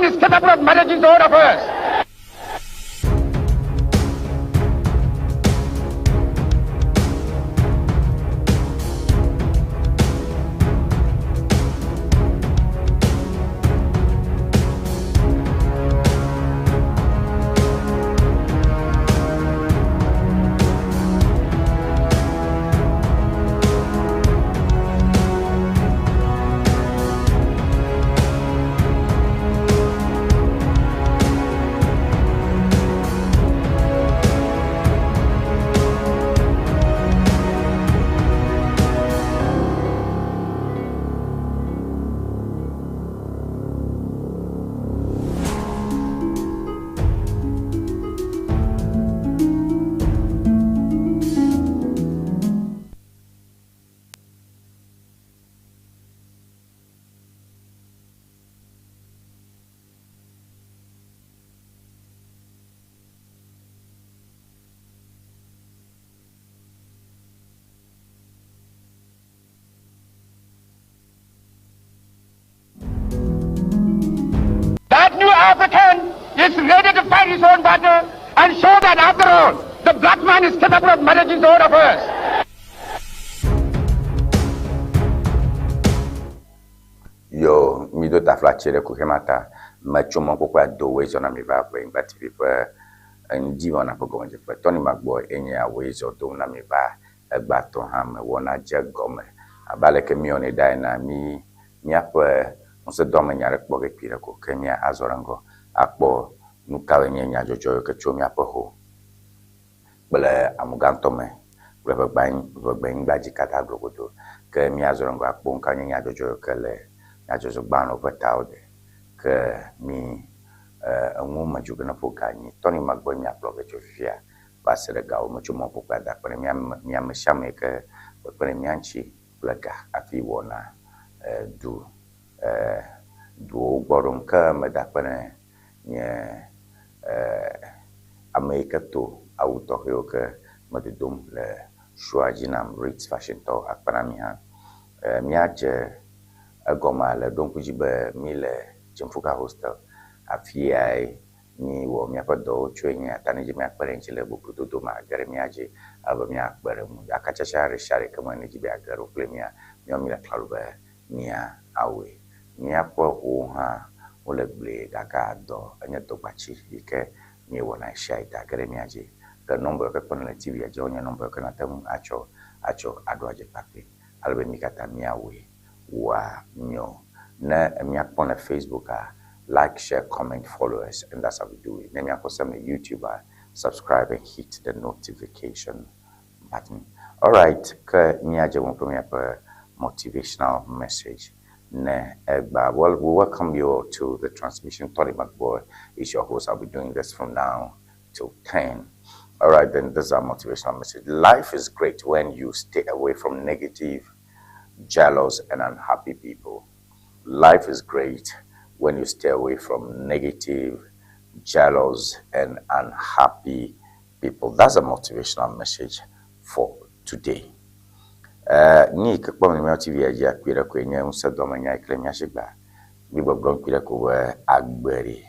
is capable of managing the whole affairs. That new African is ready to fight his own battle and show that after all, the black man is capable of managing the whole affairs. Yo, mi do ta flachere ku hemata, ma chomo ko kwa do we zona mi va pe but people ndi wona ko go nje pe Tony Magbo enya we zo do na mi va egba to ham wona je gome abale ke mi oni dai na mi ape nse do me nyare kpo ke pire ko kenya azorango akpo nu ka wenye nya jojo ke chomi ape ho bele amuganto me bele bagban gbaji kata grogodo ke mi azorango akpo nka nya jojo ke le nya jojo gbano petaude ke mi ngu majugana pokani Tony Magbo mi aploge chofia basere gawo mo chumo pokada kwa mi amshame ke kwa mi anchi plaga afi wona du boronka madapane nye America to auto ke madudum le shwajinam Ritz Fashion to akpana mi ha mi aje agoma le donc jibe mi le chimfuka hostel afia ni wo mi apodo chwenya tanije mi akpere nchile buputo do ma gare mi aje aba mi akpere mu akacha share kama ni jibe agaro plemia mi la klaube mi awe mi apo ho ha ole ble daka do anya to bachi ike mi wona shaita gare mi aje the number ka pon la tv aje onya number ka na tam acho ado aje papi albe mi kata mi awe wa nyo na mi akpon na Facebook like, share, comment, follow us, and that's how we do it. Then you can send me YouTuber, subscribe and hit the notification button. All right, niaje won put me up a motivational message. Well, we welcome you to the transmission. Tony Magbo is your host. I'll be doing this from now till 10. All right, then this is our motivational message. Life is great when you stay away from negative, jealous, and unhappy people. Life is great when you stay away from negative, jealous, and unhappy people. That's a motivational message for today. Ni kakpo mi TV aja kwira kwenye unsedo manya klenya shigba. Bibo bron kwira ko agbere.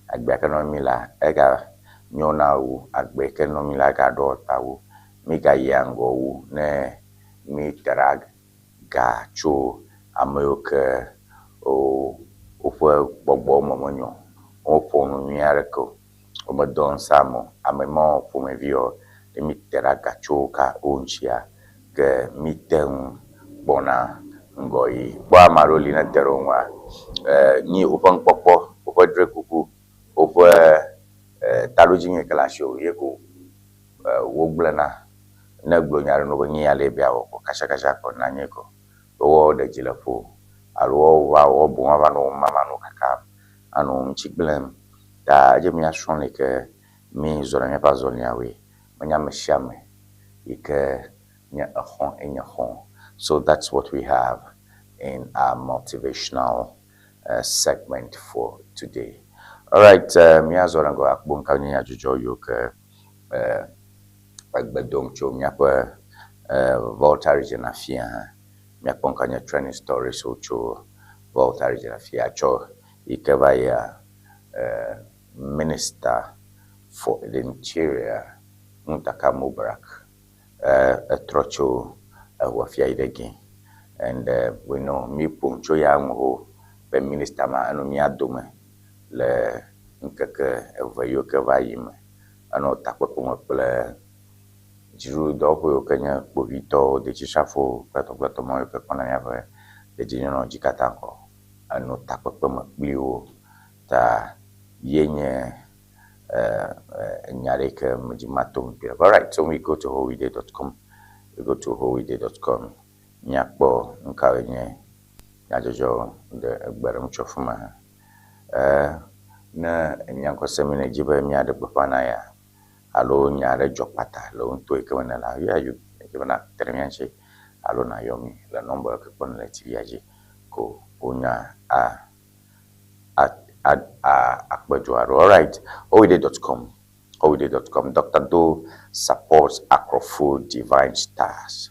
Agbe kanomila ega nyona wu agbe kanomila ga do tawu. Mi ga yango wu ne mi terag ga cho amoyoke o ofwe gbogbo momonyo o fonu miareko o madon samo amemo fomevio de mitera gachoka onchia ke miten bona ngoi kwa maroli na teronwa ni ofan popo ofwe drekuku ofwe talojinye kalasho yeko woglana na glonyaro no nyi ale bia wo kasha ko nanyeko wo de jilafo alwo wa obu wa no mama no kaka anu mchiglem da je mi ashone ke mi zora mi pa zonia we manya mshame ike nya ahon enya hon. So that's what we have in our motivational segment for today. All right, mi azora ngo akbunka nya jojo yo ke agbedom cho mi apa voltage na fia mi aponkanya training story so cho voltage na fia cho ikevaya Minister for the Interior, Muntaka Mubarak, a trocho, wafia idegi. And we know me puncho yang ho, the minister ma anu mi adome, le nkeke evayo ke vayime, ano takwe kumapele, jiru dopo yo kenya bovito, de chishafo, plato moyo ke kona yave, de jinyono jikatanko, ano takwe kumapliyo, ta yenye nyareke mjimatum. All right, so we go to howeday.com. We go to howeday.com. Nyakbo nkawenye nyajojo de egberem chofuma. Na nyanko semine jibe miade bapana ya. Alo nyare jokpata lo nto ikwana la ya yu kibana termianche alo na yomi la nombo ke pon le tiaji ko onya all right, howeday.com. Howeday.com. Dr. Do supports Acrofood Divine Stars.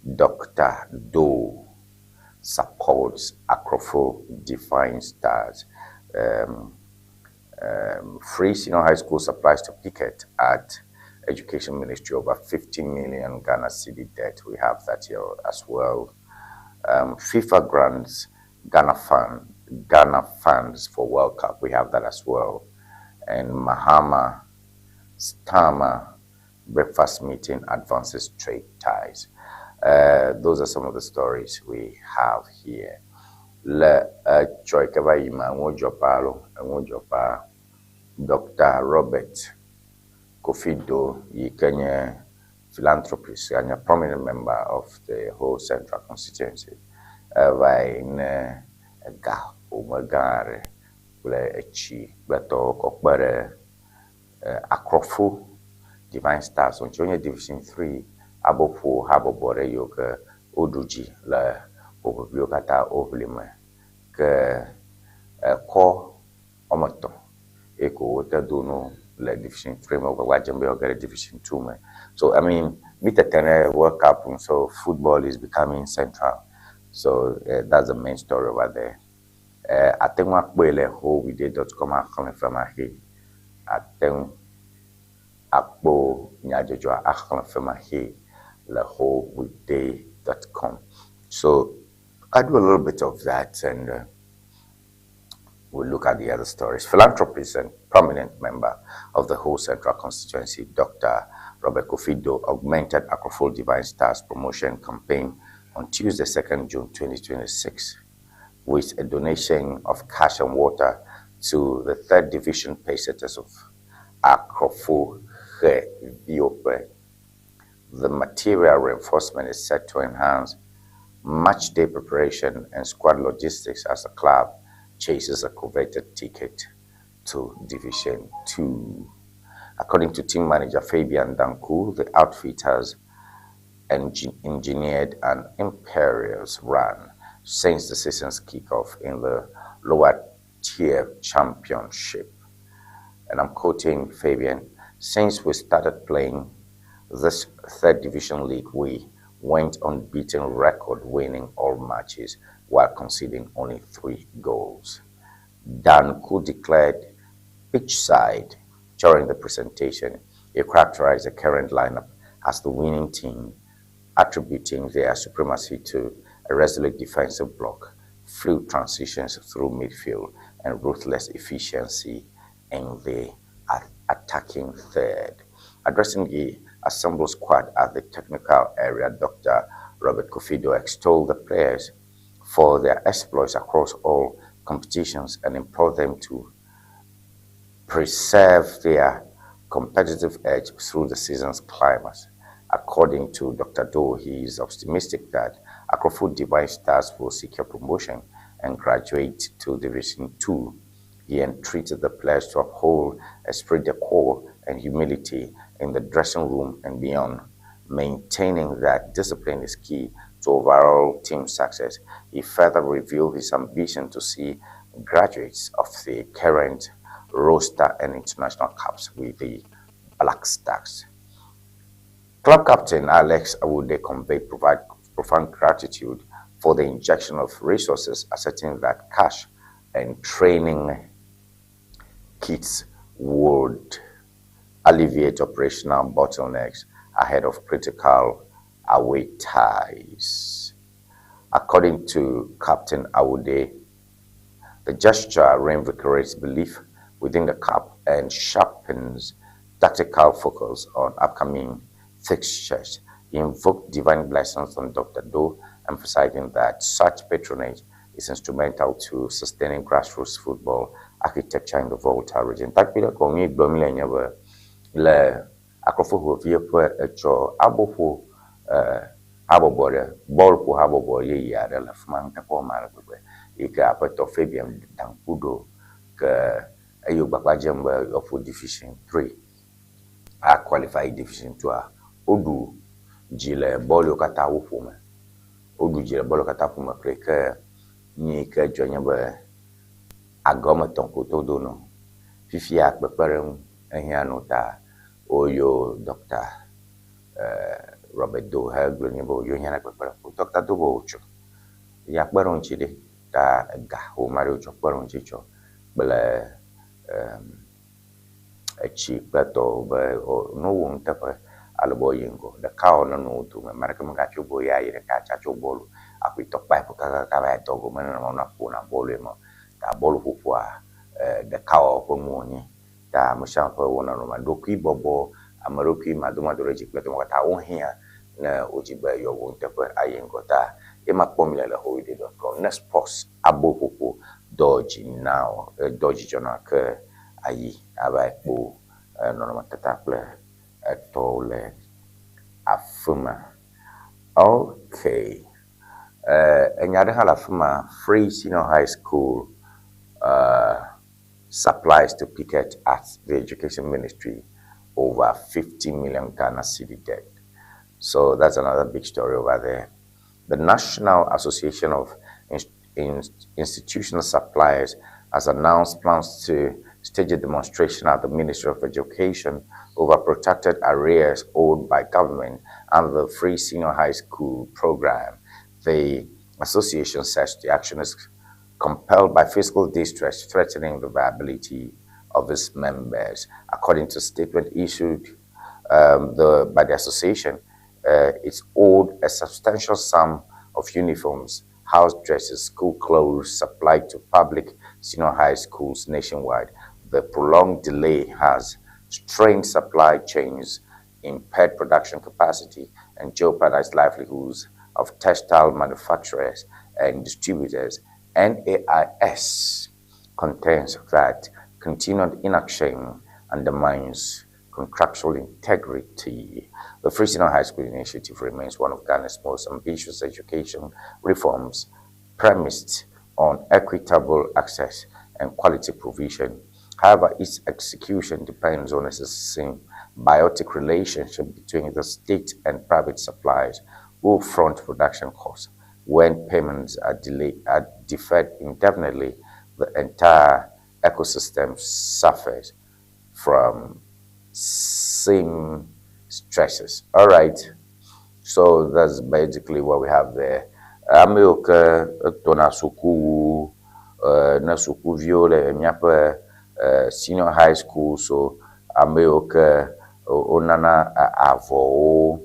Dr. Do supports Acrofood Divine Stars. Free senior high school supplies to Picket at Education Ministry, over 50 million Ghana cedi debt. We have that here as well. FIFA grants Ghana funds for World Cup. We have that as well. And Mahama Stama breakfast meeting advances trade ties. Those are some of the stories we have here. Le Choi Kavayima Nwojopa Dr. Robert Kofido, Kenya philanthropist and a prominent member of the whole Central constituency. Vaine ga umagare ble echi beto kokbere Acrofood Divine Stars on Junior Division 3 abopo habobore yoga oduji la obiokata oblime ke ko omoto eko taduno la Division 3 mo wajembe yoga Division 2 me. So I mean Mita World Cup, so football is becoming central. So that's the main story over there. I think what we howeday.com I think Akbo Nyajojo Akhlanfemahi la howeday.com. So I do a little bit of that and we'll look at the other stories. Philanthropist and prominent member of the whole Central constituency, Dr. Robert Kofido, augmented Acrofood Divine Stars promotion campaign on Tuesday, 2nd June 2026, with a donation of cash and water to the 3rd Division Paysetters of Acrofood Viope. The material reinforcement is set to enhance match day preparation and squad logistics as the club chases a coveted ticket to Division 2. According to team manager Fabian Danku, the outfitters engineered an imperious run since the season's kickoff in the lower tier championship. And I'm quoting Fabian, since we started playing this 3rd Division League, we went unbeaten record, winning all matches while conceding only 3 goals. Danku declared pitch side during the presentation. He characterized the current lineup as the winning team, attributing their supremacy to a resolute defensive block, fluid transitions through midfield, and ruthless efficiency in the attacking third. Addressing the assembled squad at the technical area, Dr. Robert Kofido extolled the players for their exploits across all competitions and implored them to preserve their competitive edge through the season's climax. According to Dr. Doe, he is optimistic that Acrofood Divine Stars will secure promotion and graduate to Division 2. He entreated the players to uphold esprit de corps and humility in the dressing room and beyond, maintaining that discipline is key to overall team success. He further revealed his ambition to see graduates of the current roster and international cups with the Black Stars. Club captain Alex Awude conveyed profound gratitude for the injection of resources, asserting that cash and training kits would alleviate operational bottlenecks ahead of critical away ties. According to Captain Awude, the gesture reinvigorates belief within the CAP and sharpens tactical focus on upcoming fixtures. He invoked divine blessings on Dr. Doe, emphasizing that such patronage is instrumental to sustaining grassroots football architecture in the Volta region. Takpila kongi domile nyaba le akrofo ho vie po echo abofo abobore ball ko abobore ye ya de la fman ta ko mara gbe ika apeto Fabian Dankudo ke ayo gbagba jemba of division 3 a qualified division 2 odu jile ball kata wofo me odu jile ball kata fu me ke ni ke jonya ba agoma tonko todo no fifi akpepere ehianu ta oyo Dr. Robert Doe ha glonya bo yo nyana akpepere Dr. Doe bo cho ya kpero nchide ta ga o mari ocho kpero nchicho bele echi plato be no won tepe albo yingo the cow no to me maraka magacho bo ya ire ka chacho bolu akwito pipe ka ba to go mena na funa bolu mo ta bolu fufua the cow ko moni ta mushampa wona no madoki bobo amaroki maduma doreji plato mo ta ohia na ojiba yo won tepe ayingo ta e mapomile le hoide.com next post abopopo doji now doji jona ke ayi aba po no matata ple tole afuma okay enyade hala afuma free senior high school supplies to picket at the education ministry over 50 million Ghana cedi debt. So that's another big story over there. The National Association of Institutional Suppliers has announced plans to stage a demonstration at the Ministry of Education over protracted arrears owed by government under the free senior high school program. The association says the action is compelled by fiscal distress threatening the viability of its members. According to a statement issued by the association, it's owed a substantial sum of uniforms, house dresses, school clothes supplied to public senior high schools nationwide. The prolonged delay has strained supply chains, impaired production capacity, and jeopardized livelihoods of textile manufacturers and distributors. NAIS contends that continued inaction undermines contractual integrity. The Free Senior High School Initiative remains one of Ghana's most ambitious education reforms, premised on equitable access and quality provision. However, its execution depends on a symbiotic relationship between the state and private suppliers who front production costs. When payments are deferred indefinitely, the entire ecosystem suffers from same stresses. All right, so that's basically what we have there. Amioka tona suku na suku viole miapa senior high school, so amioka onana avo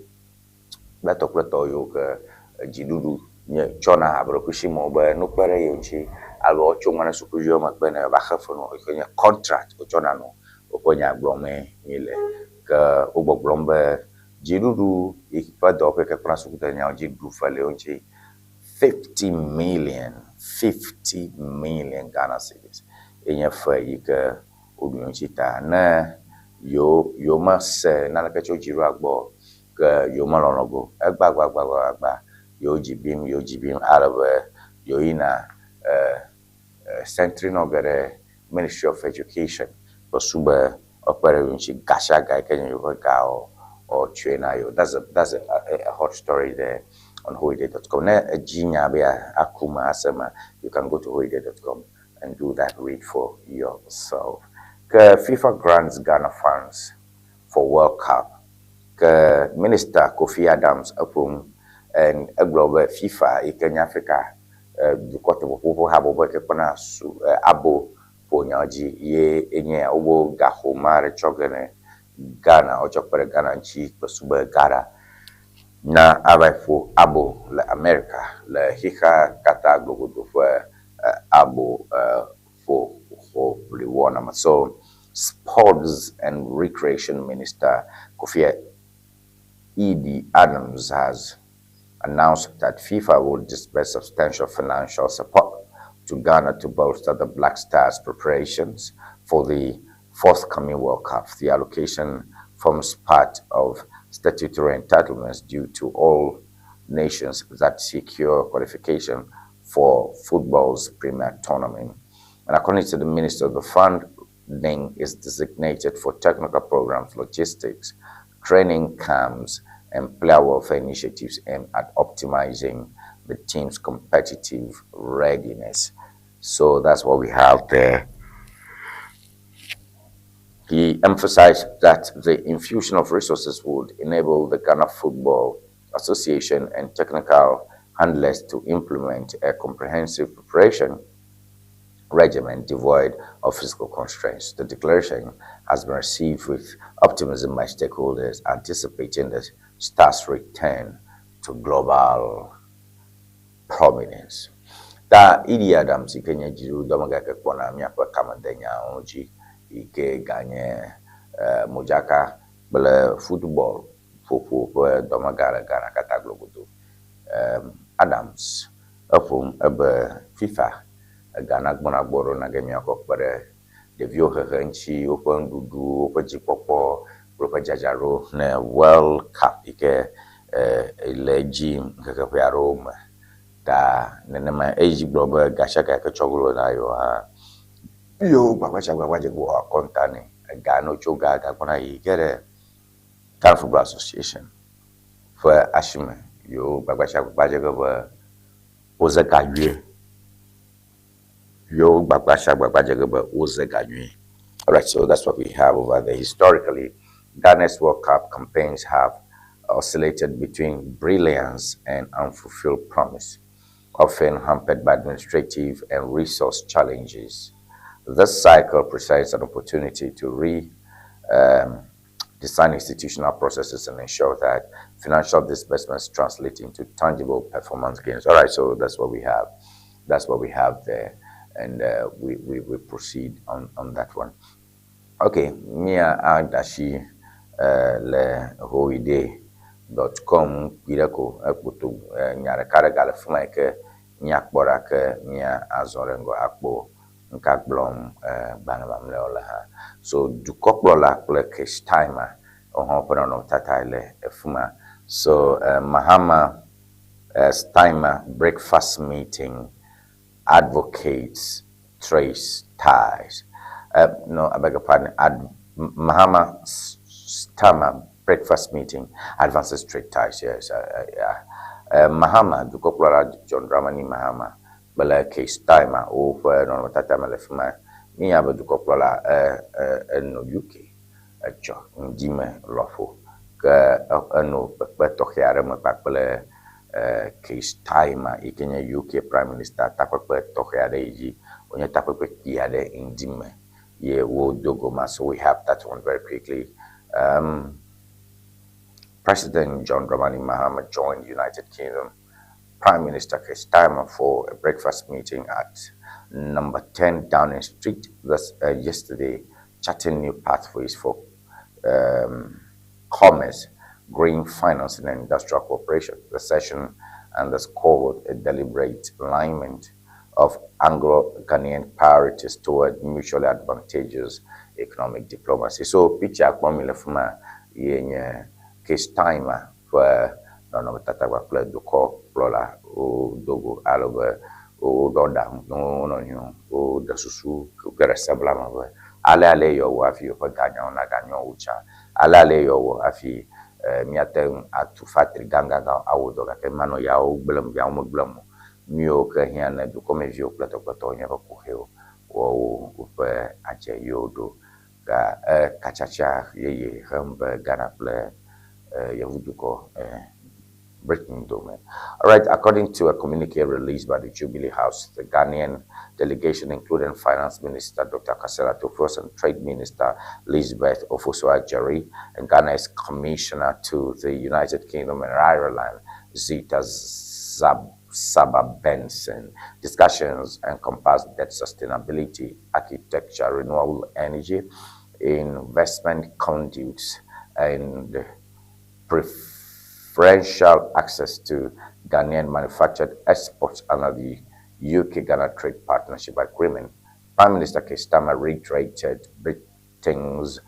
beto yoka jidudu nye chona abrokushimo ba no pere yonchi albo chongana suku vio makbena ba khafono okonya contract ochona no okonya blome ile ka oboblombe jidudu ikipa dope ke pra suku tanya jidudu fale onchi 50 million Ghana cedis enya fa yika obionchita na yo mas na ka chojiru agbo ka yo malonogo agba yo jibim arabe yo ina centering ogere Ministry of Education posuba operation gasha guy can you go or trainer you. That's a hot story there on hoide.com. Na jinya bia akuma asema, you can go to hoide.com and do that read for yourself. FIFA grants Ghana funds for World Cup. Minister Kofi Adams upon and a global FIFA in Kenya Africa the court of people have over Kepana Abo ponyaji ye enye owo gahomare chogene Ghana ochokpere Ghana nchi kpesube gara na abaifo abo le America le hiha kata glogodo fwe abo for reward. So Sports and Recreation Minister Kofi E.D. Adams has announced that FIFA will disburse substantial financial support to Ghana to bolster the Black Stars' preparations for the forthcoming World Cup. The allocation forms part of statutory entitlements due to all nations that secure qualification for football's premier tournament. And according to the minister, the funding is designated for technical programs, logistics, training camps, and player welfare initiatives aimed at optimizing the team's competitive readiness. So that's what we have there. He emphasized that the infusion of resources would enable the Ghana Football Association and technical handlers to implement a comprehensive preparation regimen devoid of physical constraints. The declaration has been received with optimism by stakeholders anticipating the Stars' return to global prominence. Ta Idi Adams Kenya jiru domaga kekwana miakwa kamandenya onji ike ganye mojaka bele football football domaga Ghana kata glogodo. Adams upum FIFA Ghana gbona gboro na gemi akokpere devio hehenchi open dudu open jipopo open jajaro na World Cup ike eleji nkeke ya Rome ta nenema eji globe gashaka ke chogulo na yo ha yo gbagba je go kontane Ghana choga ga kona yigere Ghana Football Association for ashime yo gbagba je go ozekagwe Alright, so that's what we have over there. Historically, Ghana's World Cup campaigns have oscillated between brilliance and unfulfilled promise, often hampered by administrative and resource challenges. This cycle presents an opportunity to design institutional processes and ensure that financial disbursements translate into tangible performance gains. Alright, so that's what we have. That's what we have there. And we proceed on that one. Okay, Mia Adashi le hoide.com girako ekputu nyare kare gale fuma ke nyakbora ke mia azorengo akpo nkakblom banabam le ola ha. So du koklola kle cash timer on no tataile fuma. So Mahama Stimer breakfast meeting advocates trace ties. No, I beg your pardon. Mahama Stimer breakfast meeting advances trade ties. Yes, Mahama Dukoplara John Dramani Mahama Bala case timer over no tatama lefma mi aba Dukoplara no UK jo ndime lofo ka no betokiare mo pakbele case timer ikenya UK Prime Minister takwe tokiare yi onye takwe kiade indime ye wo dogoma. So we have that one very quickly. President John Dramani Mahama joined United Kingdom Prime Minister Keir Starmer for a breakfast meeting at number 10 Downing Street yesterday, charting new pathways for commerce, green financing, and industrial cooperation. The session underscored a deliberate alignment of Anglo-Ghanaian priorities toward mutually advantageous economic diplomacy. So, picture kwamile fuma yenye case timer for no tatagwa play doko plola o dogo alobe o doda no o dasusu kugere sablama we ale yo wafi ko ganya na ganyo ucha ale yo afi miaten atu fatri ganga awodo ka mano ya o gblam ya mo gblam mio ka hiana du come vio plato nya ba kuheo o pe aje yodo ga kachacha ye hamba Ghana play yavuduko Britain domain. All right, according to a communique released by the Jubilee House, the Ghanaian delegation, including Finance Minister Dr. Kasela Tofos and Trade Minister Elizabeth Ofosu-Ajeri, and Ghana's Commissioner to the United Kingdom and Ireland, Zita Saba Benson. Discussions encompass debt sustainability, architecture, renewable energy, investment conduits, and preferential access to Ghanaian manufactured exports under the UK-Ghana Trade Partnership Agreement. Prime Minister Keir Starmer reiterated Britain's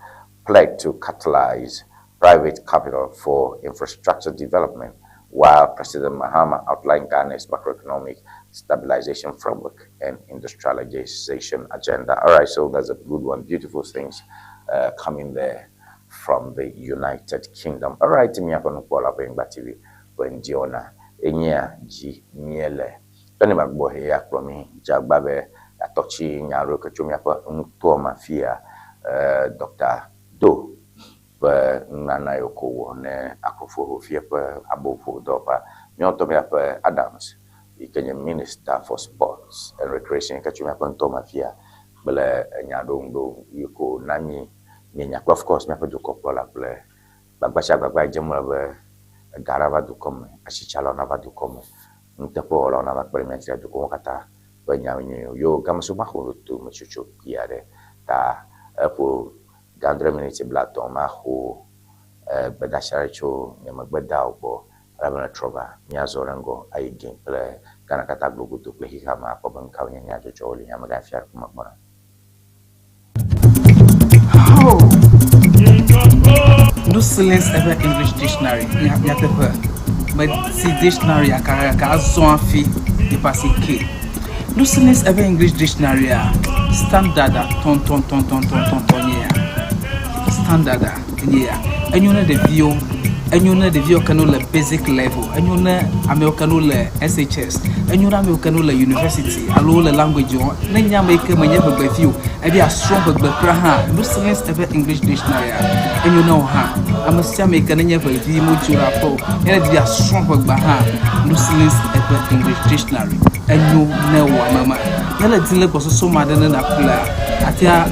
pledge to catalyze private capital for infrastructure development, while President Mahama outlined Ghana's macroeconomic stabilization framework and industrialization agenda. All right, so that's a good one. Beautiful things coming there from the United Kingdom. All right, me upon Paula TV when Diona Enya G Miele. Tony Magbo here from me, Jagbabe, Atochi, Nyaro, Kachumiapa, Mafia, Dr. Do. Nana Yoko ne Akufo Fiepa Abofo Dopa, Nyotomiapa Adams, the Kenyan Minister for Sports and Recreation, Kachumiapan Tomafia, Bele Nyadongo, Yuko Nami, Nina, of course, Mapa do Coppola play, Babasha by Jamava, Garava do come, Ashichala Nava do come, Ntapola on our perimeter to Kokata, when you Gamasumahu to Machuchu Yare, Ta Apple. Gandre minute blato mahu bedasharicho nyamagbedaubo rabana trova nyazorango ai gameplay kana kata glugu to play kama po ban kawnya nyajo choli nyamaga fiar kumabona. No silence ever English dictionary nyatepe but si dictionary akara ka azon fi e passé ke. No silence ever English dictionary standard ton standard and you know the view can the basic level and you know American SHS and you know American university allow the language nenya make manya be view e be a strong be praha no silence ever English dictionary and you know I'm a same nenya be view mo jura po and be a strong be ha no silence ever English dictionary and you know mama nela dinle ko so mad na kula atia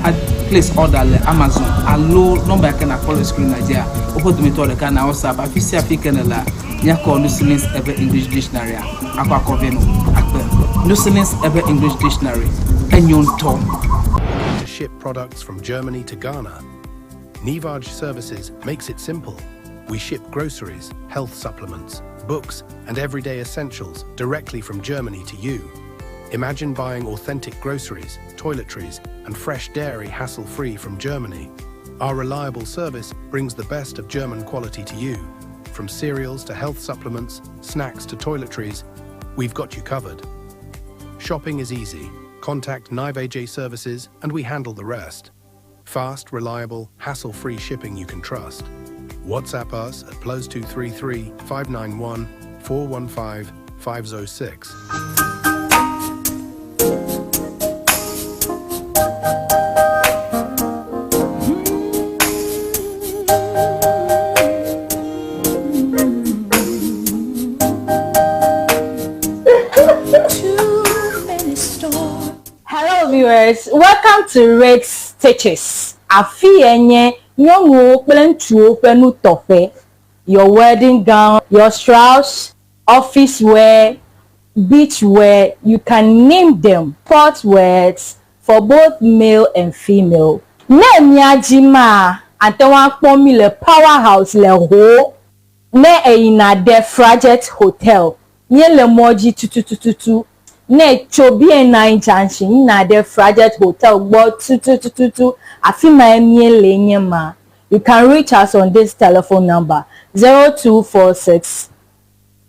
place order le Amazon allo number can call screen Nigeria open to me to the can WhatsApp afisi african la nya call no silence ever English dictionary akwa conveno akpe no silence ever English dictionary enyon tom to ship products from Germany to Ghana. Nivage Services makes it simple. We ship groceries, health supplements, books and everyday essentials directly from Germany to you. Imagine buying authentic groceries, toiletries, and fresh dairy hassle-free from Germany. Our reliable service brings the best of German quality to you. From cereals to health supplements, snacks to toiletries, we've got you covered. Shopping is easy. Contact Nivage Services and we handle the rest. Fast, reliable, hassle-free shipping you can trust. WhatsApp us at +233 591 415 506. Viewers, welcome to Red Stitches. Afi enye nyongo plentu penu tofe. Your wedding gown, your strauss, office wear, beach wear, you can name them. Sport wears for both male and female. Ne miajima antewa kpomi le powerhouse le ho. Ne eina de Frajet Hotel. Nye le moji tututututu. Ne Chobie 9 Junction na the Frajet Hotel but 2222 afima emie lenye ma. You can reach us on this telephone number 0246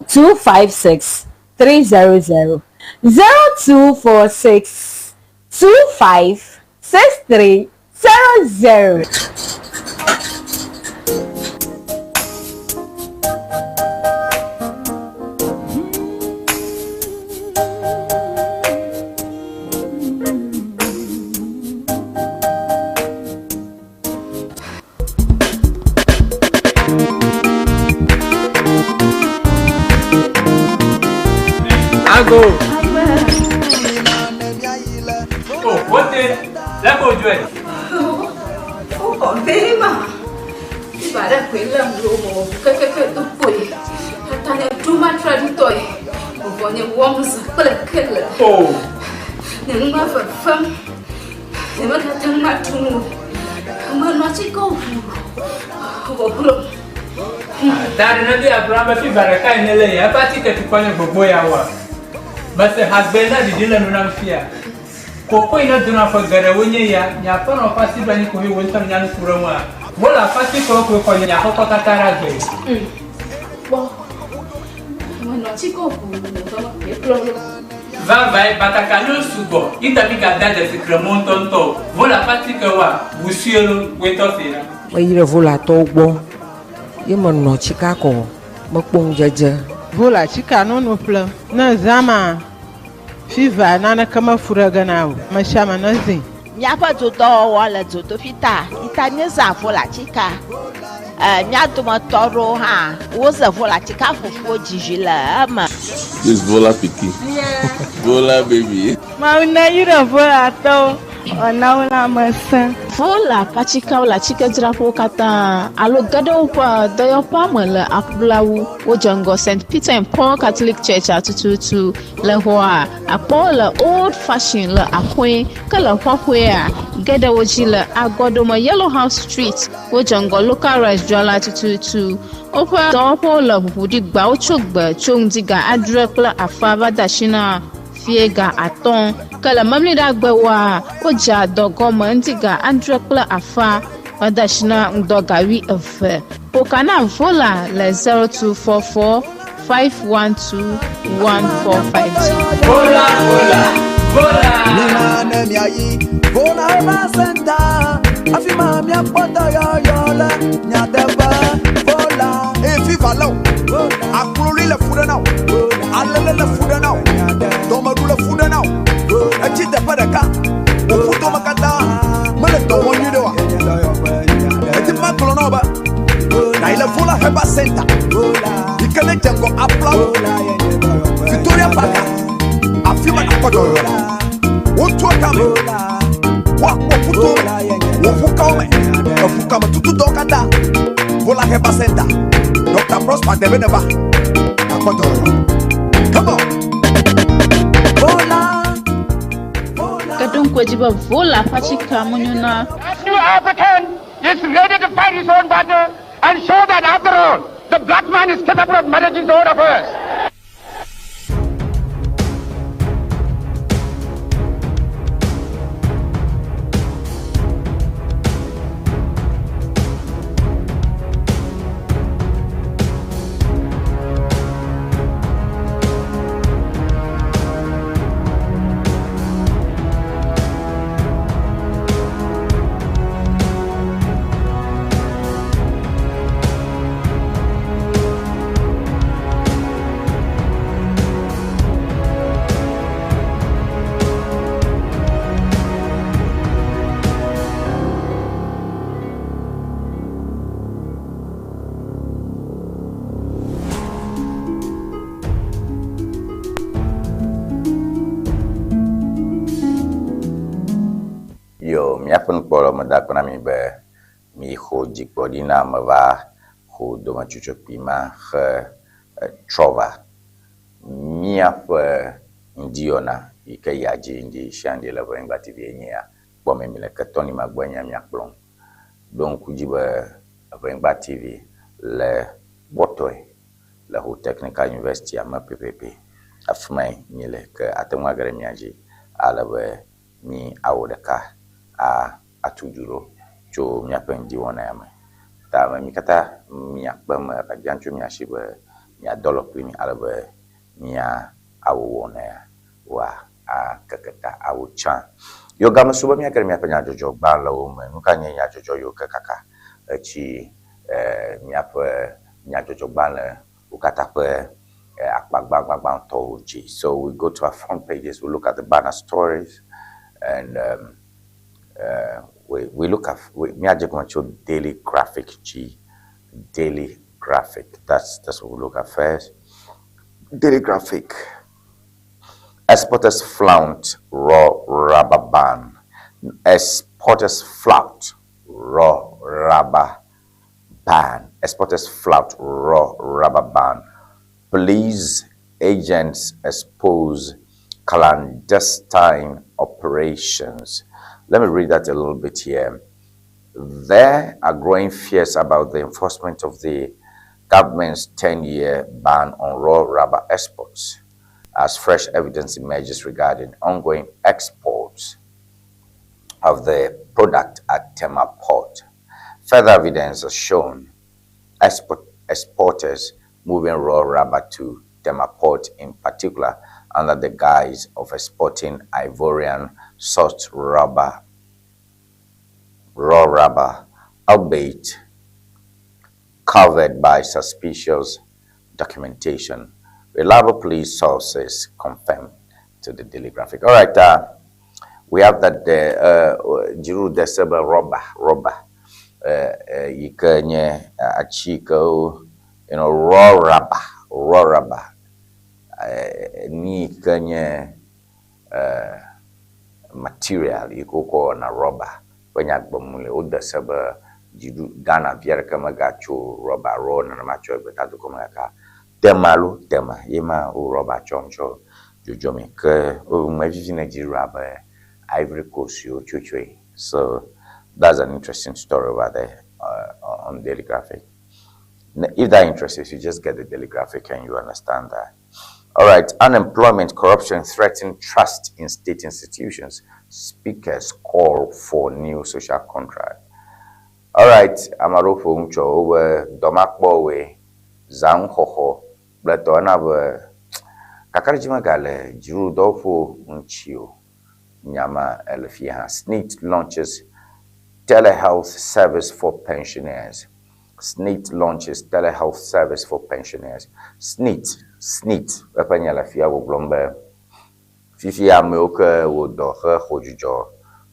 256 300 0246 25 6300. còn thế mà bà đã quên làm đồ cái tôi quỷ ta này too much rồi tôi một những quăng rất là kinh là những mà vật phẩm những mà thằng mà thùng mà nó chỉ có vô cùng ta nó đi Abraham phi baraka nele ya pati ke tupanya gbogbo ya wa base hasbena di dile no na fia ko ina duna fa gare wonye ya nya pa no pasi bani ko he wontam nya no kura wa wala pasi ko nya ko katara gbe bo nó chỉ có phụ nó biết luôn vai batakalo subo itabika dada sikremon tonto vola pati ke wa busielo weto sira ire vola to gbo ye mo no chika ko mo pon jeje vola chika no no plan na zama fiva na kama furaga na mashama na zin nya pa to wala to fita itanye za vola chika nya to ma toro ha wo za vola chika fufu jijila ma this vola piki vola baby ma una ira vola to ona una masa vola pachika wala chika drapo kata alo gado pa doyo pa mala apulawu wo jongo St Peter and Paul Catholic Church atututu le hoa apola old fashioned le apoi kala hwahwe gada wojila agodoma Yellow House Street wo jongo local rice jola atututu opa dopo la budi gba ochogba chongdiga adrekla afava dashina fiega aton kala mamlida gbewa oja dogomo ndiga andrekla afa wadashina ndogawi efe pokana vola le 0244 512 1450 vola nina nemiayi vola eba senta afima mia poto yoyola nyadeba vola efivalo akululi le fuda now alele le fuda now domadu le fuda now achite padaka ufuto makata mele to woni dewa eti maklo no ba na ile vola eba senta ikele jango apla Victoria Park afima na poto yoyola wotu akame wakuto wofukaume wofukama tutu dokada vola heba center Dr. Prosper Debeneba akoto come on vola kadon kwajiba vola pachika munyuna New African is ready to fight his own battle and show that after all the black man is capable of managing his own affairs. Miapun polo medak nami be mi ho jikbodina meva ho doma chucho pima trova miap ndiona ike yaji ndi shandi la venga tv nya bome mile katoni magwenya miaklon donc kujiba venga tv le botoy la ho technical university ama ppp afmai nyele ke atemwa gare miaji alabe mi awodaka atujuro cho miapen diwona yame ta mi kata miakpam ka jancho miashibe mia develop mi alabe mia awona wa kakata awuchan yo gama suba mia kare mia panya jojo ba lawo me nuka nya jojo yo kakaka chi mia jojo ba le ukata pe akbagbagba to ji. So we go to our front pages, we look at the banner stories, and we look at daily graphic G, daily graphic. That's what we look at first. Daily graphic. Exporters flaunt raw rubber ban. Exporters flout raw rubber ban. Exporters flout raw rubber ban. Police agents expose clandestine operations. Let me read that a little bit here. There are growing fears about the enforcement of the government's 10-year ban on raw rubber exports as fresh evidence emerges regarding ongoing exports of the product at Tema Port. Further evidence has shown exporters moving raw rubber to Tema Port in particular under the guise of exporting Ivorian soft rubber, raw rubber, albeit covered by suspicious documentation. Reliable police sources confirm to the Daily Graphic. All right, we have that Jiru Deseba rubber. You can achiko, raw rubber. Ni kanye material yiko na rubber. When you bomule Deseba Jiru Ghana Pierre Kamagacho rubber raw na macho betatu komaka. Temalu tema yema u rubber choncho jojomi ke o mavivi Nigeria ba Ivory Coast yo chuchwe. So that's an interesting story over there on Daily Graphic. If that interests you, just get the Daily Graphic and you understand that. All right, unemployment, corruption threaten trust in state institutions. Speakers call for new social contract. All right, Amarofo Uncho over Domakbowe, Zanghoho, Blatona, Kakarijima Gale, Jirudofo Unchio, Nyama Elefia. SNEET launches telehealth service for pensioners. SNEET launches telehealth service for pensioners. SNEET, Weapon Elefia will blombe. Fifi Amoka would do her Hojujo,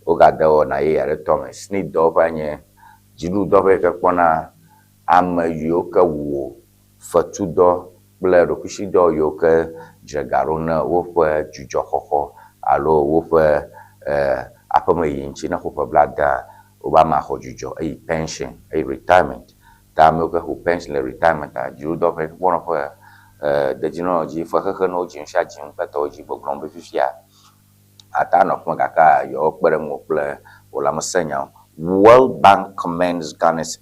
Ogado na ye Thomas. SNEET Dovanye, Jiru Doveka Pona, Am Yoka wo, Fatudo, Blero Kushido Yoka, Jagarona, Wofa, Jujoho, Alo, Wofa, Apame China Hopa Blada, Obama Hojujo, a pension, a retirement. Tamoka who pension a retirement, Jiru Dovek, one of her. The genealogy for her no Jim Shajim, Patoji, Boglombe Fifia. Atano Magaka, your Beremopler, Olamasenya. World Bank commends Ghana's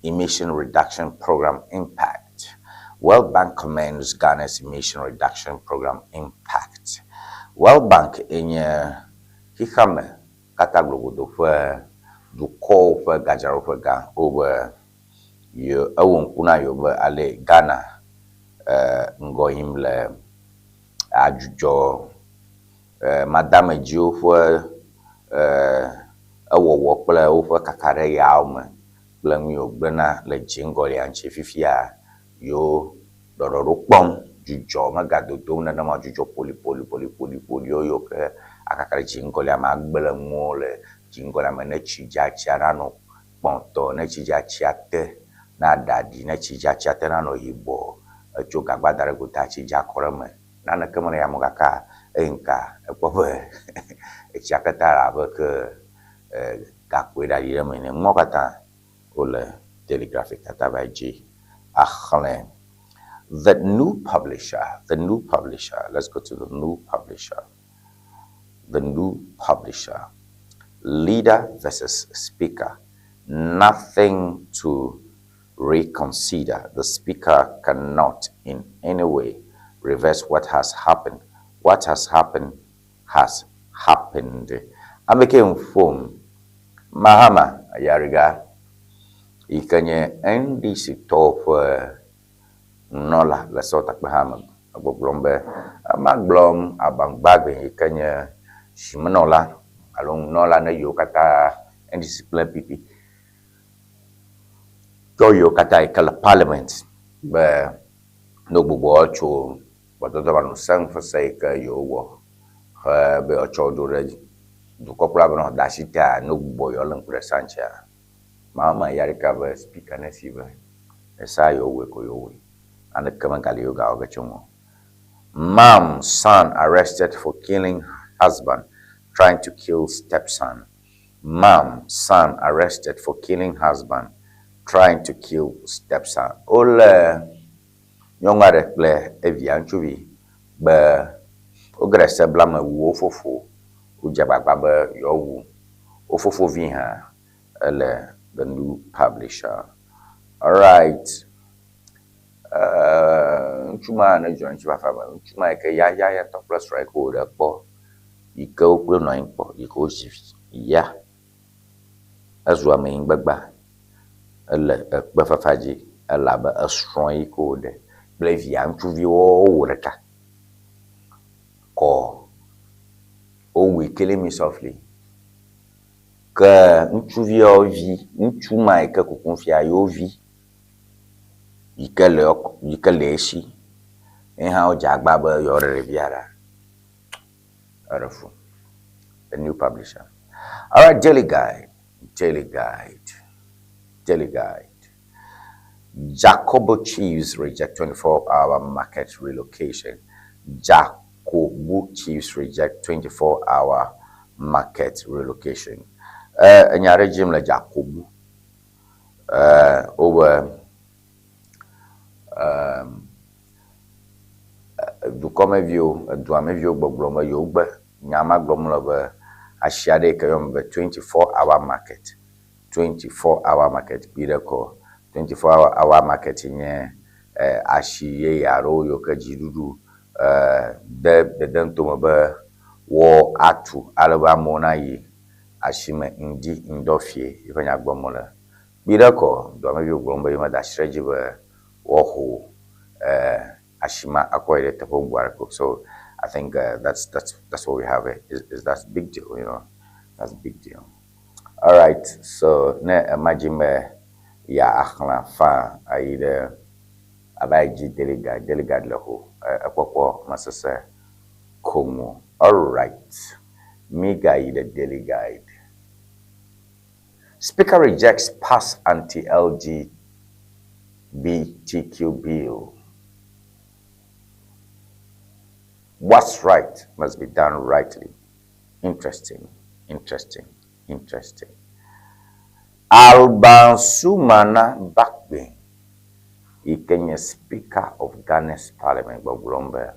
emission reduction program impact. World Bank commends Ghana's emission reduction program impact. World Bank in Hikame, Kataglo, for the call for Gajaro for Gan over your own Kunayo, Ale Ghana. Ngoyim le ajujo madame Joe for work play over kakare yaum blang yo bena le jingoli and chifia yo dororupom jujo magado dona na majujo poli yo ke akakare jingoli amagbele mole jingoli amanechi jacharano ponto nechi jachiate na dadi nechi jachiate nano yibo Joka Badara Gutachi Jakorame, Nana Kamana Yamogaka, Enka, a proper a Chakatara, Gakweda Yemen, and Mogata, Ole Telegraphic Katabaji, Achale. The new publisher, let's go to the new publisher. The new publisher, leader versus speaker, nothing to reconsider. The speaker cannot in any way reverse what has happened. What has happened has happened. I became phone. Mahama Ayariga Ikanye NDC top Nola Lesota Bahama Aboblombe Magblom Abang Bagbe Ikanye Shimanola along Nola na Yokata NDC plan PP. Yo kata ikala parliament ba no bubo ocho watoto banu sang for say ka yo wo ha be ocho do reji du kopla bano dashita no bubo yo lang presancha mama yarika ba speaker na siba esa yo we ko yo we and kama kali yo ga ogachomo son arrested for killing husband trying to kill stepson. Mom, son arrested for killing husband, trying to kill stepson. Ole nyongare kple evia ntsuvi be ogre se blame wu fofo ujagbagba be yowu ofofo vi ha the new publisher. All right. Nchuma na join chifa fama. Nchuma ke ya top plus strike o de po. Ike okwe no impo, ike o jivi. Ya. Azwa me ngbagba. Be fafaji elaba a strong ike o de. Blevi anchuvi o reka. Ko o we killing me softly. Que nchuvi o vi, nchuma ike ku konfia yo vi. Yikele shi ha o jagba ba yore biara arafu the new publisher. All right, daily guide. Jacobo Chiefs reject 24-hour market relocation. Jacobo Chiefs reject 24-hour market relocation. Nyare jim la Jacobo over du comme vieux du ame vieux bobloma yogba nyama glomlo be ashiade kayom be 24-hour market 24-hour market bideko 24-hour market nye ashiye yaro yokaji dudu de danto be wo atu alaba mona yi ashime indi indofie ifanya gbomola bideko du ame vieux glomba yima da shreji be woho ashima acquired the home work. So I think that's what we have. Is that's big deal, you know. That's big deal. All right. So ne imagine ya akhla fa aide abaji delegate leho apopo masasa komo. All right. Me guide the daily guide. Speaker rejects pass anti-LGBTQ bill. What's right must be done rightly. Interesting. Alban Sumana Bakbe, Kenya Speaker of Ghana's Parliament, Bob Lombe.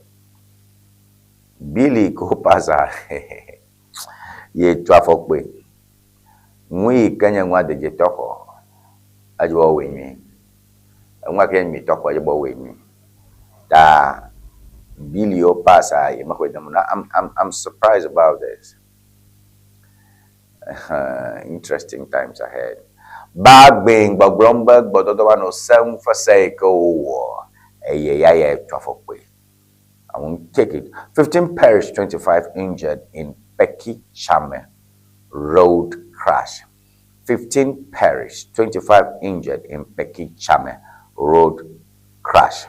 Billy Kopaza, ye Trafokwe. Mwi Kenya mwa de jetoko, ajwa wenye. Mwa Kenya mi toko ajwa wenye. Da Billy Opasa, I'm surprised about this. Interesting times ahead. Bagbing, Bagromberg, Bododowano, 7 for sake, oh, Trafokwe. I won't take it. 15 perished, 25 injured in Peki Chame road crash. 15 perished, 25 injured in Peki Chame road crash.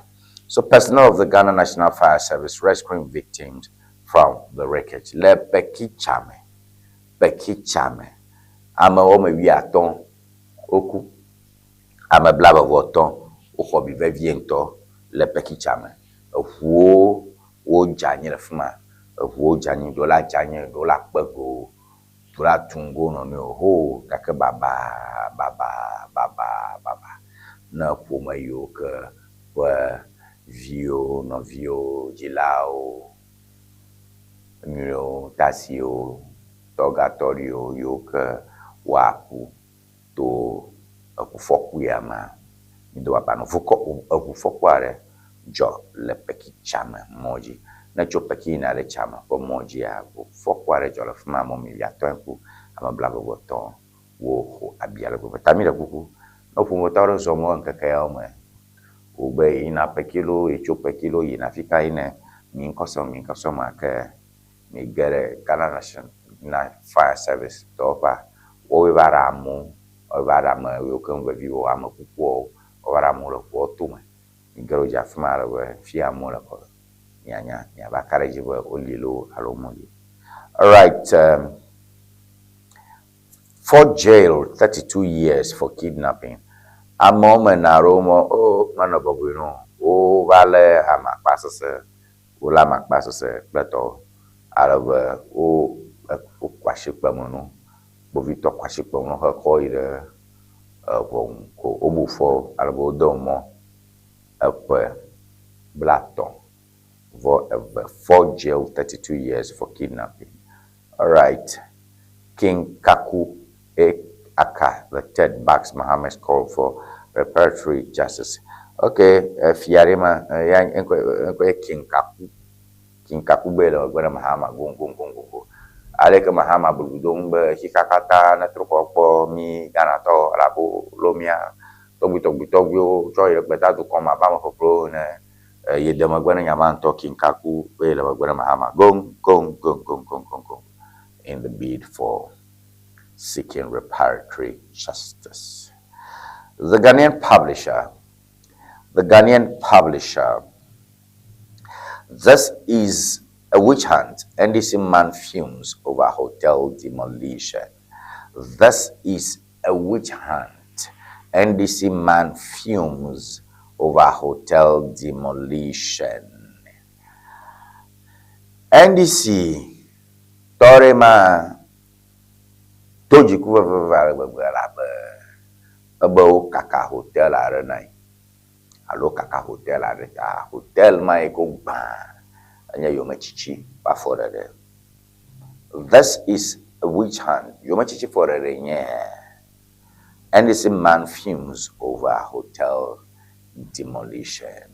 So personnel of the Ghana National Fire Service rescuing victims from the wreckage. Le Peki Chame. Ama ome wiaton oku. Ama blaba voton. Okobi veviento. Le Peki Chame. Wo janye le fuma. Wo janye dola pego. Dola tungo no no ho. Kake baba. Na kuma yo ke wa vio no vio jilao. Mio tasio. Togatorio yoke waku to akufoku yama ndo apano fuko akufoku are jo le Peki Chame moji na cho Peki na le chama po moji ya fuko are jo le fuma mo mi ya tonku ama blago boton wo abiala ko tamira kuku no fumo taro somo nkaka ya ome ube ina Pekilo e cho Pekilo ina fika ine mi nkoso make mi gere Ghana National na fire service topa o baramu we kan babi o amakuko o baramu lo ko tuma ngaro ja fmara we fia mo la ko nya ba karaji we olilo alomoji. All right, for jail 32 years for kidnapping. Amoma na romo o manobobu no o vale amakpasose o la makpasose plato arabe o kwashikpamono Bovito Kwashiko no her coide ko obufo albo domo up Blackton for 4 jail 32 years for kidnapping. All right. King Kaku Aka, the third backs Mohammed's call for reparatory justice. Okay, Fiarima, King Kaku Belo, Gwena Mahama, Gungungungu. Aleka Mahama Buludumba, Hikakata, Natropopo, Mi, Ganato, Rabu, Lomia, Togyo, Joy, Betatu, Koma, Bama for Pro, Yedama Gwena Yamanto, King Kaku, Belo, Gwena Mahama, Gong, in the bid for seeking reparatory justice. The Ghanaian publisher, this is a witch hunt. NDC man fumes over hotel demolition. This is a witch hunt. NDC man fumes over hotel demolition. NDC Torema Toji Abo Kaka Hotel Arenai. Alo Kaka Hotel Arena. Hotel Maiko Ban. Anya Yomachichi Bafora there. This is a witch hunt. Yomachichi for a renye. And this man fumes over hotel demolition.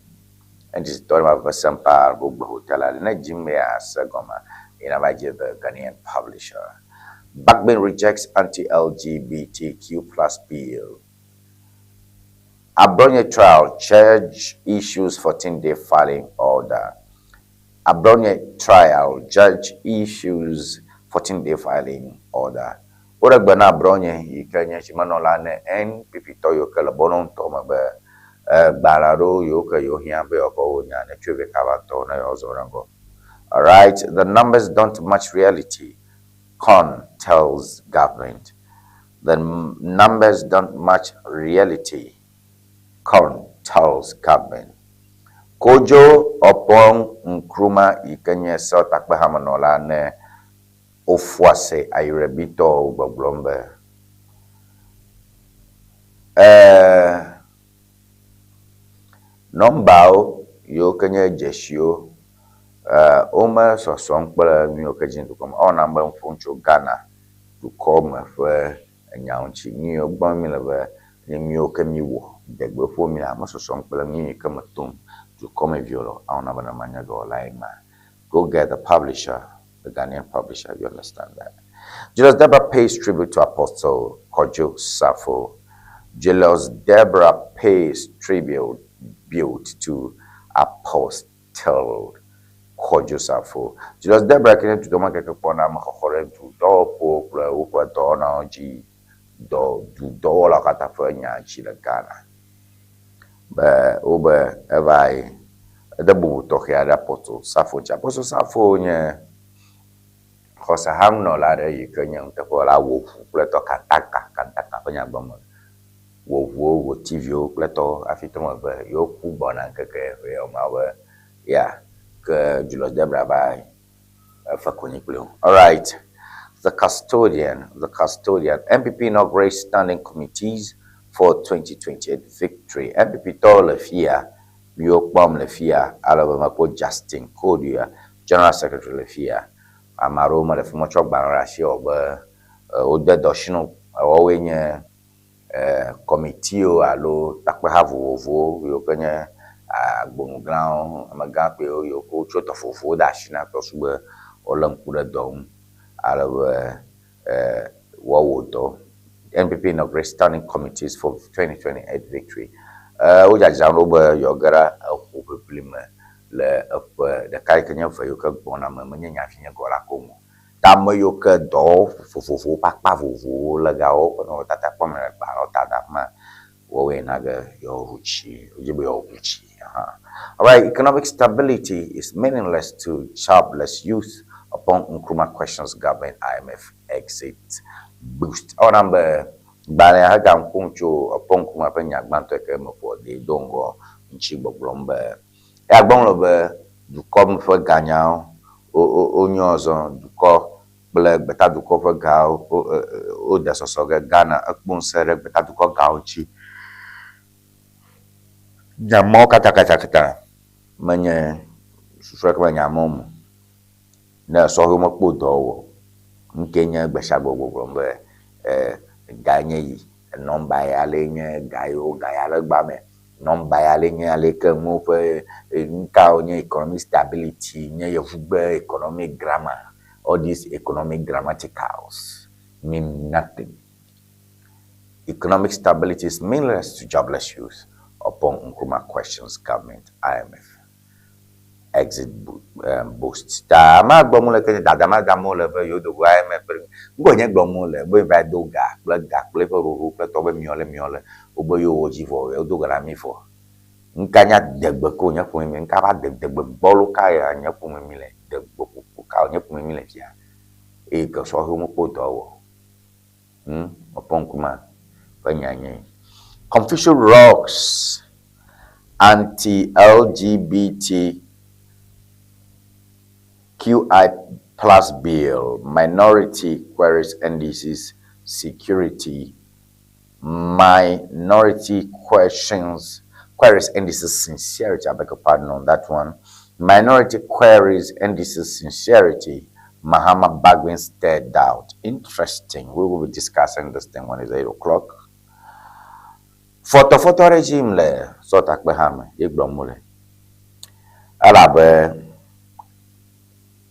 And this Torema Vasampa Gogo Hotel Arena Jimea Sagoma. In the Ghanaian publisher. Backbone rejects anti-LGBTQ plus bill. Abronia trial, judge issues 14-day filing order. Abronia trial, judge issues 14-day filing order. Ora gbana Abronia ikanya chimanolane en pipito yo kala bonon toma be bararo yo ka yo hiambe oko nya ne chwe kabato na yo zorango. All right, the numbers don't match reality. Con tells government. The numbers don't match reality. Con tells government. Kojo opong Nkrumah ikenye South Akbahamanola ne ofuase ayrebito gbogbombe. Nombao yo kenye jesio. Oma so sonkpala mi okajin to come on number mfuncho Ghana to come for nyaunchi ni ogbon mi lebe ni mi okamiwo degbe fo mi am so sonkpala mi kamatum to come violo on number na manya go line man. Go get the publisher, the Ghanaian publisher, you understand that. Julius Deborah pays tribute to Apostle Kojo Safo. Julius Deborah pays tribute to Apostle Kojo Safo. Julius Deborah came to the market upon a mahoren to do po dona ji do la catafania chila Ghana. But over evai the bu to here Apostle Safo nye hosa ham no la de yikanya te ko la wo pleto kantaka panya bama wo TV pleto afitoma be yo ku bona keke we ma we yeah. Julius Deborah by all right. The custodian. MPP inaugurates standing committees for 2028 victory. MPP told Lefia, Miokbom Lefia, Alabama Justin Kodia, General Secretary Lefia, Amaroma the Fumochok Banarashi over Ode Doshino, Owenye committee alo Takwahavu, Yokanya. Bon ground amagape yo ko chota fofo da shina to sube olan kula dom ala wawodo NPP inaugurates standing committees for 2028 victory. Oja jano ba yogara ko problem le de kai kanya fa yo ka bona manya nya go la komo tam yo ka do fofo pa fofo la ga o no tata pom la ba o tata ma wo naga yo huchi ujibo yo huchi. All right, economic stability is meaningless to jobless youth upon Nkrumah questions government IMF exit boost. Our number Bale Hagam Kuncho upon Kuma Penya Bantek for the Dongo in Chibo Blombe. Agbon Lobe, du come for Ganyao, Onyozon, du call kple gbetadukɔ ƒe gawo wode sɔsɔ ge Ghana ekpo ŋusẽ ɖe gbetadukɔ gawo dzi. Nyamawo katã menye susu ɖeke me nyamawo me. Ne sɔhewo mekpo dɔ wɔ nke nye gbesiagbɔ gblɔm be ga nye yi nɔmba ya le nye ga yiwo ga ya le gba me nɔmba ya le nye ale ke ŋuwo ƒe nukawo nye economic stability nye yevugbe economic grammar. All these economic grammaticals mean nothing. Economic stability is meaningless to jobless youth upon Nkrumah questions government, IMF. Exit boost. Ta ma gbo mu le ke dada ma da mu le be yo do IMF. Ngo nye gbo mu le bo va do ga kple ro kple to be miole o bo yo oji fo o do ga mi fo. Nka nya degbe ko nya fu mi nka ba degbe bolo ka ya nya fu mi le degbe ko ka nya fu mi le kia. E ka so ho mo po do wo. Upon Nkrumah Panyanye. Confucius rocks anti-LGBT QI plus bill, minority queries NDC's security, minority queries NDC's sincerity, I beg your pardon on that one. Minority queries NDC's sincerity, Mahama Bagwin stared out. Interesting. We will be discussing this thing when it's 8 o'clock. Photo regime le sotak behame yegbomule. Alabe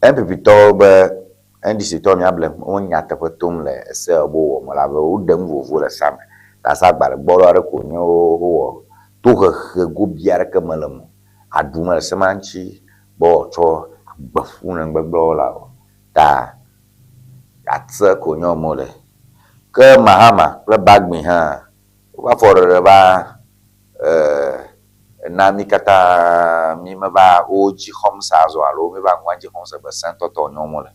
MPP to be NDC to mi ablem on nyata ko tum le se obo mo la be udem vovo le same. Ta sa gbare gboro are ko nyo wo to he go biara ke malem. Aduma le semanchi bo cho gbafu na gbegbo la ta atse ko nyo mo le. Ke Mahama le Bagmi ha wa for ba na mi kata mi ma ba oji homsa zo alo mi ba ngwanji homsa ba santo to nyomo le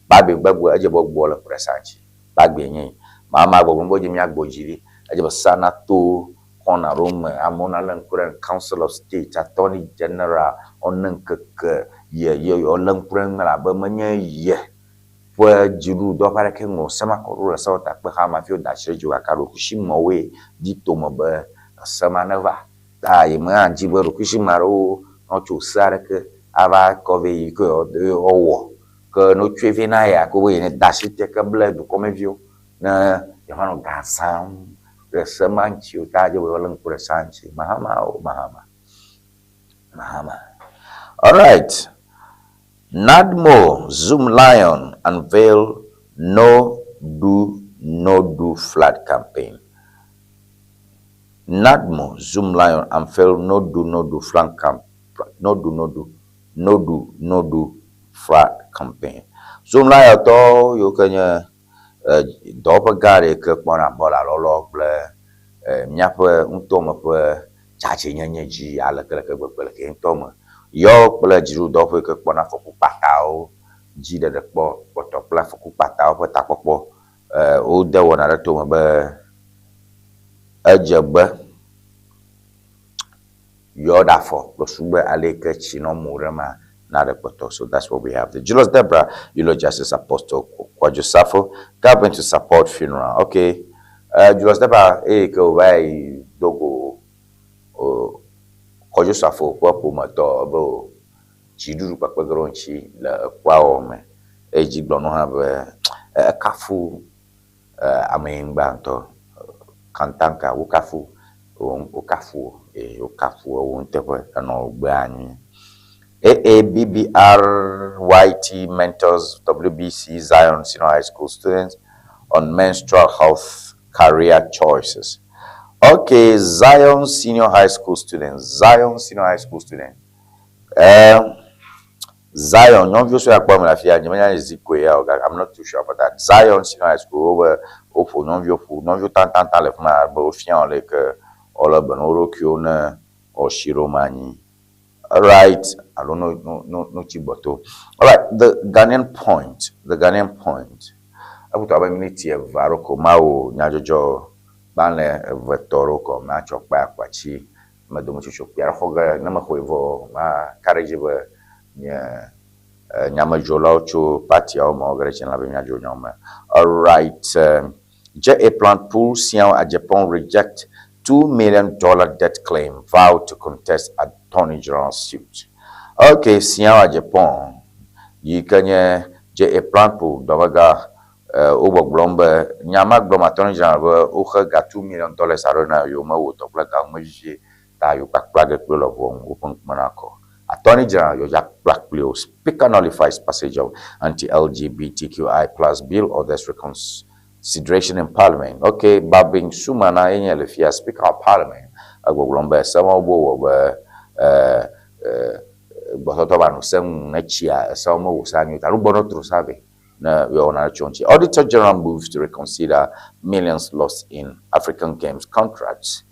ba be gbagbo aje gbogbo le presanchi ba gbe yin mama gbogbo mboji mi agbojiri aje ba sana to kona rome amona lan kuran council of state attorney general onan keke ye olan kuran la ba manye ye fue jiru do para ke ngo sama ko ru sa ta pe ha ma fi o da shire ju aka ro kushimo we di to mo be sama na va ta yi ma ji bo ro kushima ro no chu sa ke ava ko ve ko o wo ko no twe na ya ko we ne da shi te ke ble du ko me vio na ya no ga sam re sama chi o ta je wo lan ku sanchi mahama all right. NADMO Zoom Lion unveil no do flood campaign. NADMO Zoom Lion unveil no do flood campaign. Zoom Lion to yo kenya do pa gare ke pona bola lolo ble miape untoma pe chachi nyenye ji ala kele ke ke untoma yo kple jiru do ƒe ke kpɔna fɔku kpatawo dzi ɖeɖe kpɔ kpɔtɔ kple afɔku kpatawo ƒe takpɔkpɔ wode wɔna ɖe tome be edze be yɔ ɖe afɔ kple sugbe ale ke tsi nɔ mo ɖe ma na ɖe kpɔtɔ. So that's what we have. The Julius Deborah Eulogists Apostle Kwajo Safo government to support funeral. Okay, Julius Deborah ke vai dogo Kwajo Safo kwa pomato bo chiduru pakpe gronchi le kwa ome eji gbono ha be kafu amengba nto kantanka wo kafu wontewe no gbe anyi AABBRYT mentors WBC Zion Senior High School students on menstrual health career choices. Okay, Zion Senior High School students. Zion, I'm not too sure about that. Zion Senior High School over for non-view tantan left my bofian like all of Benoro Kiona or Shiromani. All right, I don't know, no chiboto. All right, the Ghanaian point. I put a minute here, Varoko Mao, Najojo. Banle vetoro ko ma chokpa kwachi ma domo chuchu piar hoga na ma khoivo ma karejibe nya nyama jola cho party o mo gretchen la be nya jo nyoma. All right, JA Plant Pool Siao at Japan reject $2 million debt claim, vowed to contest Attorney General suit. Okay, Siao at Japan, you can JA Plant Pool, Dovaga, Ubo Blomba, Nyama Blom Attorney General, Uha got $2 million arena, Yuma, Utopla, Muji, Tayu Pak Plaget Will of Open Monaco. Attorney General Yojak Blackblue, Speaker nullifies passage of anti-LGBTQI plus bill or there's consideration in Parliament. Okay, Babing Sumana Enyelefia, Speaker of Parliament, Agolombe, some of Botobano, some Nechia, some Usani, Tarubono Trusabe, Yona Chonchi. Auditor General moves to reconsider millions lost in African Games contracts.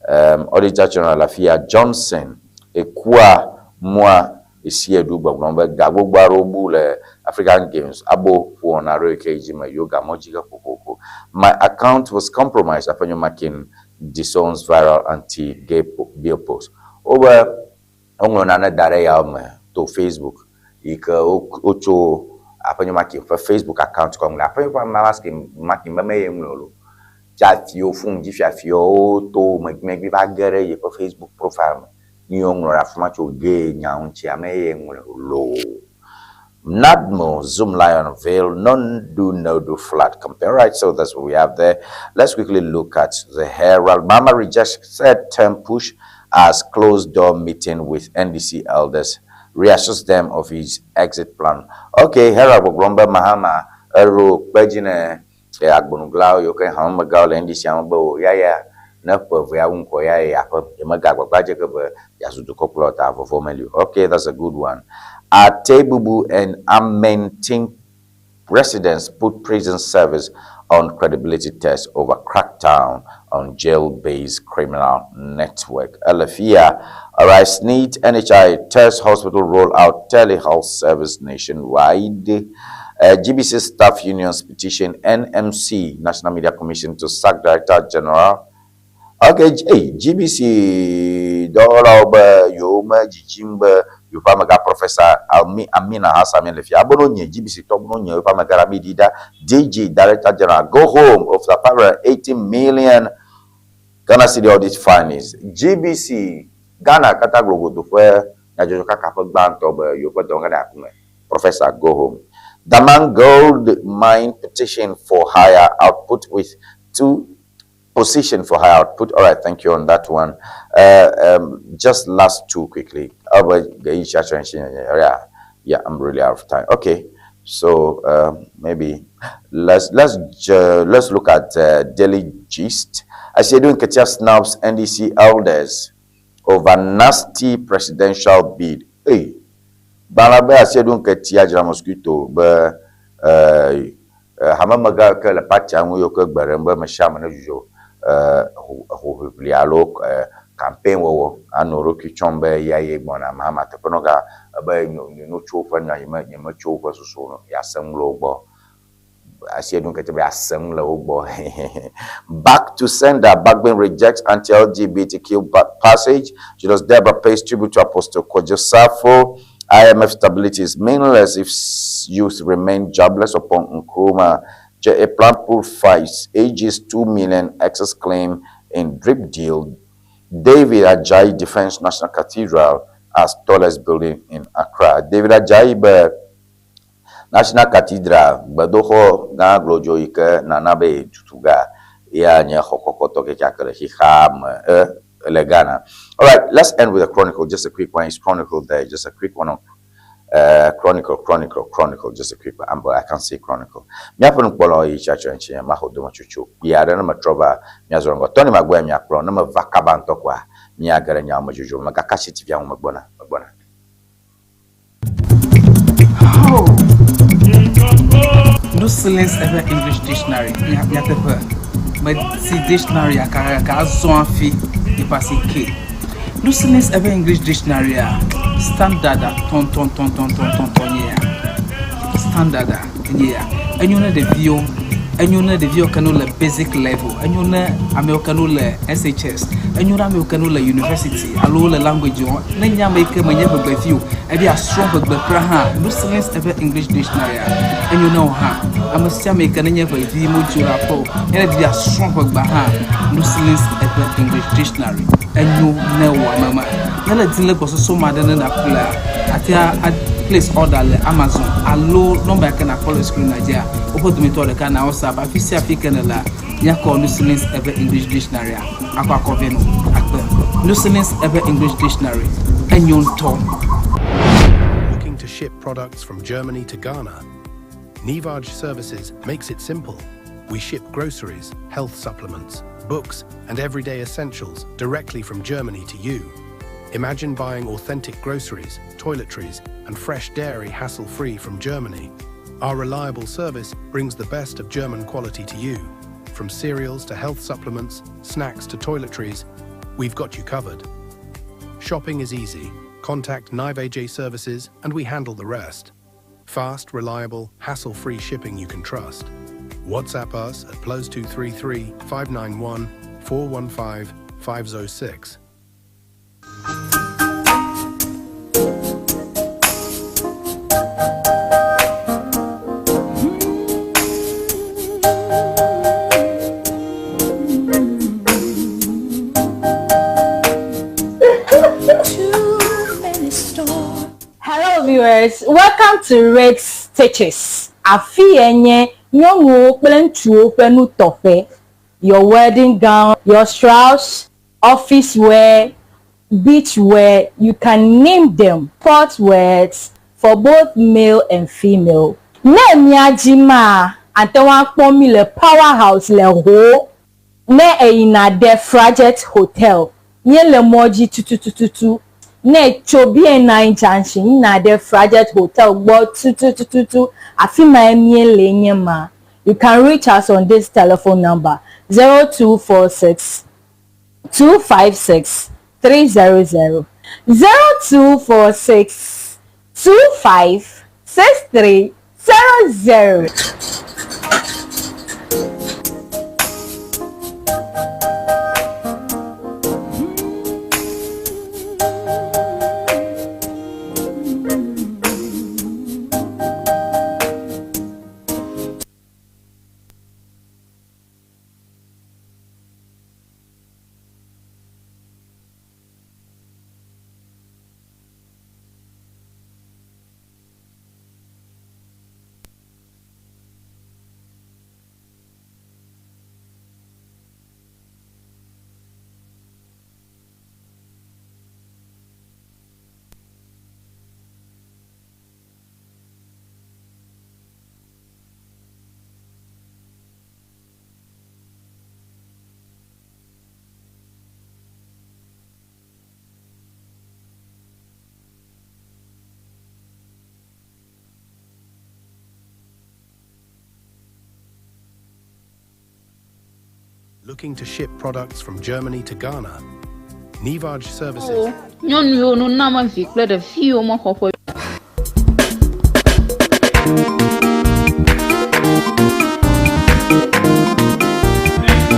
Auditor General Lafia Johnson, Ekwa. Moi, ici est double blombe, gabo barobu le African Games, abo for na rekejima yoga mojiga popo. My account was compromised after you making disowns viral anti-gay bill post. Over ongonana dare ya to Facebook, ika ocho after you making for Facebook account kong la after you making mame yemlolo. Chat yo fun jifia fio to make bagere ye for Facebook profile. Nadmo, Zoom Lion Veil, no flat compare. Right, so that's what we have there. Let's quickly look at the Herald. Mama rejects third term push as closed door meeting with NDC elders, reassures them of his exit plan. Okay, Herald Gromba Mahama, Ero, Bejine, Agbonuglau, Yoke Hamagal, NDC Ambo, yeah. Okay, that's a good one. Tebubu and Amenting residents put prison service on credibility test over crackdown on jail-based criminal network. Alafia, Arise Need NHI test hospital roll out telehealth service nationwide. GBC Staff Union's petition NMC, National Media Commission, to sack Director General. Okay, GBC Dora Yoma Jimba Yupamaga Professor Amina Hassan Lefia Abononia GBC Tobononia Yupamagara Midida DG Director General go home of the power 80 million Ghana City audit findings. GBC Ghana Kataglogo to where Najoka Kapag Bank of Yupadongana Professor go home. Daman Gold Mine petition for higher output with 2 position for high output. All right, thank you on that one. Just last 2 quickly. Yeah, I'm really out of time. Okay, so maybe let's look at Daily Gist. I see doing Katia snubs NDC elders over nasty presidential bid. Hey, Banabe I see doing Katia Jara mosquito, but Hamamaga Kala Pacha Muyoka Baramba Mashama Joe. Campaign wo anoro kichombe ya yegbona mama teponoga aba no chofa na yema chofa susuno ya samlo bo asiedun ketebe asamlo bo. Back to sender. Backbone rejects anti-LGBTQ passage. Julius Deborah pays tribute to Apostle Kojo Safo. IMF stability is meaningless if youth remain jobless upon Nkrumah. A plant pool fights ages 2 million excess claim in drip deal. David Ajayi defends National Cathedral as tallest building in Accra. David Ajayi National Cathedral badoho na glojo ike na nabe tutuga ya nye hokokoto ke chakere hiham elegana. All right, let's end with a chronicle. Just a quick one. It's chronicle there. Just a quick one on chronicle. Just a quick one. I can't say chronicle. Miapo polo yi chacho enchi mahodo machuchu. Ya na matroba miazorongo. Tony magwe miakro na mavakabanto kwa miagere nya majuju magakashi tivya magbona. No silence ever English dictionary. But see dictionary aka zon fi e passe K. No silence ever English dictionary standard ton yeah. Standard yeah. And you know the view enyona de vio kanu le basic level enyona ame kanu le SHS enyona ame kanu le university alo le language on na nya make manya gbegbe fio e dia strong gbegbe kra ha Muslims ever English dictionary enyona o ha amasia make na nya vi mo jura po e dia strong gbegbe ha Muslims ever English dictionary enyo na wa mama na la din le so madana na kula atia place order le Amazon allo number can call screen Nigeria open to me to the can WhatsApp afisi african la nya call Muslims ever English dictionary akwa koveno akwa Muslims ever English dictionary enyon to. Looking to ship products from Germany to Ghana? Nivaj Services makes it simple. We ship groceries, health supplements, books, and everyday essentials directly from Germany to you. Imagine buying authentic groceries, toiletries, and fresh dairy hassle-free from Germany. Our reliable service brings the best of German quality to you. From cereals to health supplements, snacks to toiletries, we've got you covered. Shopping is easy. Contact Nivaj Services and we handle the rest. Fast, reliable, hassle-free shipping you can trust. WhatsApp us at +233 591 415 506. Hello viewers, welcome to Rex Stitches. Afi enye nyongo plentuo penu tofe. Your wedding gown, your Strauss, office wear, beach wear, you can name them. Sport wears for both male and female. Ne miajima antewa kpomi le powerhouse le ho. Ne eina de Fraget Hotel. Nye le moji tututututu. Ne chobi na junction na de Fraget Hotel gbo tututututu. Afima emie le nyema. You can reach us on this telephone number 0246 256 300 0246 25 6300. Looking to ship products from Germany to Ghana? Nivaj Services. No, na fikle de fio mo hopo.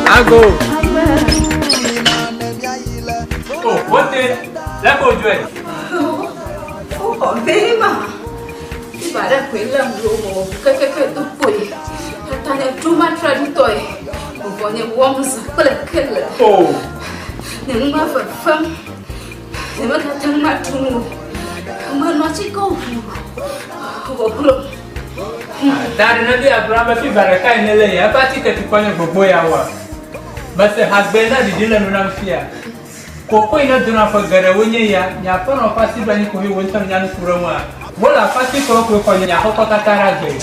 Ago. Oh, what the? Let go, Joy. Oh, very ma. Bà đã quên làm đồ cái tụi bụi. Ta nhà too much traditory. Một vài nhà warm rất là khéo. Oh. Những mà vật phẩm. Những mà ta chẳng mặc chung. Mà nó chỉ có. Dari nabi Abraham fi baraka inele ya pati ke tukanya gbogbo ya wa. Base hasbena didila nuna mfia. Koko ina duna fa gare wonye ya nya pa no pati bani ko hi wontan nya nfura mu a. Bola pati ko nya hoko katara gbe.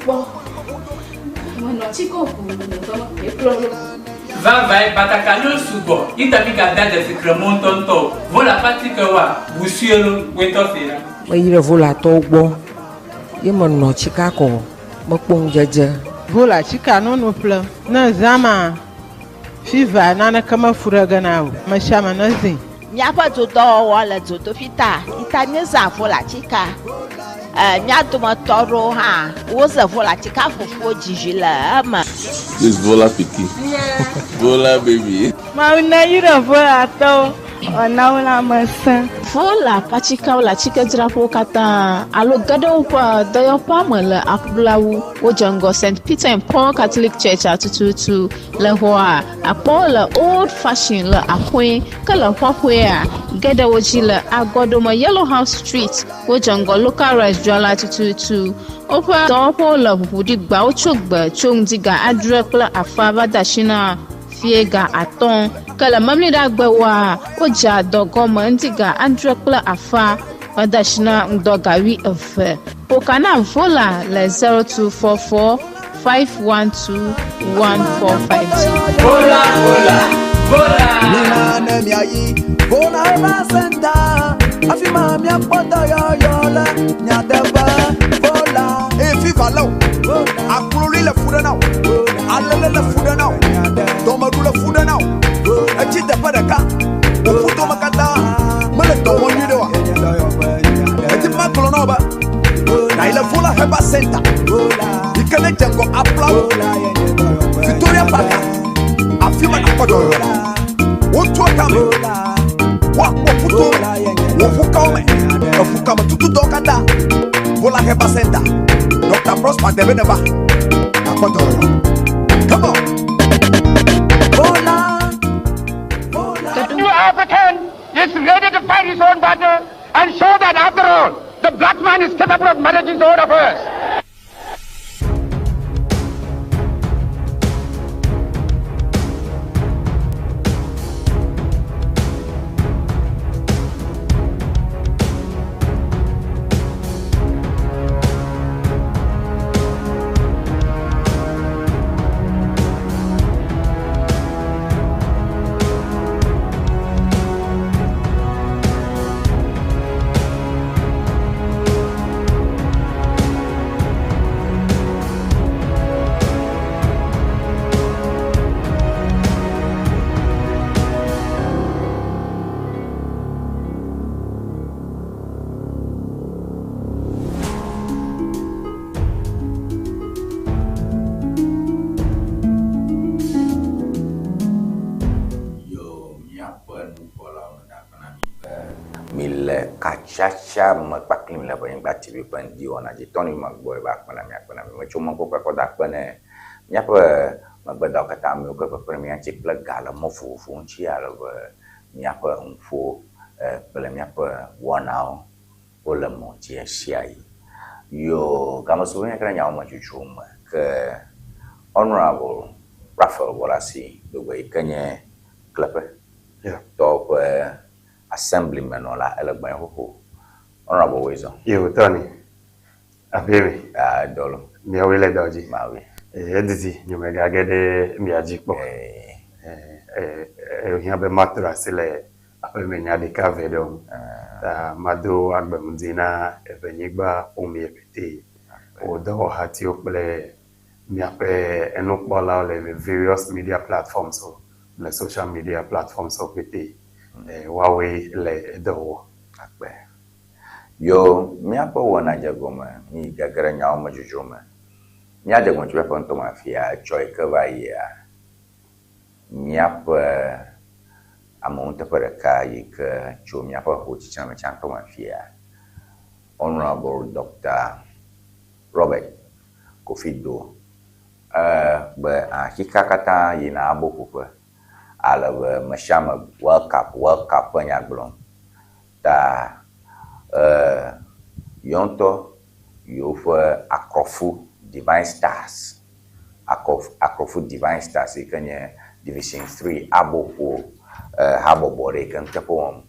Bo. Mo no chi ko ku no e plolo. Va vai bataka no sugo. Ita bi ga da de secrement tonto. Bola pati ke wa busielo weto fira. Mayire vola to gbo. Ye no chika ko mokpong jeje. Vola chika no plan. Na zama fiva nana kama furaga nawo. Mashama nazi. Nyapa to do wala to fita. Itanye za vola chika. mia dometɔɖewo hã woze vo le atsika fufuo dzizi le eme. This Vola Piki. Vola baby. Mauna yira vola atɔ ɔnawo la mese. Vola patsikawo le atikedzraƒewo katã alo geɖewo ƒe dɔyɔƒea me le Akblawu wodze ŋgɔ St. Peter and Paul Catholic Church tututu le xɔa akpɔ le old fashion le aƒe ke le xɔaƒea geɖewo dzi le agɔdome Yellow House Street wodze ŋgɔ local rice dzrala tututu woƒe dɔwɔƒewo le ʋuʋuɖigbawo tso gbe tso ŋdi ga adre kple afa va de asi na fie ga atɔ̃ ke le memliɖagbewoa wodze adɔ gɔme ŋdi ga adre kple afa va de asi na ŋdɔ ga 12 ƒoka na Vola le 0244 512 1452. Vola, Vola, Vola. Nina ne miayi, Vola eva senta. Afima mia pota yo la, nya deba. Vola, fi valo. Akululi le fuda now. Alele le fuda now. Domaru le fuda now. Achite padaka. Ufuto makata. Mele to woni dewa. Eti ma kolono ba. Na ile Vola eva senta. Ikele jengo applaud. Victoria Park. Afima na kodo. Wotu akame. Wa puto. Wo fukame. Fukame tutu dokada. Vola eva senta. Dr. Prosper Debeneba. Na kodo. Come on. Vola. The new African is ready to fight his own battle and show that after all, the black man is capable of managing his own affairs. Chacha makpaklim la boy ngba TV pandi ona ji toni magboy ba kpana mi me chuma ko ko da kpane nya pa magbada ka ta mi ko pa premier chi plug gala mo fu chi ala ba nya pa fu pele nya pa wanao o la mo chi siai yo kama so nya kra nya o ma chuchuma ke honorable Raphael Walasi do we kanye klape to assemblyman ola elegban ho honorable Wezo yo Tony abere dolo mi awele doji mawi editi nyumega gede mi ajikpo ohia be matra sile apemenya de kavedom ta mado agbemdina ebenyigba omi epete odo hati ople mi ape enokbola le various media platforms so le social media platforms so pete Huawei le do akbe yo mi apo wona jagoma mi gagara nyawo majujuma mi ade gon twe ponto mafia joy ka ba ya mi apo amonte para kai ka cho mi apo ho chi chama chanto mafia honorable Dr. Robert Kofido ba akika kata yina abokuko ala mashama World Cup panyaglon ta yonto yofa akrofu Divine Stars akrofu Divine Stars ikanye Division 3 abopo habo bore kan tapo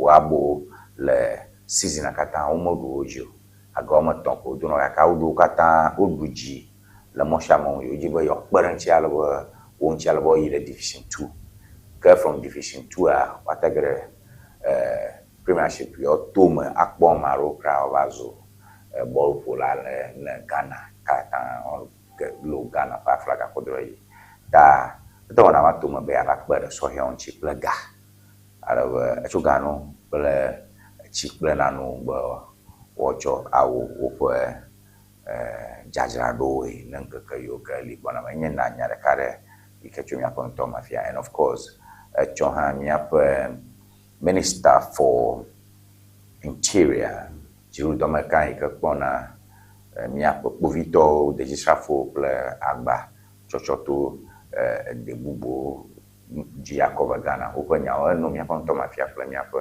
abo le season akata omodu ojo agoma tonko duno akawdu kata oduji la mashama yojiba yokbaranchi ala wonchi ala boy le Division 2 go from Division 2 watagere Premiership yo tome akpọ maro kra bazo ball pola na Ghana kata on lo Ghana pa flaga kodro yi ta to na matuma be akpere so he on chip lega ara chugano bele chip le nanu bo wocho awo wopo jajrado nangaka yoga libona manyena nyare kare ikachumia ponto mafia. And of course choha miap Minister for Interior jiru domakai kakpona miap bovito dejistrafo ple agba chochoto de bubo Giacomo Ghana openya no miap ponto mafia ple miap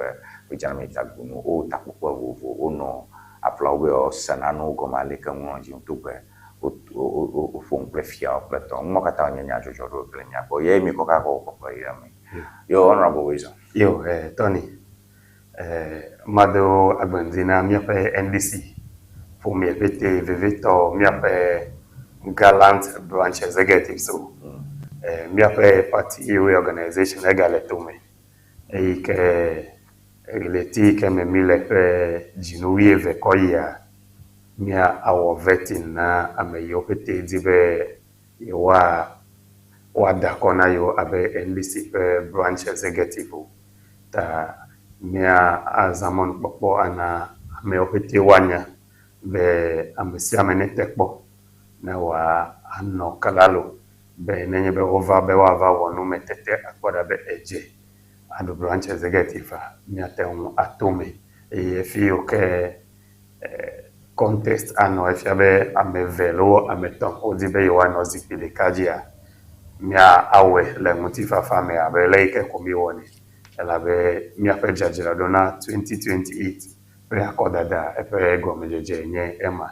wijana mitaguno o tapupo wo no aplawe o sanano goma leka ngonji mtupe o fon prefia o platon mo kata nyanya jojo ple miap ye mi koka ko yami yo honorable wisdom yo Tony mado agbenzina miape NDC pour miapete vivito miape gallant branch executive so miape party reorganization egale tome ke relati ke memile pe jinuye ve koya mia awo vetin na ameyopete dibe wa dakona yo abe NDC branch executive ta mia azamon popo ana ameyopete wanya be amisia menetekpo na wa anno kalalo be nenye be over be wa va wonu metete akwada be eje ando branch executive mia te un atome e fio ke contest ano efiabe amevelo ameton odibe yo ano zikide kajia mia awe le motifa fame abe leike komi woni elabe mia pe jajira dona 2028 pre akodada epe ego mejeje nye ema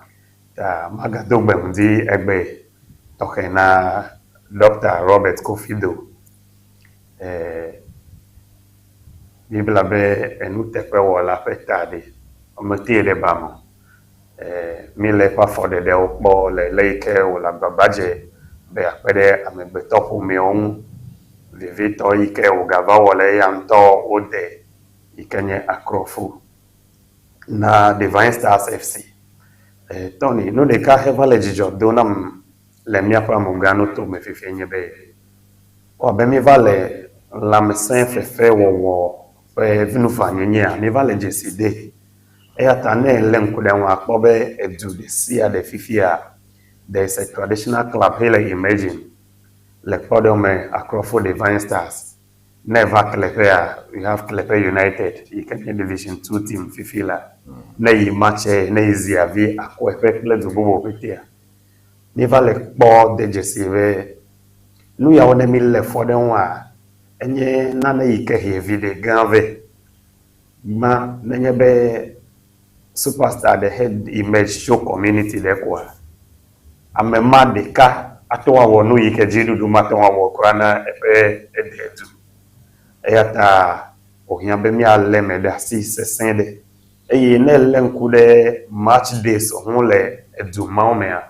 ta magadogbe ndi egbe tokena Dr. Robert Kofido bibla be enutepe wala petade ometiele bamo mile pa fode de okpo le leike wala babaje be apede amegbe topu mi on vivito ike ugava wale yanto ode ikenye akrofu na Divine Stars FC Tony no de ka hevale job donam le mia pa mungano to me fifenye be o be mi vale la mesen fefe wo vinu fanyenya mi vale jeside atane lenkude wa akpobe edu de sia de fifia. There is a traditional club here emerging like Podome Akrofo Divine Stars. Never Klepea, we have Klepe United, you can Division 2 team Fifila. Nei matche, nei ziavi, akwepe le dubo petia. Never like board de jesive. Nous y avons mis le fodon wa. Enye nana ike heavy de ganve. Ma nenye be superstar the head image show community de kwa. Amema de ka atowa wonu ike jidu dumatowa wokrana epe ededu. Eyata ohiambe mi aleme da si sesende eye ne lenkude match days onle edu maomea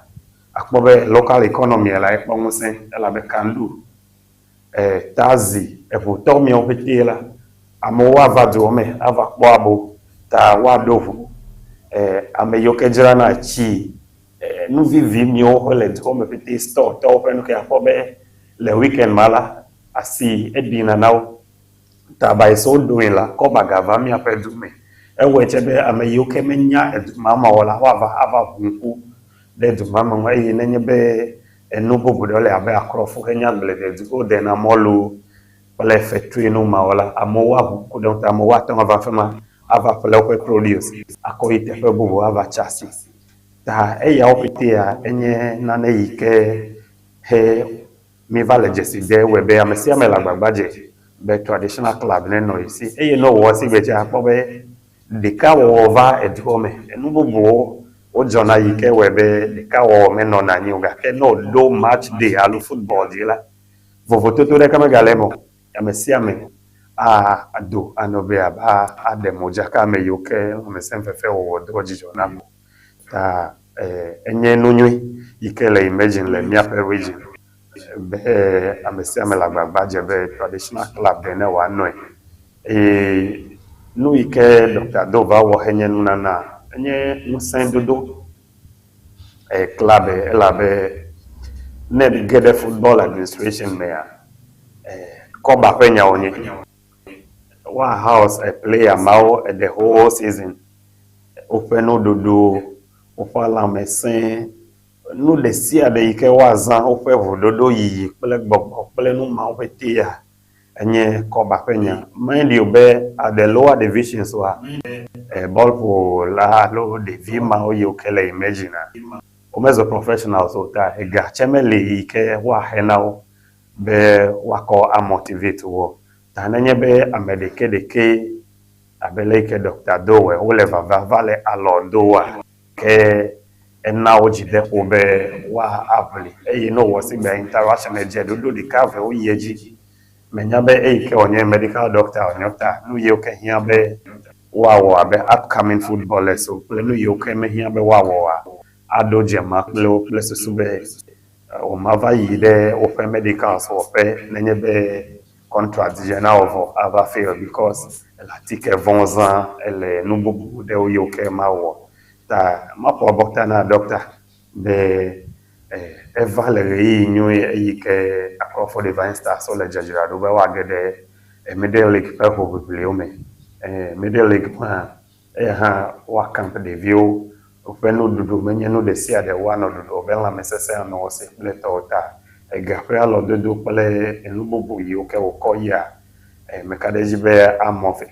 akpobe local economy la ekponsen ela be kandu tazi eputo mi opetela amowa vaduome ava kwabo ta wadovu ameyokejera na chi nu vivi mi o le home pete store to open ke akpobe le weekend mala asi edina now ta so doing la ko bagava mi apedume chebe ameyoke menya edumama wala wava ava hunku de dumama ngai nenye be enubo budole abe akrofu kenya blede dugo de na molu wala factory no ma wala amowa ku don ta amowa ton ava fema ava pele ko produce akoite pe bubu ava chasi ta ya opitia enye na ne yike he mi vale jeside we be amesia mela gbagbaje be traditional club ne no isi eye no wo si be ja pobe de ka wo va et home enu bobo o jona yike we be de ka wo me no na nyuga ke no do match day alu football dila vovo toto de kama galemo amesia me ado anobe aba ademo jaka me yoke me semfefe wo do jijona ta enye nunyu yike le imagine le mia per region be amesia me la gbagbaje be traditional club de ne wa no nu ike Dr. Dova wo henye nuna enye musen dodo club ela be ne the Gede Football Administration me ko ba penya onye wa house a player mao the whole season ofe no dodo ofe la mesin no le si ade ike wazan ofe vododo yi kple gbogbo kple no ma ofe tia enye ko ba penya mind you be at the lower divisions wa ball for la lo de vima o yo kele imagine o mezo professionals o ta ega chemele ike wa henao be wako a motivate wo ta nenye be amedeke deke abeleke Dr. Dowe o le vale alodoa ke ena o jide ko be wa avli e no wo si be interaction eje do di cave o yeji menya be e ke onye medical doctor onyota no ye o ke hia be wa wo abe upcoming footballers so play no ye o ke me hia be wa wo ado jema play so be o mava yide o fe medical so pe nenye be contract general of ava fail because la tike vonza ele nubu de o yo ke ma wo ta ma po bokta na doctor de evaluate nyu yi ke akofo divine star so le jajira do be wa gede middle league pe ko play o me middle league pa ha wa camp de view o pe no dudu menye no de sia de wa no dudu be la mesese no se le tota egapre alo dudu pele enububu yi o ke o ko ya mekadeji be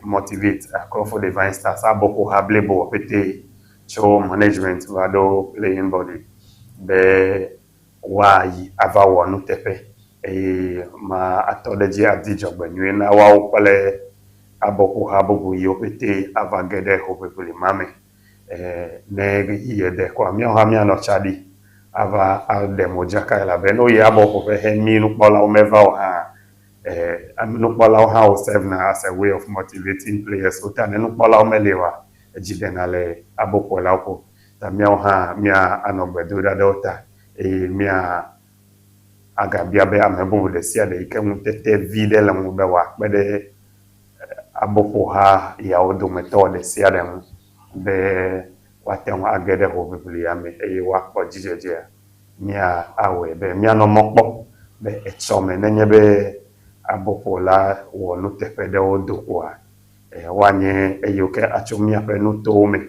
motivate akofo divine star saboko hablebo pete show management wado playing body be why ava wonu tepe ma atodeji adijo gbenwe na wa opele aboko habogu yopete ava gede hopepuli mame ne yede kwa mi ha mi no chadi ava al demo jaka la beno ya aboko pe he mi nu pola o meva o ha nu pola o ha o serve na as a way of motivating players o ta nu pola o melewa ejidenale aboko la ko ta mi o ha mi anogbedo da dota mi agabia be amebu de sia de ike mu tete vide la mu be wa pede aboko ha ya odo method sia de mu be watem agede ho biblia me wa ko jijeje mia awe be mia no mokpo be echome nenye be aboko la wo no tepe de odo kwa wanye eyoke achomia pe no tome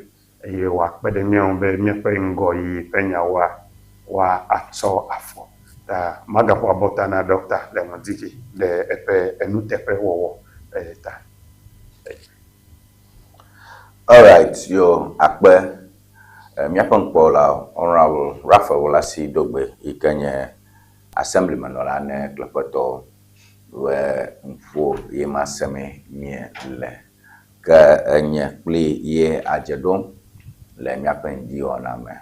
wa pede mi on be mi pe ngoyi penya wa acho afo ta magapo abota na doctor le mondiki de epe enutepe wo ta. All right, yo akpe miapon pola honorable Raphael Wolasi Dogbe ikenye assemblyman ola ne klepoto we mfo yema seme mie le ka enye pli ye ajedom le miapon di ona me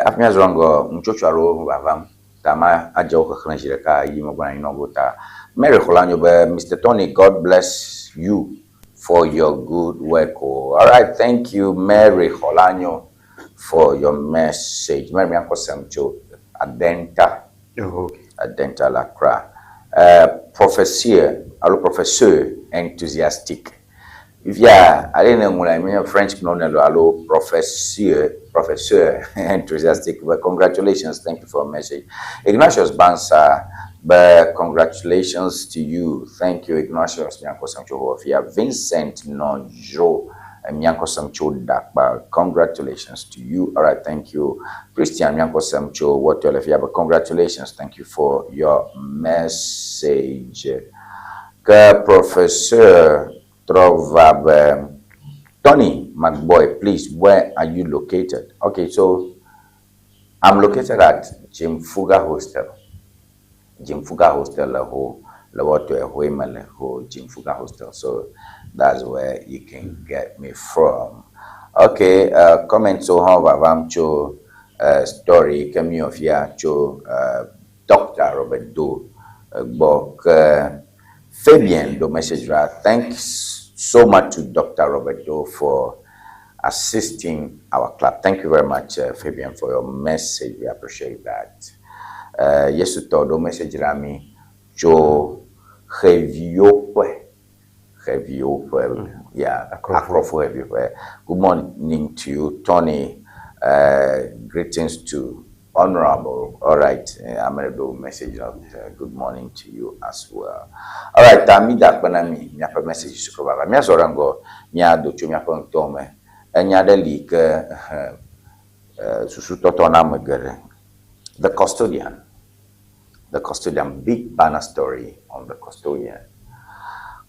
apnya zongo mchocharo bavam tama ajo ko khanjire ka yimo bana inogota Mary Kholanyo be Mr. Tony, God bless you for your good work. All right, thank you, Mary Kholanyo, for your message. Mary Miankosemcho, Adenta, Adenta Lacra. Professeur enthusiastic. If I didn't know when I mean French, hello, professor enthusiastic. But congratulations, thank you for your message. Ignatius Bansa, but congratulations to you. Thank you, Ignatius Miankosemcho. Vincent Nojo. Congratulations to you. All right, thank you. Christian Miankosemcho, what you have, congratulations. Thank you for your message. Professor Trovab, Tony McBoy, please, where are you located? Okay, so I'm located at Jim Fuga Hostel. Jim Fuga Hostel, Jim Fuga Hostel. So that's where you can get me from. Okay, comment so how Vamcho story came of here to Dr. Robert Doe book Fabian the message. Thanks so much to Dr. Robert Doe for assisting our club. Thank you very much, Fabian, for your message. We appreciate that. Yes, to the message Rami Joe yeah, everywhere. Good morning to you, Tony. Greetings to Honorable. All right, I'm going to do a message of good morning to you as well. All right, Tamida Panami, my message to Kobaba. Mia Zorango, Mia do Chumia Tome, enya leak susu toto na megere. The custodian, big banner story on the custodian.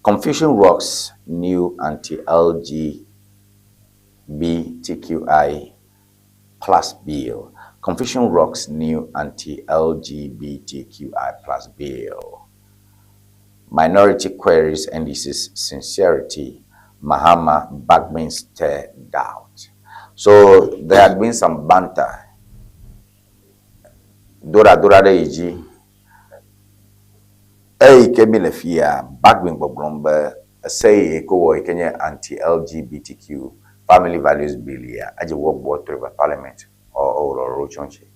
Confusion rocks new anti-LGBTQI plus bill. Confusion rocks new anti-LGBTQI plus bill. Minority queries NDC's sincerity. Mahama Bagman stirred doubt. So there had been some banter. Dora de iji. Kemi lefia Bagman Bobromba say ko Kenya anti-LGBTQ family values bill ya aje work board to parliament or rochonche.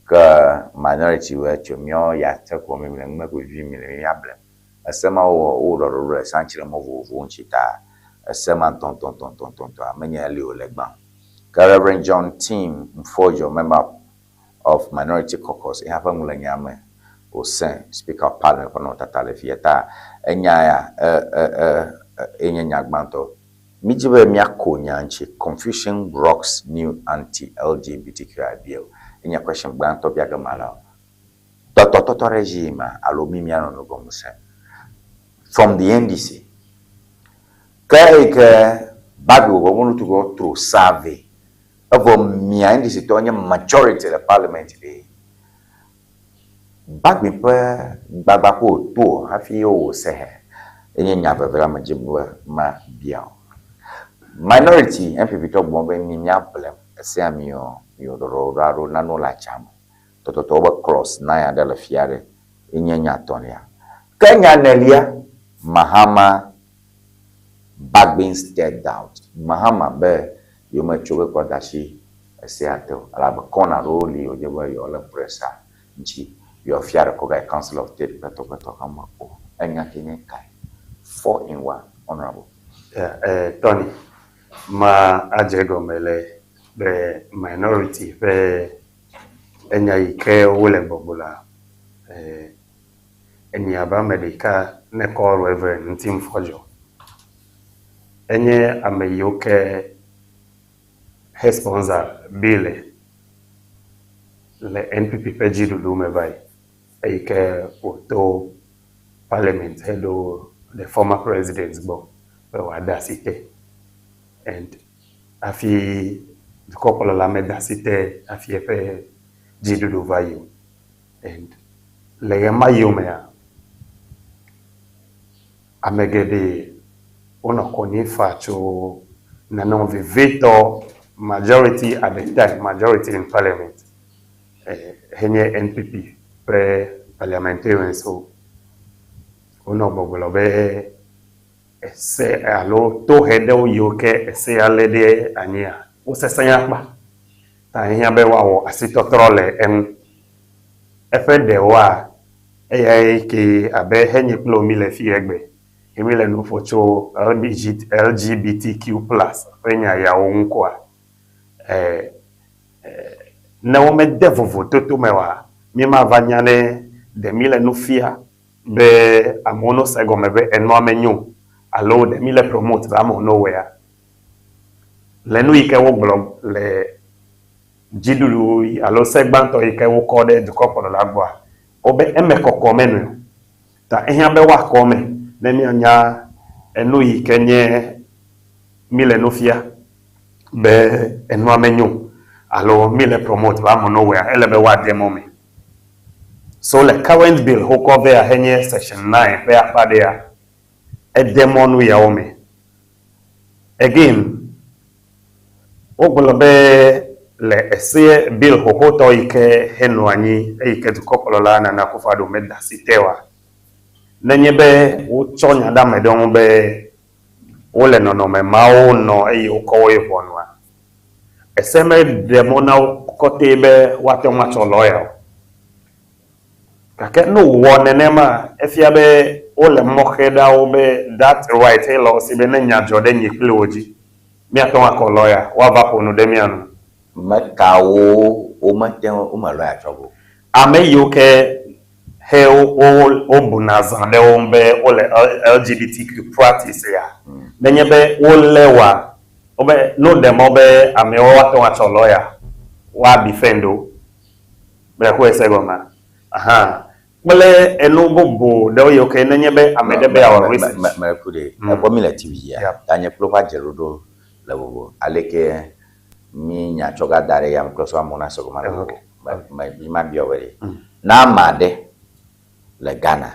Ka minority we chomyo ya tako memle ko jimi le yablem. Asema o ro sanchire mo vovo nchita. Asema ton amenya leo legban. Reverend John Tim Mfojo, member of Minority Caucus, ihapa mulanyame Osen, Speaker of Parliament for Notatale Fieta, Enyaya, Enyagmanto, Mijibe Miako Nyanchi, Confusion rocks new anti-LGBTQI bill. Enya question Banto Biagamala. Toto regime, Alumimiano no Gomuse. From the NDC. Kaike Bagu want to go through survey. Of Mia NDC to any majority of the parliament today. Back before Babapo to have you say any never very much ma biao. Minority MPP talk bomb in Yablem, Samio, Yodoro, Nano Lacham, Totoba Cross, Naya de la Fiare, in Yatonia. Kenya Nelia, Mahama Bagbin stirred doubt. Mahama be you may choke Kodashi, a Seattle, Alabacona Roli, or your pressa, your Fiara Kogai Council of State, Petokamako, and Yakin Kai. 4-in-1, honorable. Tony, ma ajego mele the minority be enya ike wole bobula enya ba medica ne call Reverend Tim Fojo enye ameyoke sponsor bile le NPP peji dume vai ike auto parliament hello the former presidents bo wadasite and afi the couple la medasite afi epe jidudu vayu and le mayumea amegede ona konifa cho na non veto majority at the time, majority in parliament henye NPP pre parliamentarian so ona bogolobe ese alo to hedo yoke ese alede ania o se sanyapa ta hia be wa wo asito trole en efe de wa ki abe henye plomi le fi egbe emile no focho LGBTQ+ penya ya onkwa na o me devovo toto mewa mi ma vanyane de mile no fia be amono segomebe eno amenyo alo de mile promote ba mo nowhere le no ike wo blog le jidulu alo segbanto ike wo code de couple la gbo obe emekoko menu ta ehia be wa come na mi anya eno ike nye mile no fia be eno amenyo alo mile promote ba mo nowhere ele be wa demo me so the current bill who cover a henye section 9 be apadea a demonu yaome again ogolobe le ese bill who to ike henu anyi ike to kopolola na kufado meda sitewa nenyebe uchonya da medon be ole no me mao no ukowe bonwa eseme demona kotebe wato macho lawyer kake no wone nema efiabe ole mokheda obe that right hello sibe nenya jode nyi kloji mi aton akoloya wa va ponu de mianu makawo o maten o maloya chogo ame yoke he o bunaza de ombe ole LGBTQ practice ya nenyebe olewa obe no dem obe amewa to acho lawyer wa defendo be ko esegoma aha bele enu bobo de yo ke nenye be amede be our research me kude e ko mi la tv ya tanye propa jerudo la bobo aleke mi nya choga dare ya mkroso amona sogoma ma bi owere na amade le Ghana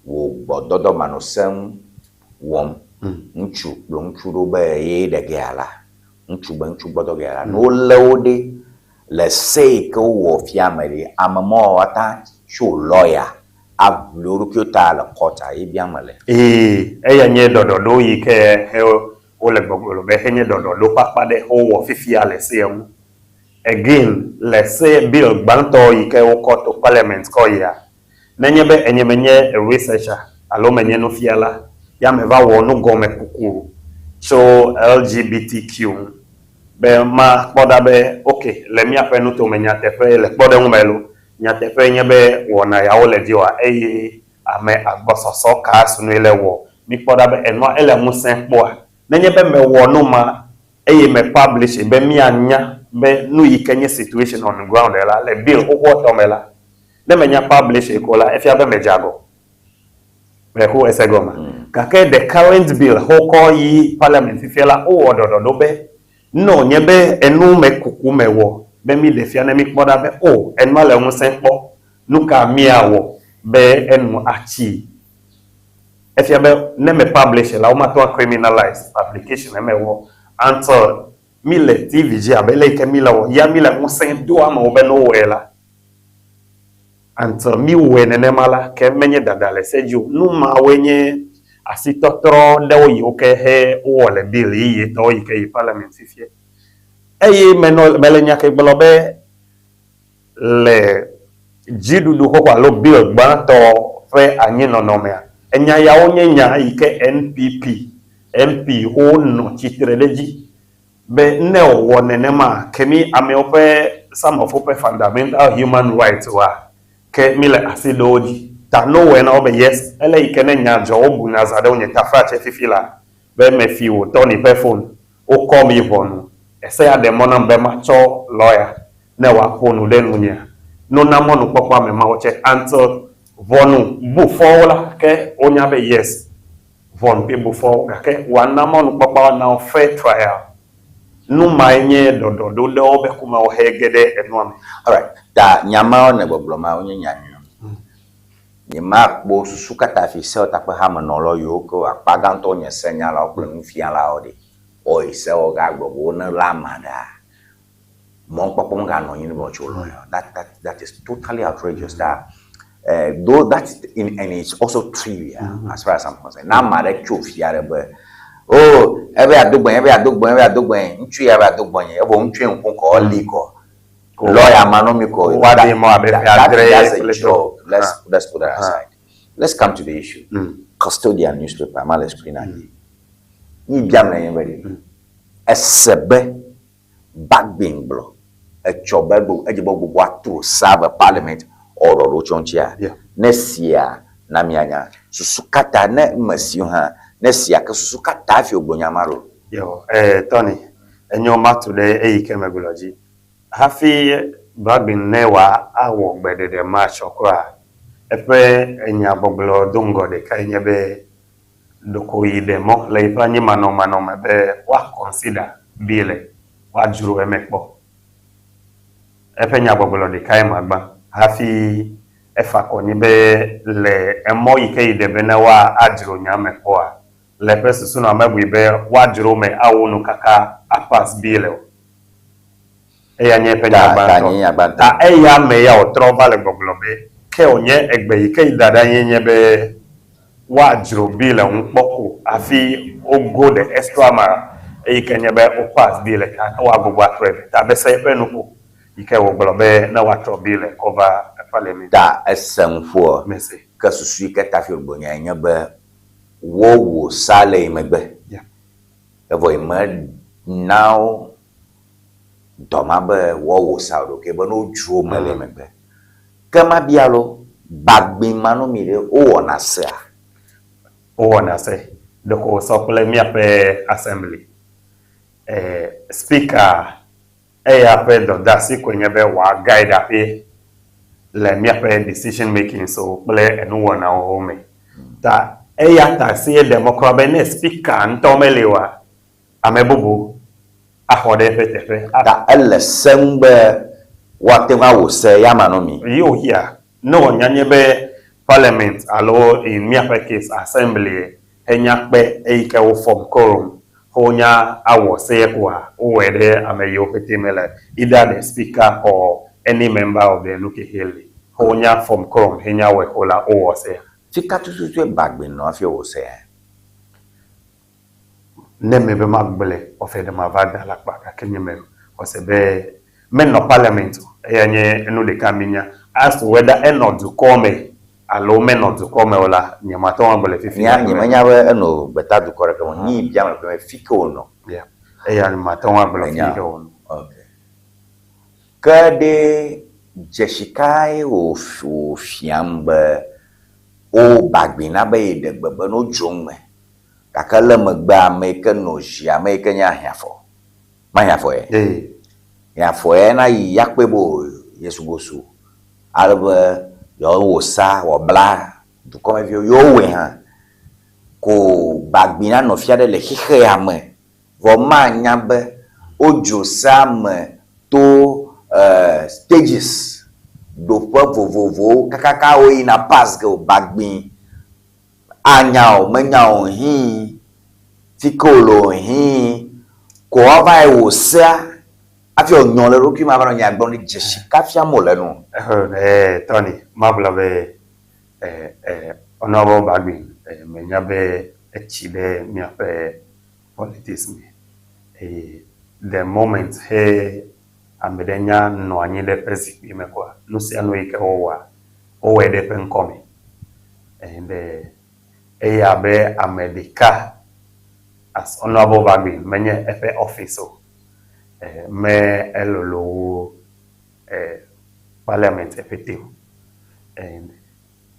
wo bododo manosem wom nchu lo nchu do be ye de gala nchu ba nchu bodo gala no lewde le say ko wo fiamere amamo ata show lawyer abloru kyota la kota e biamale eya nye dodo yi ke o le gbogbo be henye dodo papa de o wo fifia le sem again let's say bill banto yi ke o court of parliament ko ya nenye be enyemenye researcher alo menye no fiala ya meva wo no gome kukuru so LGBTQ be ma poda be okay le mi ape no to menya tefe le poda ngumelo nya tefe nye be wo na ya wo le diwa ame agbososo ka sunu ile wo mi poda be enwa ele musen po nenye be me wo no ma me publish be mi anya be no yikenye situation on the ground la le bill o to mela ne menya publish ekola if ya be mejago be ko esegoma kake the current bill ho ko yi parliament fiela o ododo be no nye be enu me kuku mewo be mi de fia na mi poda be o enma le mu senpo nuka mi awo be enu achi if ya be ne me publish la o ma to criminalize application mewo until mi le tvg abele ke mi la wo ya mi la mu sen do ama o be no wela until mi wene mala ke menye dadale seju numa wenye asitotro de oyi oke he wole bill yi to yi ke parliament fifie meno melenya ke blobe le jidudu ko kwa lo bill gba to fe anyi nonomea enya ya onye nya yi ke MP ho no chitreleji be ne wo nenema kemi ameope some of open fundamental human rights wa ke mile asidoji ta no we na obe yes ele ikene nya jo obu na zade onye tafrache fifila be me fi o toni pe phone o call me bonu ese ya de mona be ma cho lawyer na wa phone de nunya no na monu papa me ma o che answer vonu bu fola ke onya be yes von pe bu fo ke wa na monu papa na fair trial no manye dodo do obe kuma o hegede enwame. All right, da nyama ne bobloma onye nyanyo ni makbo susukata fi se otakpe ha manolo yoko apaganto nye senya la okle mfia la odi o ise o ga gbogbo na lamada mon popo nga no yin bo cholo that is totally outrageous that though that and it's also trivial as far as I'm concerned na mare chofia rebe oh ebe adogbo nchu ya ebe adogbo yen ebo nchu nkun ko liko lawyer manomiko let's put that aside. Let's come to the issue. Custodian newspaper amale screen ani ni biam na yen ready esebe bagbin blo e chobebo ejibo gbogbo atu serve parliament ororo chonchia nesia na mianya susukata na masio ha nesia ka susukata fi ogbonyamaro yo Tony enyo matude eyikemegoloji hafi bagbin newa awo gbedede ma chokwa epe enya boglo dungo de kanyebe doko yidemo le ipanyi mano mebe wa consider bile wa juru emekpo epe nya boglo de kayma gba hafi efa konibe le emo yike yidebe na wa ajuru nya mekpo a le pesu sunu amebu ibe wa juru me awunu kaka apas bile eya nye pe nya gba ta eya me ya otroba le boglo be ke onye egbe yike idada yenye be wa jiro bile nkpoko afi ogo the extra mara eyikenye be o pass bile ka wa gbogbo atrebe ta be se pe nuko ike wo gbolo be na wa tro bile cover parliament da esenfo mesi ka susu ike ta fi ogbonya nya be wo sale imegbe evo ima now doma be wo sale ke be no juo mele imegbe kama bialo bagbin mano mire o na se o na se doko sople mi ape assembly speaker eya pe do da si kwenye be wa guide ape le mi ape decision making so ple enu wona o me ta eya ta si democrat be ne speaker ntomelewa amebubu ahode fetefe ta elle sembe watewa wo se yamanomi yo here no nyanye be parliament alo in mi ape case assembly enya pe eike wo form quorum honya awo say kwa wede ameyo petimela either the speaker or any member of the Nuke Hill honya from quorum henya we kola o say fika tutu bagbe no afi wo se ne mebe magbele ofede mavada la pa kenye me osebe men no parliament enye enu de kaminya as to whether not to come alo men not to come ola nyamato ambele fifi nyamanya we eno beta du koreka ni bia me fika no yeah eya nyamato ambele fika ono okay kade jeshikai o fiambe o bagbe na be de gbegbe no jongme kakale megba make no jia make nya hiafo ma hiafo e hiafo e na yakpebo yesugosu albe yo wosa wo bla du comme vieux yo we ha ko bagbe na no fiade le hihe ame vo ma nyabe ojo sam to stages do vovovo kakaka o ina pass go bagbe anyao menyao hi tikolo hi ko aba wo sa afi onyon le roki ma ba nya gbon ni jeshika fia mo lenu Tony mabla be honorable bagbe menya be echibe mi ape politics me the moment amedenya no anyi de presipi me kwa no se anu ike o we de pen komi and be America as honorable bagbe menye efe office me elolo parliament effective and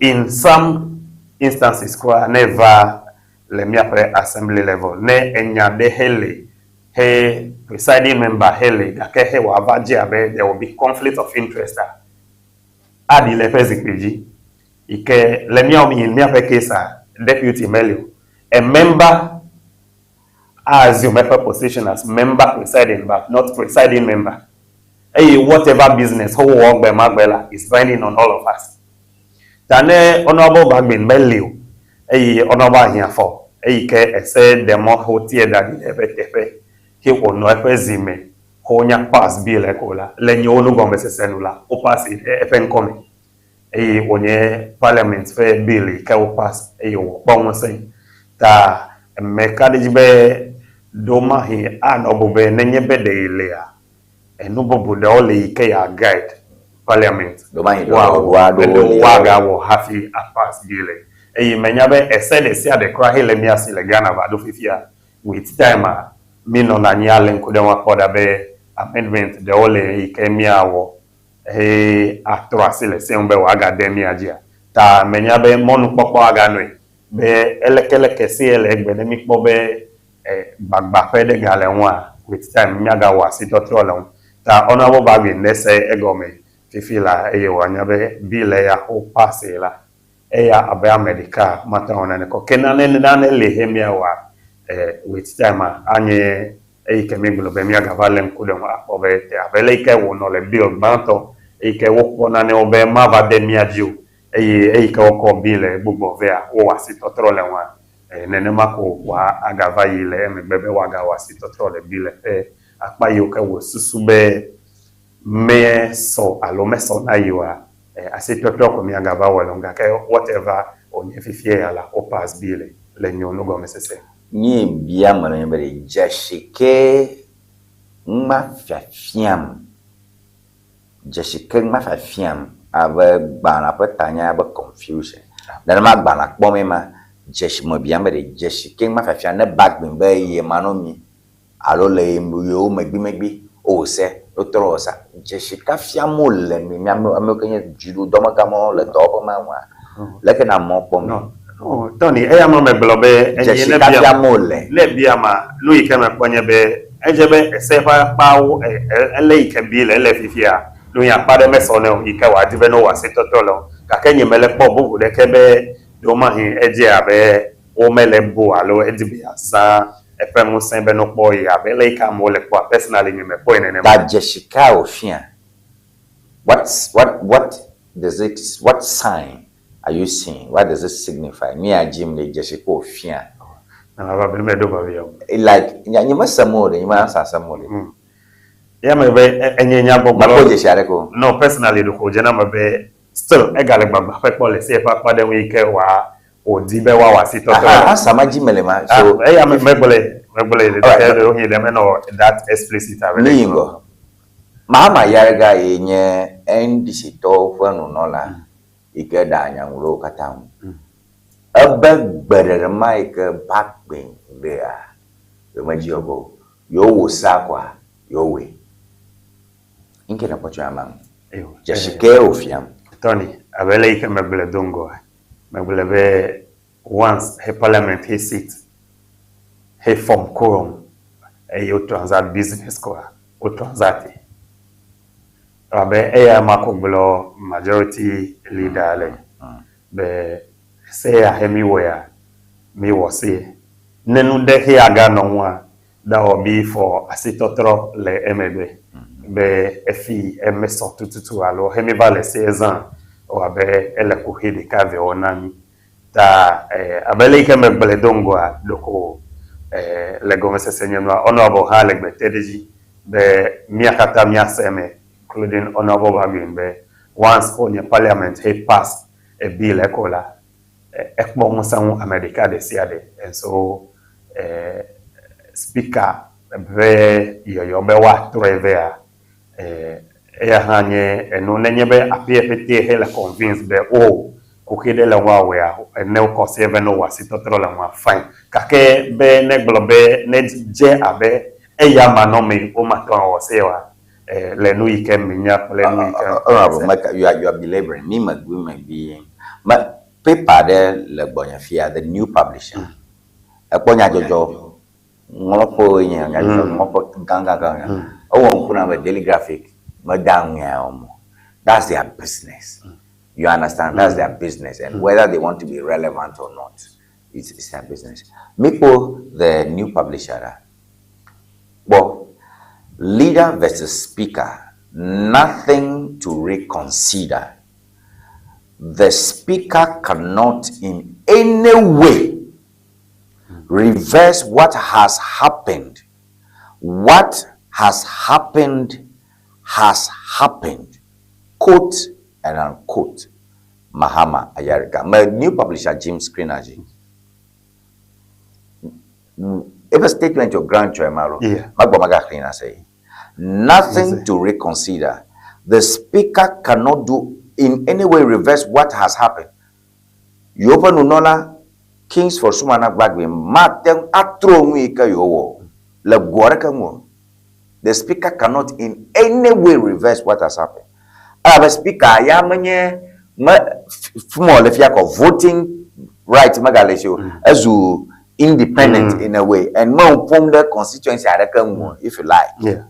in some instances kwa never le mi apre assembly level ne enya de hele presiding member hele da ke he wa vaje abe there will be conflict of interest adi le pezikpeji ike le mi omi mi apre case deputy Melio a member as you make a position as member presiding but not presiding member whatever business who work by Magbela is binding on all of us. Tane honorable Bagbin Melio, honorable here for ke said the more hotie that the he will not presime honya pass bill ekola lenyo no gombe senula o pass efen come onye parliament fair bill ke o pass wo bon sen ta mekadiji be doma hi an obobe nenye be de ilea enu bobo de ole ike ya guide parliament doma hi waga wo hafi a pass bill menya be esede sia de kra hele miasi le Ghana ba do fifia with time mi no na nyale nkude wa koda be amendment de ole ike miawo atrasile se mbe wa academia jia ta menya be monu popo aga no be elekele kesi ele egbede mi po be bagba fe de gale nwa with time nyaga wa sitotro lon ta honorable bagbe nese egome fifila wanya be bile ya o passe la ya abe America mata ona ne ko kenane na le hemia wa with time anye kemi globe mi aga valen kude wa obe te abele ke wo no le bill banto ke wo kona ne obe ma va de miadio ke wo ko bile gbogbo vea wo wa sitotro le wa nene mako wa aga va ile me bebe wa aga wa sitotro le bile apa yo ke wo susube me so alome so na yiwa asitotro ko mi aga va wa longa ke whatever onye fifie ala o pass bile le nyono go mesese ni bia mara mbere jashike ma fafiam jashike ma fafiam aba bana patanya aba confusion dan ma bana kpome ma jashimo bia mbere jashike ma fafiam na bagbin ba ye manomi alo le yo megbi o se otro sa jashika fiamo le mi amekenya judo domakamo le topo ma wa le kana mo pom Tony, ma me blobe Jessica Fiamole. Le biama, lui che me ponye be ejebe sefa pawo ele ikebile ele fifia no ya pade mesone ike wa dibe no wase totolo ka kenye mele po bu de kebe do ma hin eje abe o mele bu alo edibi asa epemu sembe no po ya be le ka mo le po personally me po enene that Jessica ofia what sign are you seeing? What does it signify? Me and Jim le Jessica ofia na ba be me do ba yo like you must samore you must samore ya me be enyenya gbogbo Jessica no personally do ko je na me be still egale gbagba fe po le se pa pade we ke wa odi be wa wasi totolo samaji melema so ya me megbole the he dem no that explicit Lingo mama yarga yenye ndisi to fanu nola ike da anyanwuro katam ebe gbere mike backbone there emaji ogo yo wosakwa yo we inke na pocho amam Jessica ofiam Tony abele ike megbele dongo megbele be once he parliament he sit he form quorum yo transact business ko o transact abe eya makogbelo majority leader le be say a hemi where me was say nenu de he aga no wa that will be for asitotro le emebe be efi emeso tututu alo hemi vale 16 ans o abe ele ko hede ka ve onami ta abele ike megbele dongo a doko le gomese senyenwa honorable Halegbe Tedeji be miakata miaseme including honorable Bagin be once on your parliament he passed a bill ekola ekpo musanwu America de siade and so speaker be yo be wa trevea ya hanye eno nenyebe apie pete he la convince be o kokede la wa we ne ko se be no wasi totoro la wa fine kake be ne globe ne je abe eya manome o maton o se wa le nu ike minya le nu ike you are belaboring me magwe be but paper there le bonya fia the new publisher ekponya jojo ngopo nya ngopo ganga o won kuna be daily graphic madam ya that's their business. You understand? That's their business, and whether they want to be relevant or not, it's their business. Mipo, the new publisher, well, leader versus speaker, nothing to reconsider. The speaker cannot in any way reverse what has happened. What has happened has happened. Quote and unquote, Mahama Ayariga. My new publisher, James Screenagy. If a statement your grandchild, Magbomaga say, nothing to reconsider. The speaker cannot do in any way reverse what has happened. You open Unola, Kings for Sumana Bagwe, Matem Atro Mika Yowo, La Guaracamo. The speaker cannot in any way reverse what has happened. A speaker, Yamanye, small if you are voting right, Magalesio, as you independent in a way, and no from the constituency, if you like. Yeah.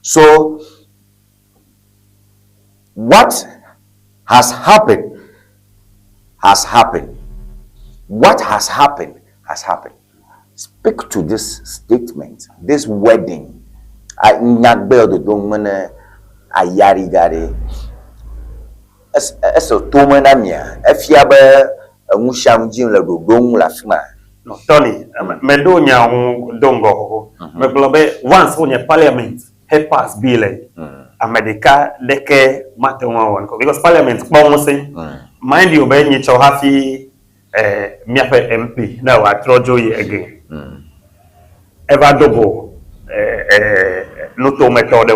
So, what has happened has happened. What has happened has happened. Speak to this statement, this wedding. I not build the domain. Ayari gare eso tomana mia afia ba amusham jin la dodon la fima no Tony me do nya dongo me globe once on your parliament he pass bill America leke matenwa won because parliament kpon say mind you be nyi cho hafi miape MP na wa trojo yi again ever double no to method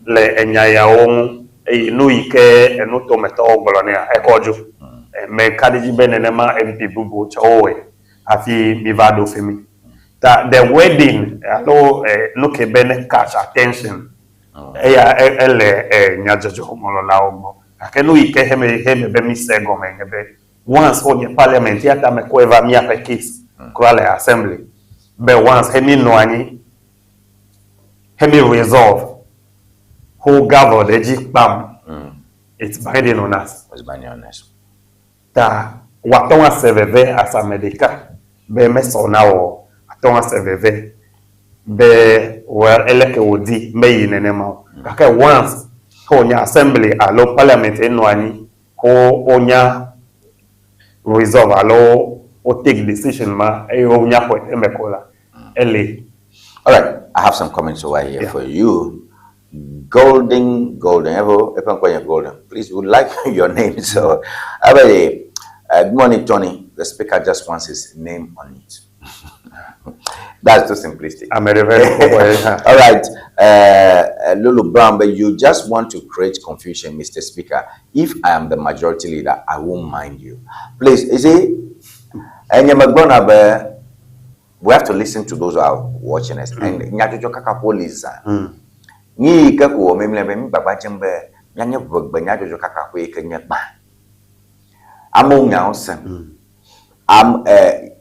le enyaya omu no ike no to method gbolonia ekojo me kadiji benenema MP bubu chowe afi bivado femi that the wedding no ke bene catch attention ele nyajojo homolo lawo akenu ike heme be misego mengebe once on your parliament yata me ko eva mia pe case ko ale assembly be once hemi no ani Hemi resolve who governed the Jipam. It's binding on us. It's binding on us. Ta watonga seveve as America. Be meso now. Watonga seveve. Be well eleke odi me yinenema. Kake once ko nya assembly alo parliament enwani ko onya resolve alo o take decision ma e onya ko emekola. Ele. All right, I have some comments over here for you. Golden, Golden. Please, would like your name. So, good morning, Tony. The speaker just wants his name on it. That's too simplistic. I'm a reverend. All right, Lulu Brown, but you just want to create confusion, Mr. Speaker. If I am the majority leader, I won't mind you. Please, is it? And we have to listen to those who are watching us. And Nyajojo Kakapo Lisa. Ni kako memle mi baba jembe nyanya bugba Nyajojo Kakapo ekenya ba. Among nyausa.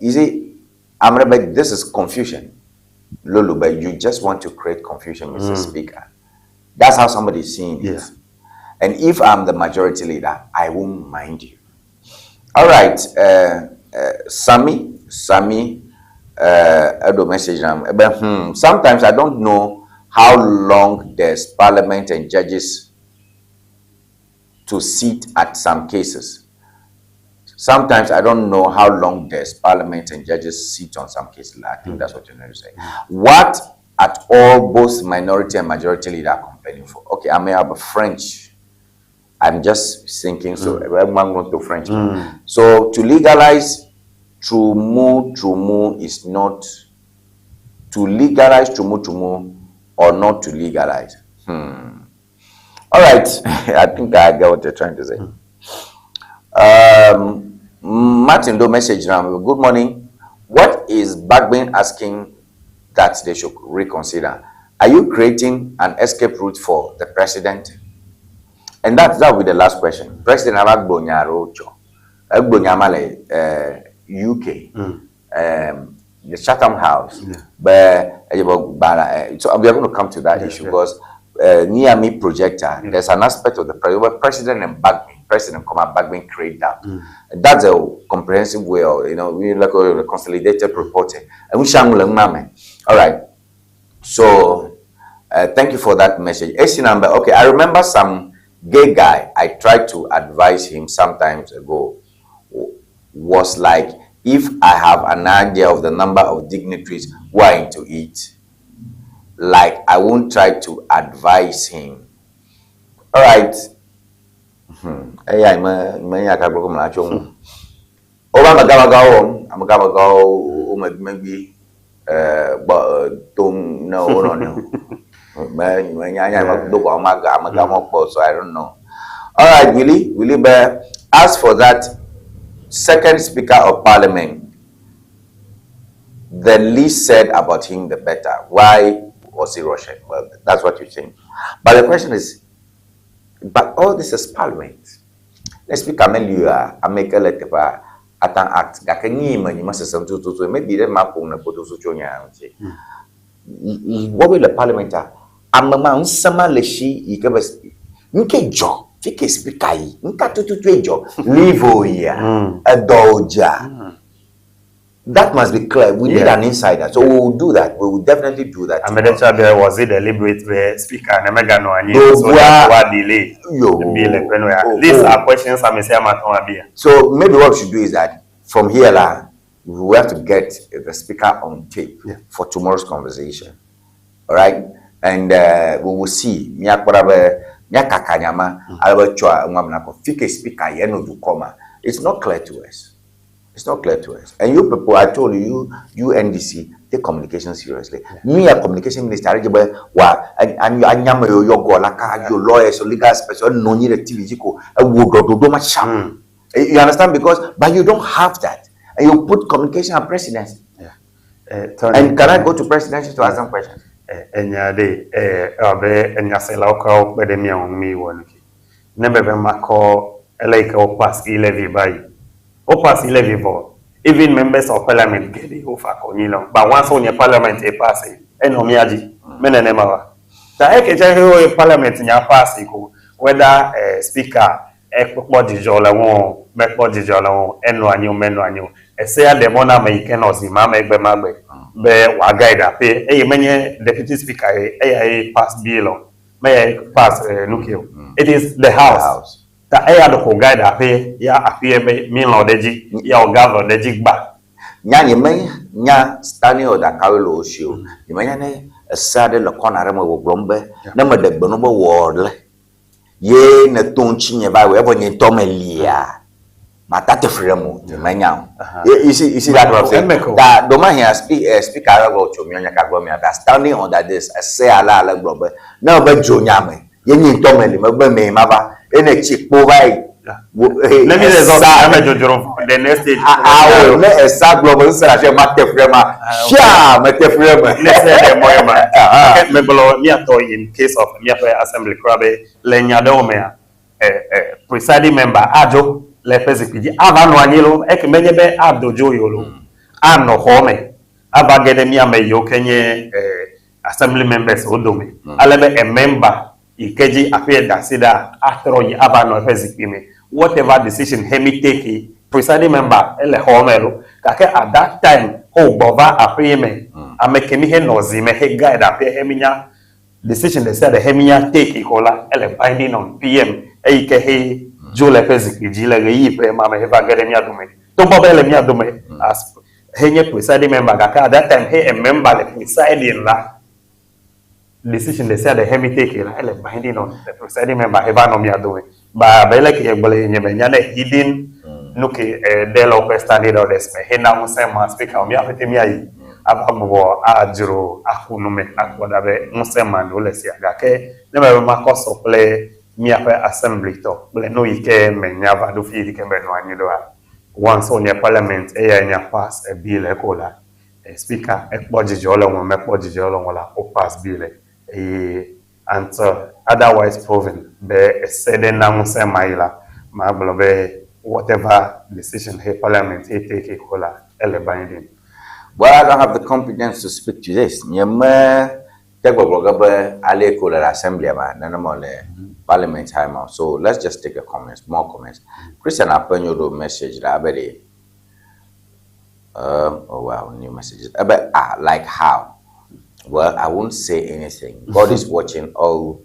Is it this is confusion. Lulu, but you just want to create confusion, Mr. Speaker. That's how somebody is seeing it. And if I'm the majority leader, I won't mind you. All right, Sammy, message. Sometimes I don't know how long there's parliament and judges to sit at some cases. Sometimes I don't know how long there's parliament and judges sit on some cases. I think that's what you're going to say. What at all both minority and majority leader are complaining for? Okay, I may have a French. I'm just thinking, so I'm going to French. So to legalize Trumu is not to legalize Trumu or not to legalize. All right, I think I get what they're trying to say. Martin do message now. Good morning. What is Bagbin asking that they should reconsider? Are you creating an escape route for the president? And that will be the last question. President Abagbonya Rocho, UK, the Chatham House, but so we are going to come to that issue because near me projector, there's an aspect of the president and Bagbin, president come out Bagbin create that. That's a comprehensive way of, we like a consolidated reporting. And we shall all right. So thank you for that message. AC number. Okay, I remember some gay guy I tried to advise him sometimes ago was like, if I have an idea of the number of dignitaries who are into it, like I won't try to advise him. All right. So I don't know. All right, Willie Bear. As for that second Speaker of Parliament, the least said about him, the better. Why was he Russian? Well, that's what you think. But the question is, but all this is Parliament. Let's speak Amelia, America letter, Atan Act, Gakani, Massa to maybe the map on the Potosuchonia. What will the Parliament are? Amama Sama Leshi, Ikabas, Nke Joe, Fike Spikai, Nkatu Joe, Livo here, a doja. That must be clear. We need an insider, so we will do that. We will definitely do that. I'm not sure there was it deliberate speaker. I'm not going to so that delay. These are questions I'm saying. So maybe what we should do is that from here, we have to get the speaker on tape for tomorrow's conversation. All right, and we will see. It's not clear to us. It's not clear to us. And you people, I told you, you NDC, take communication seriously. Me, a communication minister, and your lawyers, your legal special, no need a TV, you understand? But you don't have that. And you put communication and presidency. And can I go to presidency to ask some questions? Even members of parliament get the offer, but once on your parliament a pass, and Omiaji. menenema ta ekeje he parliament nya pass iko whether speaker ekpo dijola won mekpo dijola won enu anyu ese ademo na me ike no si ma megbe magbe be wa guide ape menye deputy speaker pass bill may pass nukio it is the house ta do ko guide ape ya ape me lodeji ya ogavo deji gba nya nya standing or da kawelo osio nya ne sade le corner mo wo blombe na me de gbonu bo word ye na tonchi nye ba we bonye tomelia matate fremu nya you see that what I'm saying that do man here speak arago to me nya ka gbo me that standing under this say ala blombe na ba jo nya me ye nyi tomeli me ba me maba ene chikpo bai let me result the next stage le esa global sera je mate frema sha mate frema let's say the moyema me bolo mi ato in case of mi assembly krabe le nyado me presiding member ajo le pezipiji ava no anyelo e ke menye be adojo yolo ano home ava gede mi ame yo kenye assembly members odome alebe a member ikeji afie dasida atro yi ava no pezipime whatever decision hemi take presiding member ele homelo kake at that time ho bova apeme amekemi he nozime he guide ape heminya decision they said the heminya take ikola ele binding on PM eike he jole physics jile yi pe mama he bagere mi adume to bobele mi adume as henye presiding member kake at that time he a member le presiding la decision they said the hemi take ele binding on the presiding member he ba no mi adume ba bele ke gbole nye be nyane hidden nuke de lo standard orders me he na musema speaker o mi afete mi ayi ababo ajuro akunume akwoda be musema no le si aga ke ne be makoso ple mi afa assembly to ble no yike me nyava do fi dike be no anyido a once on your parliament ya nya pass a bill ekola speaker ekpojije olonwo mekpojije olonwo la o pass bill and otherwise proven be said na musema ila ma blobe whatever decision he parliament he take ekola ele binding. Well, I don't have the competence to speak to this. Nyama tegbogobe ale kola assembly ma nanamole parliament time. So let's just take a comments, more comments. Christian Apenyo do message that abede. Oh wow, new messages. But like how? Well, I won't say anything. God is watching all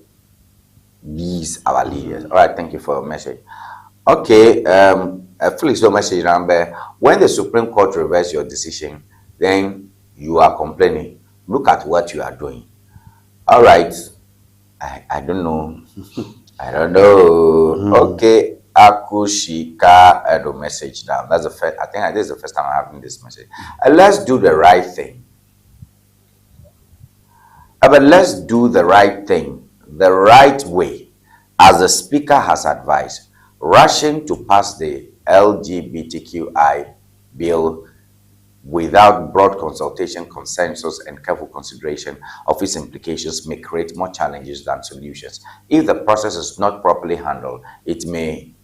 these our leaders. All right, thank you for your message. Okay, Felix, your message number. When the Supreme Court reverses your decision, then you are complaining. Look at what you are doing. All right. I don't know. I don't know. Okay. Akushika the message now. That's the first. I think this is the first time I'm having this message. Let's do the right thing. But let's do the right thing, the right way, as the speaker has advised. Rushing to pass the LGBTQI bill without broad consultation, consensus, and careful consideration of its implications may create more challenges than solutions. If the process is not properly handled, it may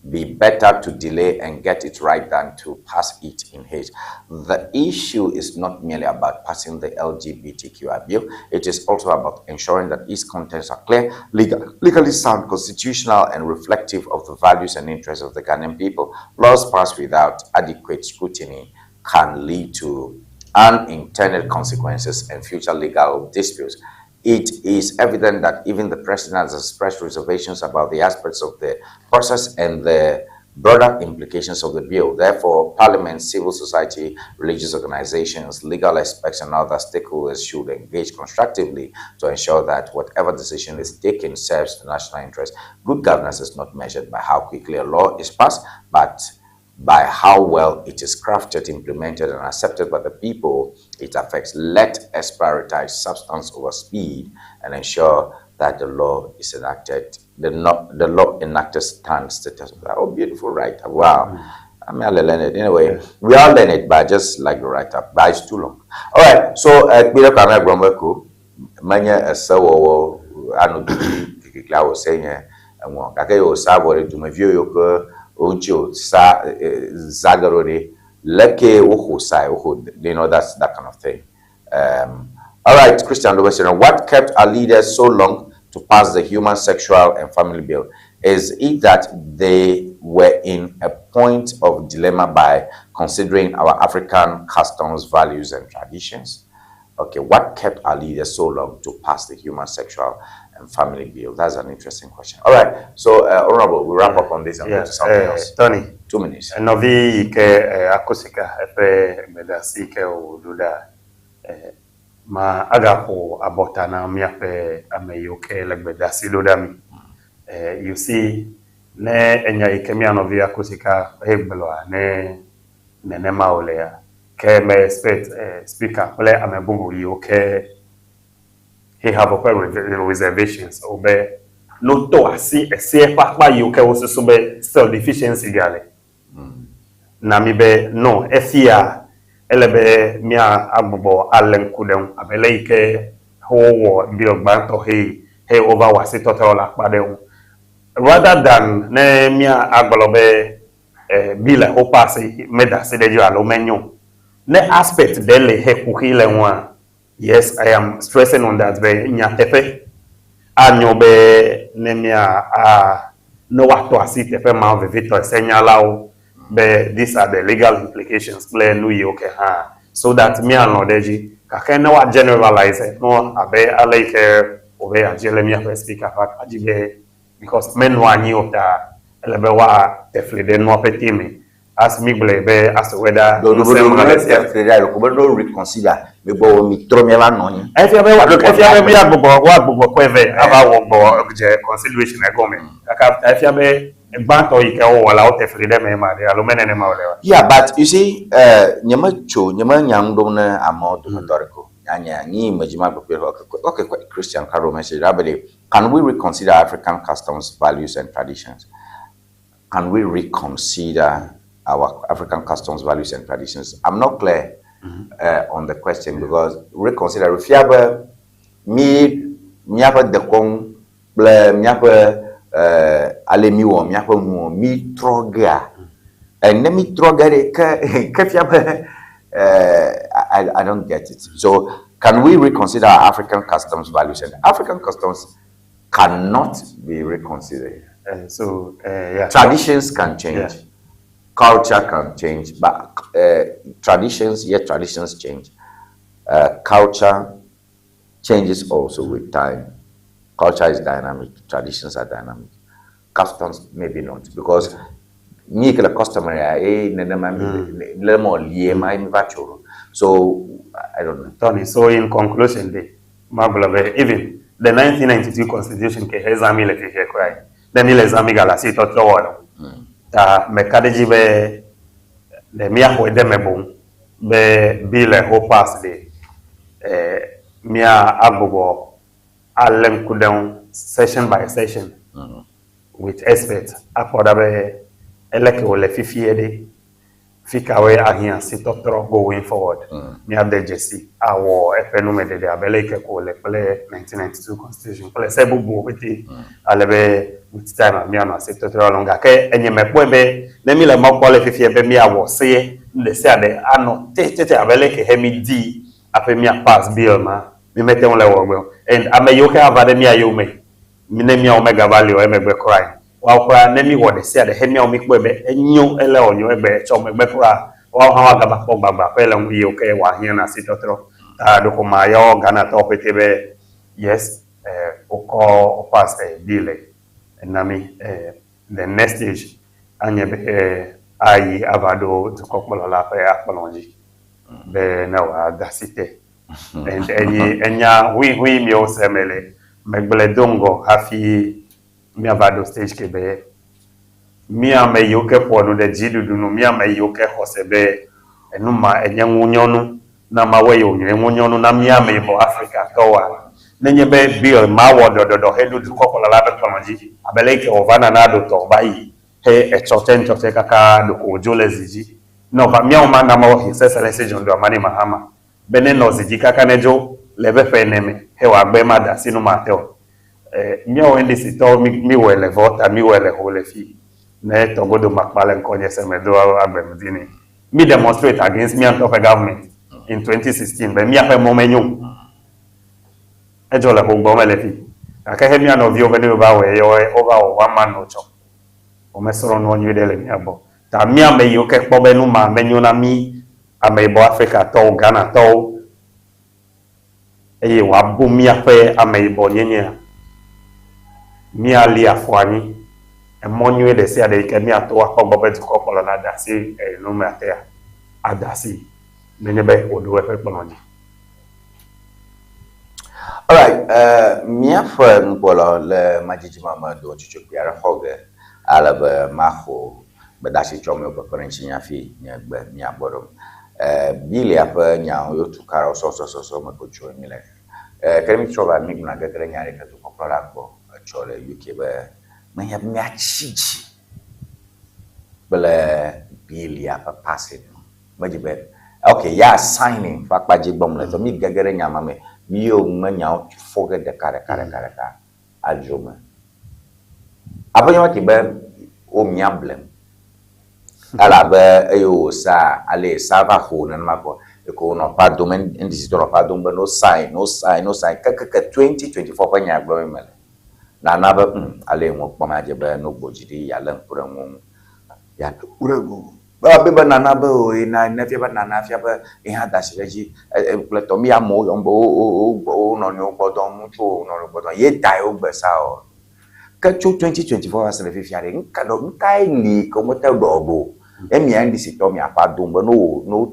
be better to delay and get it right than to pass it in haste. The issue is not merely about passing the LGBTQI bill, it is also about ensuring that its contents are clear, legally sound, constitutional, and reflective of the values and interests of the Ghanaian people. Laws passed without adequate scrutiny can lead to unintended consequences and future legal disputes. It is evident that even the President has expressed reservations about the aspects of the process and the broader implications of the bill. Therefore, Parliament, civil society, religious organizations, legal experts, and other stakeholders should engage constructively to ensure that whatever decision is taken serves the national interest. Good governance is not measured by how quickly a law is passed, but by how well it is crafted, implemented, and accepted by the people it affects. Let us prioritize substance over speed and ensure that the law is enacted. The law enacted stands the test. Oh, beautiful write-up. Wow. I mean, I'll learn it. Anyway, we all learn it, but I just like the write-up. But it's too long. All right. So, Peter Kamel Grombeku, Manya Sawo, Anu Kikla was saying, and one Kakayo Sabo to my view, Ojo Zagarode, Leke Oho Sai, you know, that's that kind of thing. All right, Christian Lewison, what kept our leaders so long to pass the Human Sexual and Family Bill? Is it that they were in a point of dilemma by considering our African customs, values, and traditions? Okay, what kept our leaders so long to pass the Human Sexual and Family Bill? That's an interesting question. All right, so Honorable, we wrap up on this and go to something else. Tony, 2 minutes. Novi ke akusika epe medasi ke ududa ma agapo abota na miape ameyoke legbedasi dodami. You see, ne enya ikemia novi akusika hebelwa ne nema olea ke me expect speaker play amebungu yoke he have a reservations obe no to asi ese papa yoke osusu be still deficiency gale na mi be no efia elebe mia agbobo alen kudem abele ike ho bi ogba to he over wasi total akpade rather than ne mia agbolobe bila ho pass meda se dejo alo menyo ne aspect dele he kukile nwa. Yes, I am stressing on that be nyatefe anyobe ne mia no wato asitefe ma vivito senyalao be these are the legal implications play nu yoke ha so that me anodeji kakene wa generalize no abe alike obe ajele mi afa speaker fa ajibe because men wani ota elebe wa teflede no petimi as mi blebe as whether no reconsider me bo mi tromi la no yin if you be agbobo kweve aba wo bo je consideration e go me kaka if you be banto ike o wala o teflede me ma de alumene ne ma olewa. Yeah, but you see nyama nyangdo na amodo motorico anya ni majima okay Christian Caro message rabele, can we reconsider African customs, values and traditions? Can we reconsider our African customs, values and traditions? I'm not clear on the question because reconsider if you have me have the kong me have alemiwo mi apo mu mi troga and let me troga I don't get it. So can we reconsider our African customs, values, and African customs cannot be reconsidered. Yeah, traditions can change, culture can change, but traditions change. Culture changes also with time. Culture is dynamic, traditions are dynamic. Customs maybe not, because me the customer so I don't know. Tony, so in conclusion, even the 1992 Constitution ke hezami le ke kwai. Then ile zami galasi to tawala. Ta mekadeji be le mia ho de mebon be bile ho pass de mia agogo alem kudon session by session with experts apoda be eleke ole fifiede fikawe ahia sitotro going forward mia de jesi awo efenu de abeleke ko le pele 1992 constitution pele sebubu beti alebe with time mia na sitotro longa ke enye mepo be ne mi le mo le fifie be mia wo se le se ade ano tete abeleke hemi di ape mia pass bill ma mi mete on le wo and ameyoke avade mia yome mi mia omega value emegbe cry wa kwa nemi wo de se ade hemi o mi pe enyo ele onyo egbe cho megbe kura wa ha ga ba ko gbagba pele mu yoke wa hia na sitotro ta do ko ma yo gana to petebe yes oko pass dile nami the next stage anye be ayi avado to kokolo la pe apolonji be na wa dasite and enya we mi o semele megbele dongo hafi mi avado stage ke be mi ame yoke ponu de jidudu no mi ame yoke hosebe enuma enyanwunyonu na mawe yonyonu na mi ame bo Africa towa nenye be bill ma wodododo hedu du kokola la technology abeleke ovana na do to bayi he chote kaka do ko jole ziji no ba mi o ma na ma his excellency John Dramani Mahama beneno ziji kaka nejo lebe feneme he wa gbe mada sinu mateo mi o ndi sito mi wele vota mi wele hole fi ne togodo makpale nkonye semedo agbemdini mi demonstrate against me and of a government in 2016 but mi ape momenyo ejo le ho gbo mele fi aka he mi ano vi over ne ba we yo over one man no cho o me soro no nyu de le mi abo ta mi ame yo ke kpo be nu ma me nyu na mi ame bo Africa to Ghana to eye wa bu mi ape ame bo nyenye mi ali afwani e monyu de se ade ke mi ato akpo bo be ko polo na da si e no me ate adasi menye be odo e pe polo ni. All right, mia fa ngolo le majiji mama do chuchu biara hoge ala be maho be dashi chome be parenchi nya fi nya be mia borom bili apa nya yo tukara so me ko choni le kremi choba mi na ga kre nya re ka to ko ko chole UK be me ya mia chichi bele bili apa passing majibe okay ya signing fa paji bom le to mi gagere nya mame yo manya forget the kare ajoma abonyo wa tibe o miablem ala be ayo sa ale sava ho na mako e ko no pardon en disitor pardon be no sign kaka 2024 pa nya gbo mele na be ale won poma je be no gbojidi ya lan pura won ya urego ba be banana be o na fia banana fia be e ha da sireji pleto mi amo o no no bodon mucho no bodon ye dai o be sa o ka 2024 asle fia re nka do nkai li ko mo te do e mi andi si to mi apa do no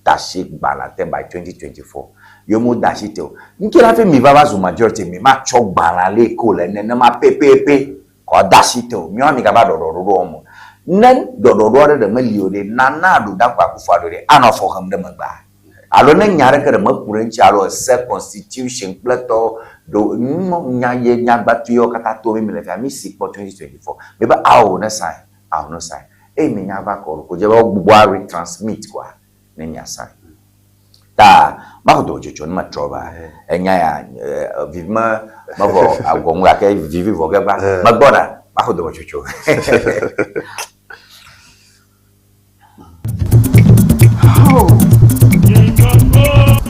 dashi balate by 2024 yo mo dashi te o nki la fe mi baba zu majority mi ma cho balale ko le ne ma pepepe ko dashi te o mi o mi ka ba do mo nan dododo da maliyo de nana do da kwa kufa do de anofo ham da magba alo nan nyare ka da makuranci alo se constitution plato do nya ye nya batuyo kata to mi le fa mi si po 2024 be ba awo na sign e mi nya ba ko je ba gbugbo retransmit kwa ne nya sign ta ma do jojo ma troba enya ya vivement ma bo agonwa ke vivi voga ba ma gbona ma do jojo.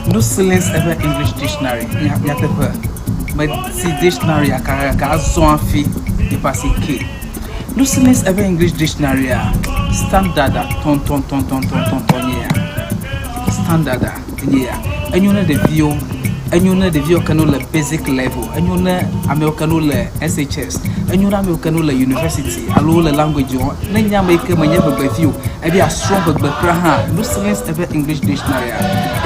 No silence ever English dictionary. Ya tepe. But see dictionary ka so afi e passe ke. No silence ever English dictionary standard ton ya. Standard ya. Enyo na de view kanu le basic level. Enyo na Americano le SHS. Enyo na Americano le university. Alo le language on. Na nya make manya be view. E be a strong be ha. No silence ever English dictionary.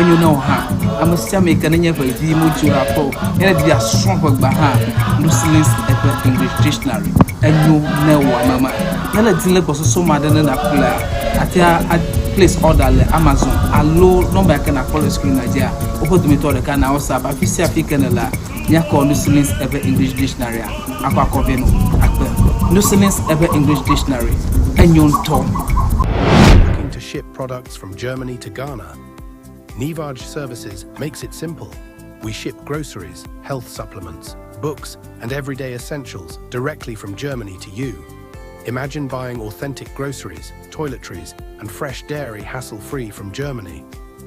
Enyo na ha. Amasia make na nya be view mo jura po. E be a strong be ha. No silence ever English dictionary. Enyo na wa mama. Na le dile boso so madana na kula. Atia place order le Amazon. Alo number ka na call screen Nigeria. Opo to me to the kana WhatsApp afisi african la nya call no silence ever English dictionary akwa koveno akpe no silence ever English dictionary enyon to. Looking to ship products from Germany to Ghana? Nivaj Services makes it simple. We ship groceries, health supplements, books and everyday essentials directly from Germany to you. Imagine buying authentic groceries, toiletries and fresh dairy hassle-free from Germany.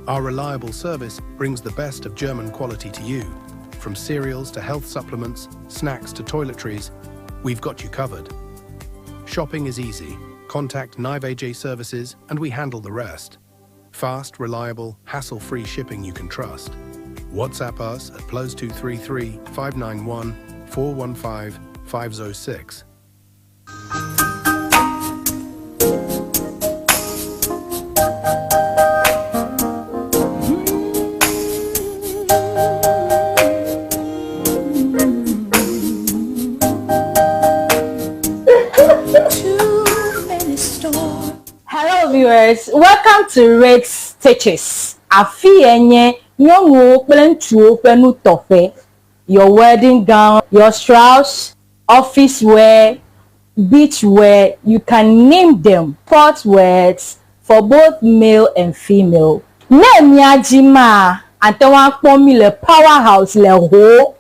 Our reliable service brings the best of German quality to you. From cereals to health supplements, snacks to toiletries, we've got you covered. Shopping is easy. Contact Nivaj Services and we handle the rest. Fast, reliable, hassle-free shipping you can trust. WhatsApp us at +233 591 415 506. Hello viewers, welcome to Rex Teaches. Afi enye nyongo plentuo penu tofe. Your wedding gown, your Strauss, office wear, beach wear, you can name them. Sportswears for both male and female. Ne miajima antewa kpomi le powerhouse le ho.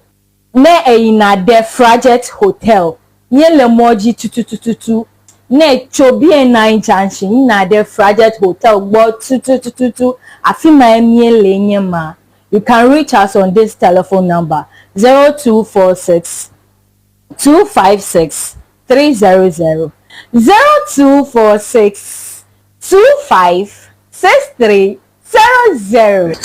Ne eina de Frajet Hotel. Nye le moji tututututu. Ne chobie nine junction na de Frajet Hotel but tututututu afima emie lenye ma. You can reach us on this telephone number 0246 256 300 0246 25 6300.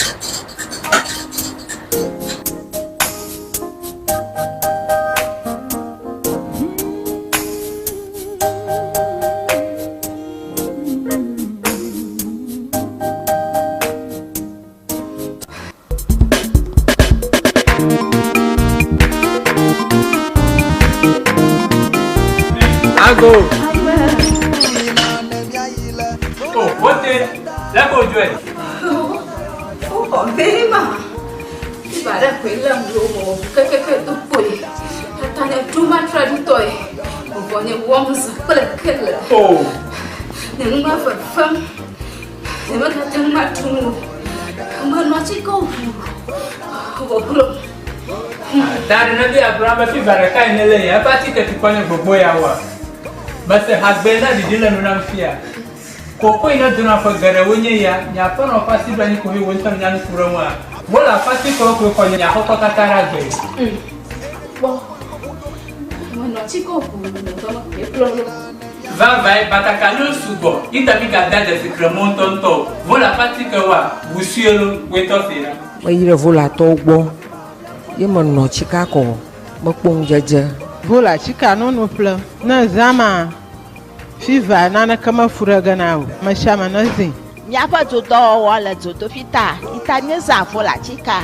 Go. Oh, what the? Let go, Joy. Oh, very much. If I don't quit them, go to put. Tanya too much ready toy. When it warms, but a killer. Oh, the mother for fun. Never got too much to move. Come on, watch it go. That another Abraham, if you got a kind of lay, a party to punish for boy hour. But the husband that did not fear. Coco in a dinner for Garawunya, Yapan or Passy Bunny who went on young Kurama. Well, a Passy Coco for Yahokatara. When not to go, Vai, Batacano Sugo, it a big that as the Cremonton top. Vola Paticawa, Wusielo, wait off here. Maybe vola tobo. You man no Chicago, Mopong Jaja. Vola chika no plan. Na zama. Fiva nana kama furaga nao. Mashama nazi. Nyapa tuto wala tuto fita. Itanyeza vola chika.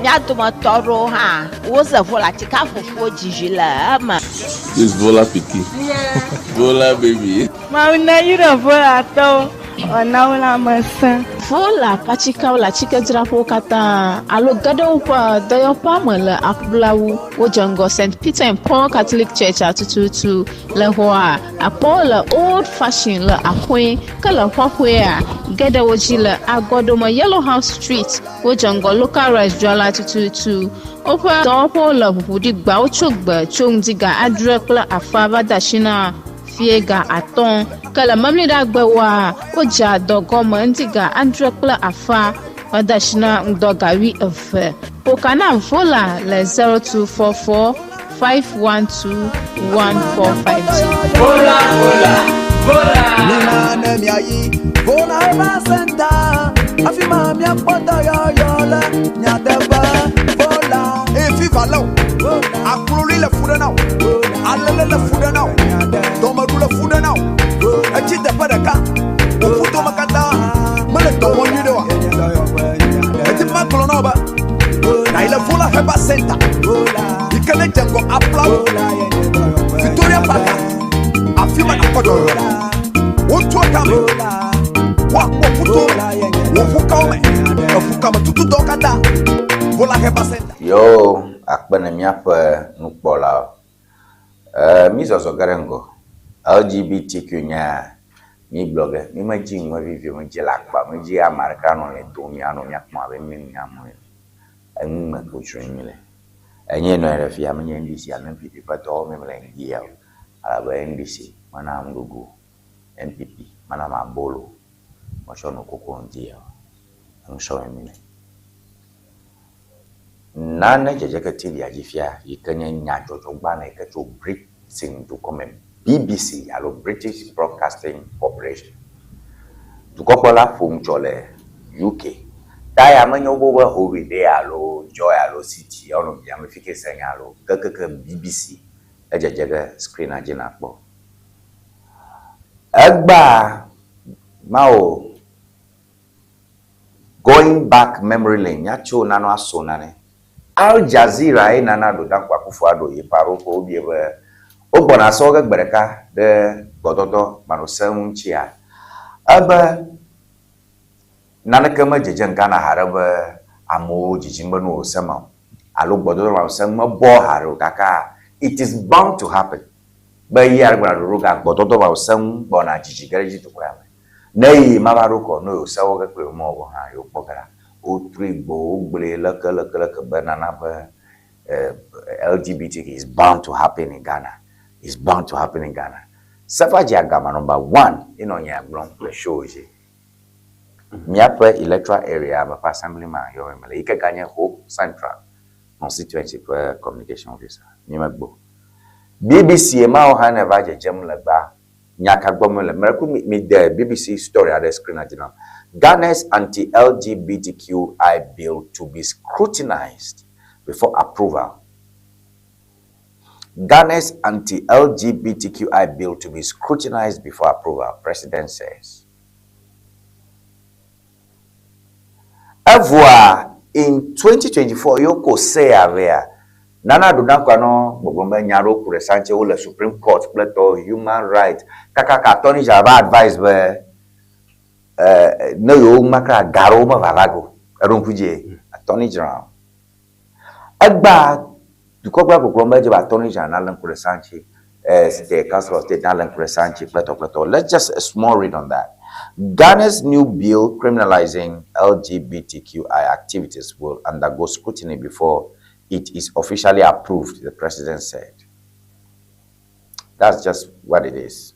Nyato matoro ha. Woza vola chika fufu jijila ama. This Vola Piki. Yeah. Vola baby. Mauna yura vola to. Onaula masa. Vola pachika la chika drapo kata alo gado pa doyo pamela akblawu ojango St. Peter and Paul Catholic Church atututu le hoa apola old fashioned la akwe kala hwahwea gada wojila agodoma Yellow House Street ojango local restaurant atututu opa dopo la budi gba ochogba chongdiga adrekla afaba dashina fiega aton kala mamli dagbewa oja dogoma ndiga andrekla afa wadashina ndogawi efe pokana vola le 0244 512 1450 Vola Nina nemiayi Vola basenta Afima mia pota yola Nyadeba Vola Efi valo Akuloli le fuda now Alele le fuda now Domaru le fuda now Echite padaka Ufuto makata Mele tomo nyidewa Eti makolo noba Na ile Vola heba center Ikele jengo aplau Victoria Parker Afima na kodo Wotu akame Wafuto Wafukame Wafukame tutu dokada Vola heba center Yo, akbana miapa nukbola. Mizo zogarengo. LGBTQ nya mi blogger. Mi maji mwa vivyo mji lakba. Mji Americano le to mi ano nyakma be mi nyamu. Enu ma kuchwe mile. Enye no erefi amenye ndisi MPP pato mi mle ngia. Alaba ndisi mana mgugu MPP mana mabolo. Mashono koko ndia. Nsho mile. Nana jajaka tili ajifia yikanya nyajo jogbana ikacho Britain to come BBC alo British Broadcasting Corporation tukopola fumchole UK taya manyo gogo holiday alo joy alo city ono biame fike senya alo kakaka BBC ajajaga screen ajina po agba mao going back memory lane yacho nano asonane Al Jazeera ina na do dan kwa kufu ado ye paro ko obi ebe ogbona so ga gbereka de gododo mano samun chia aba nanaka jejen kana haraba amo jijimba no sama alo gododo ma sama bo haro kaka it is bound to happen ba yar gba ro ga gododo ba sam bona jijigare jitu kwa nei mabaro ko no sawo ga pe mo bo ha yo pokara Utribo, banana, LGBT is bound to happen in Ghana. It's bound to happen in Ghana. Safaji Agama number 1, you know, yeah, shows you. Miapa electoral area, I'm a assemblyman, you're a Malika Ganya Hope Central. constituency communication officer. Nimagbo. BBC ma ha na ba jejem le ba nyaka gbomo le meraku me the BBC story at the screen at now. Ghana's anti-LGBTQI bill to be scrutinized before approval. Ghana's anti-LGBTQI bill to be scrutinized before approval, President says. Avoir in 2024, Yoko say avea Nana Dunakwano, Bogomba Nyaro Kuresanche, the Supreme Court, Plato, human rights, Kaka Attorney Java advised where no you makra garoma vavago, Rumpuje, Attorney General. Agba, the Cobra Bogomba Java Attorney General, Alan Kuresanche, State Council of State, Alan Kuresanche, Plato. Let's just a small read on that. Ghana's new bill criminalizing LGBTQI activities will undergo scrutiny before it is officially approved, the president said. That's just what it is.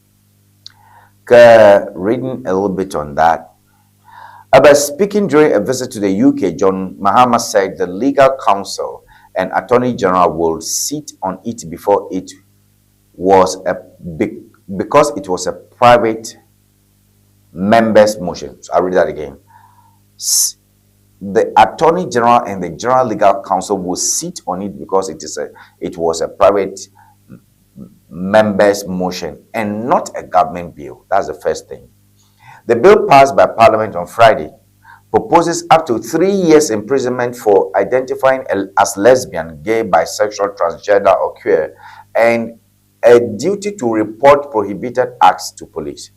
Reading a little bit on that. About speaking during a visit to the UK, John Mahama said the legal counsel and attorney general will sit on it before it was because it was a private members' motion. So I'll read that again. The Attorney General and the General Legal Counsel will sit on it because it was a private members' motion and not a government bill. That's the first thing. The bill passed by Parliament on Friday proposes up to 3 years imprisonment for identifying as lesbian, gay, bisexual, transgender, or queer, and a duty to report prohibited acts to police.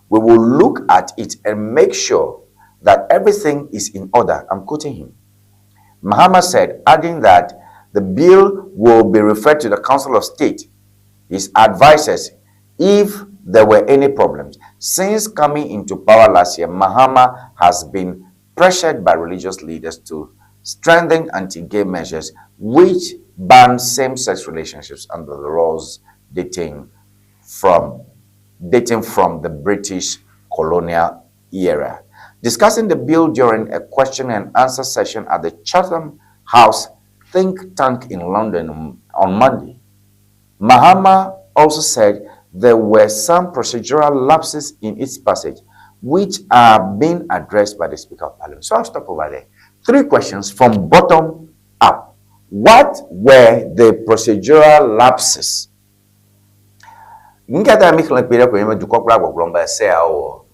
We will look at it and make sure that everything is in order. I'm quoting him. Mahama said, adding that the bill will be referred to the Council of State, his advisors, if there were any problems. Since coming into power last year, Mahama has been pressured by religious leaders to strengthen anti-gay measures which ban same-sex relationships under the laws dating from the British colonial era. Discussing the bill during a question and answer session at the Chatham House think tank in London on Monday, Mahama also said there were some procedural lapses in its passage, which are being addressed by the Speaker of Parliament. So I'll stop over there. 3 questions from bottom up. What were the procedural lapses? Ngata mikla pere ko yema dukokra gbogbomba se awo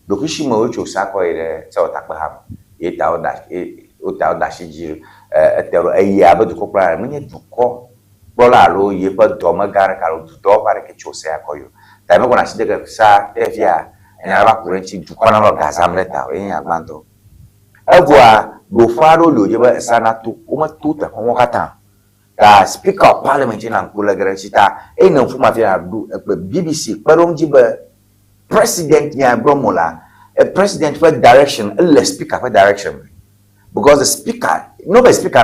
dokushi mo ocho sako ire se otakpa ham eta oda shiji etero ayi abadukokra menye duko bola ro ye pa doma gar karo do pare ke chose akoyo ta me kona shide ka sa efia enya ba kurenchi dukona lo gazamleta enya gbanto agwa go faro lo je ba sanatu kuma tuta ko kata the Speaker of Parliament in Ankula Garachita, ain't no Fumafia BBC, Paromjiba, President Yabromola, a president for direction, a speaker for direction. Because the speaker, no speaker,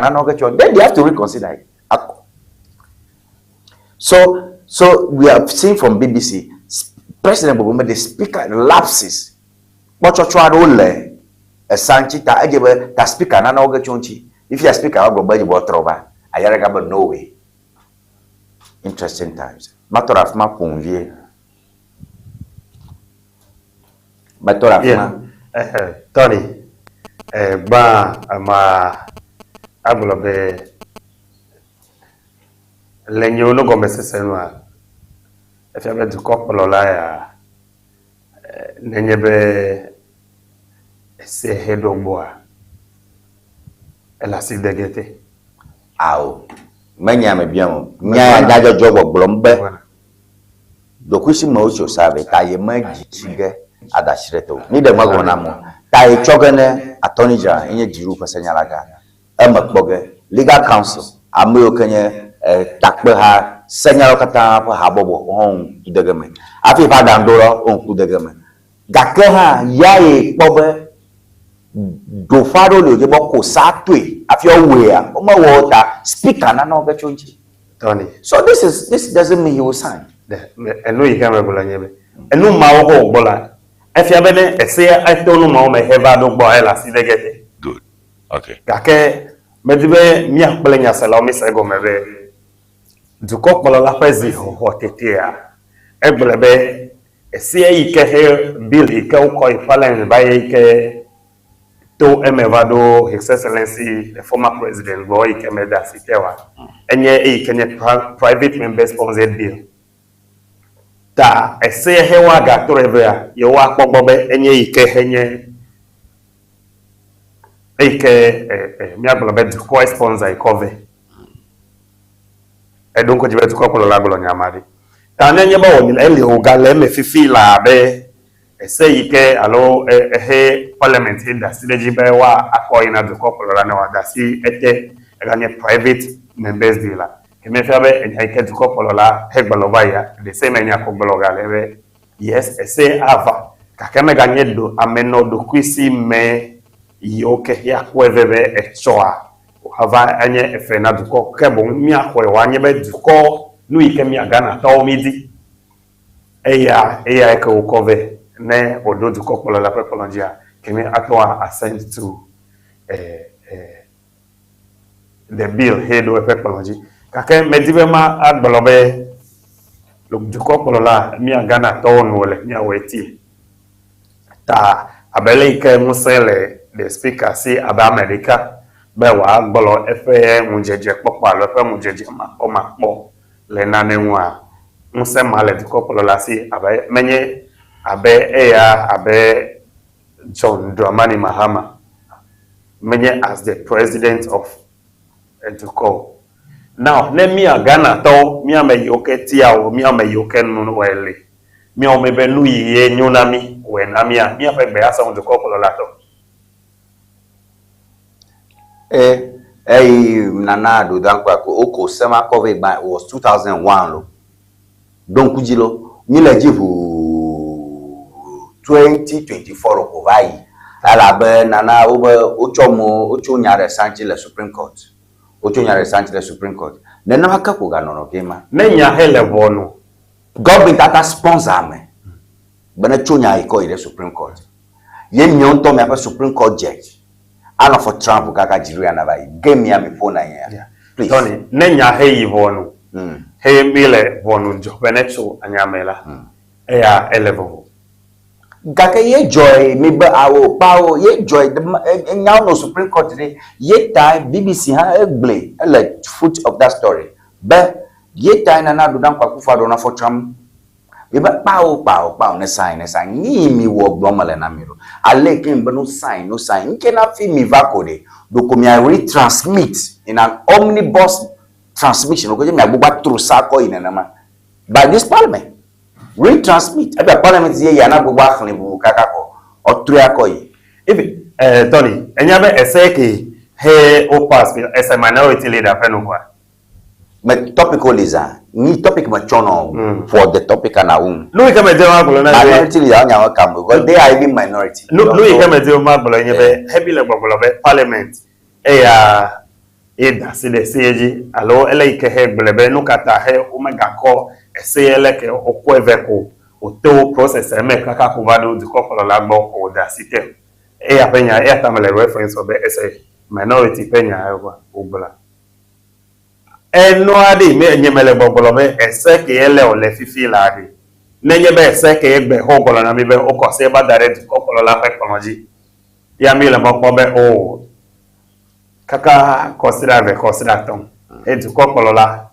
then they have to reconsider it. So we have seen from BBC, President Bobuma, the speaker lapses. What you try to ole, a Sanchita, I give a speaker, Nanoga. If you are speaker, I'll go by the water. Ayaragaba no way. Interesting times. Matter of ma convier. Matter of ma. Tony. Ma abulobe. Lenyo no gomese senwa. If you have to couple la ya. Nenyebe se hedogboa. Ela si degete. Ao manya me biamo nya dajo jogo blombe dokushi mo cho sabe taye majige adashreto ni de magona mo taye chogene attorney general enye jiru pasanyalaga amakboge legal counsel amoyo kenye takbe ha senyalo kata pa habobo on kudegeme afi fa dandoro on kudegeme gake ha yae kpobe do faro lo je boko satwe afio wea o ma water speaker na no ga chonchi Tony. So this doesn't mean he will sign. Enu yi kan regular nyebe enu ma wo ko gbola afia be ne ese aito no ma o me heva do gbo ela si degete. Good. Okay. Gake Medibe mi akpele nya sala mi se go mebe. Duko kpolo la pezi ho tetea. Egbelebe esi ike he bill ike uko ifalen ba ike to emevado His Excellency the former president boy ike meda sitewa. Enye ike nye private member sponsored bill. Ta esi he wa ga to revea yo wa kpogbobe enye ike henye ike mi agbelebe duko sponsor ikove. Edonko jibe duko kpolo la gbolo nyamari. Tanenye ba woni ele ogale me fifi la be ese yike alo parliament da sileji be wa akoyi na duko kolola na wa da si ete ganye private members dila keme fa be yike duko kolola hegbaloba ya the same enya ko gbologa lebe yes ese ava ka keme ganye do ameno do kwisi me yoke ya kwevebe echoa ava anye efe na duko kebo mi akwe wa anye be duko nu ike mi agana taw midi eya eke ukove ne odo du kokolo la pepolongia kemi atwa assent to the bill head of pepolongi kake medibe ma agbolobe lo du kokolo la mi agana taw no le mi aweti ta abele ike musele the speaker si aba America be wa agbolo efe munjeje popa lo efe munjeje ma o ma po le nanenwa muse male di kopolo la si abe menye abe abe John Dramani Mahama menye as the president of Educo. Now ne mi agana to mi ame yoke tia o mi ame yoke nunu wele mi o mebe nu ye nyunami we na mi ape be asa on kopolo la to Nana do dankwa ko oko sema cover by was 2001 lo donc jilo ni le jivu 2024 ko vai ala be nana ocho nyare sanchi le Supreme Court nena maka ko ga no kema nenya hele bono government ata sponsor me bana chonya iko ile Supreme Court ye nyon to me apa Supreme Court judge ana for Trump kaka jiru na bai game ya me phone ya please Tony nenya he bono he mile bono jo benecho anyamela ya elevo gaka ye joy me ba awo pawo ye joy now no Supreme Court dey ye time BBC ha egble like foot of that story but ye time na do dan kwakufa do na for Trump we ba pawo ne sign ni mi wo glomale na miro aleke mbe no sign nke na fi mi vakode do ko mi retransmit in an omnibus transmission ko je mi agbogba through sako inenama by this parliament retransmit ebe parliament ye ya na agbogba khrin bu kakako otru akoyi even Tony enyabe eseke he o pass as a minority leader fenukwa but topical is ni topic ma chono for the topic na no ike meje ma gbolo na minority leader anya wa kam because they are even minority no ike meje ma gbolo nyebe heavy le gbolo be parliament ya ida sile seji alo ele ike he gbelebe no kata he omega ko esele ke okweveko oto process eme kaka ko bado di ko la gbo ko da site ya penya ya tamale reference obe ese minority penya ewa ogbola eno ade me nyemele gbogbo be ese ke ele o le fifi la ade nenye be ese ke egbe ho gbolo na mi be o ko se ba direct ko la fe konoji ya mi le mo po be o kaka consider tom edu ko la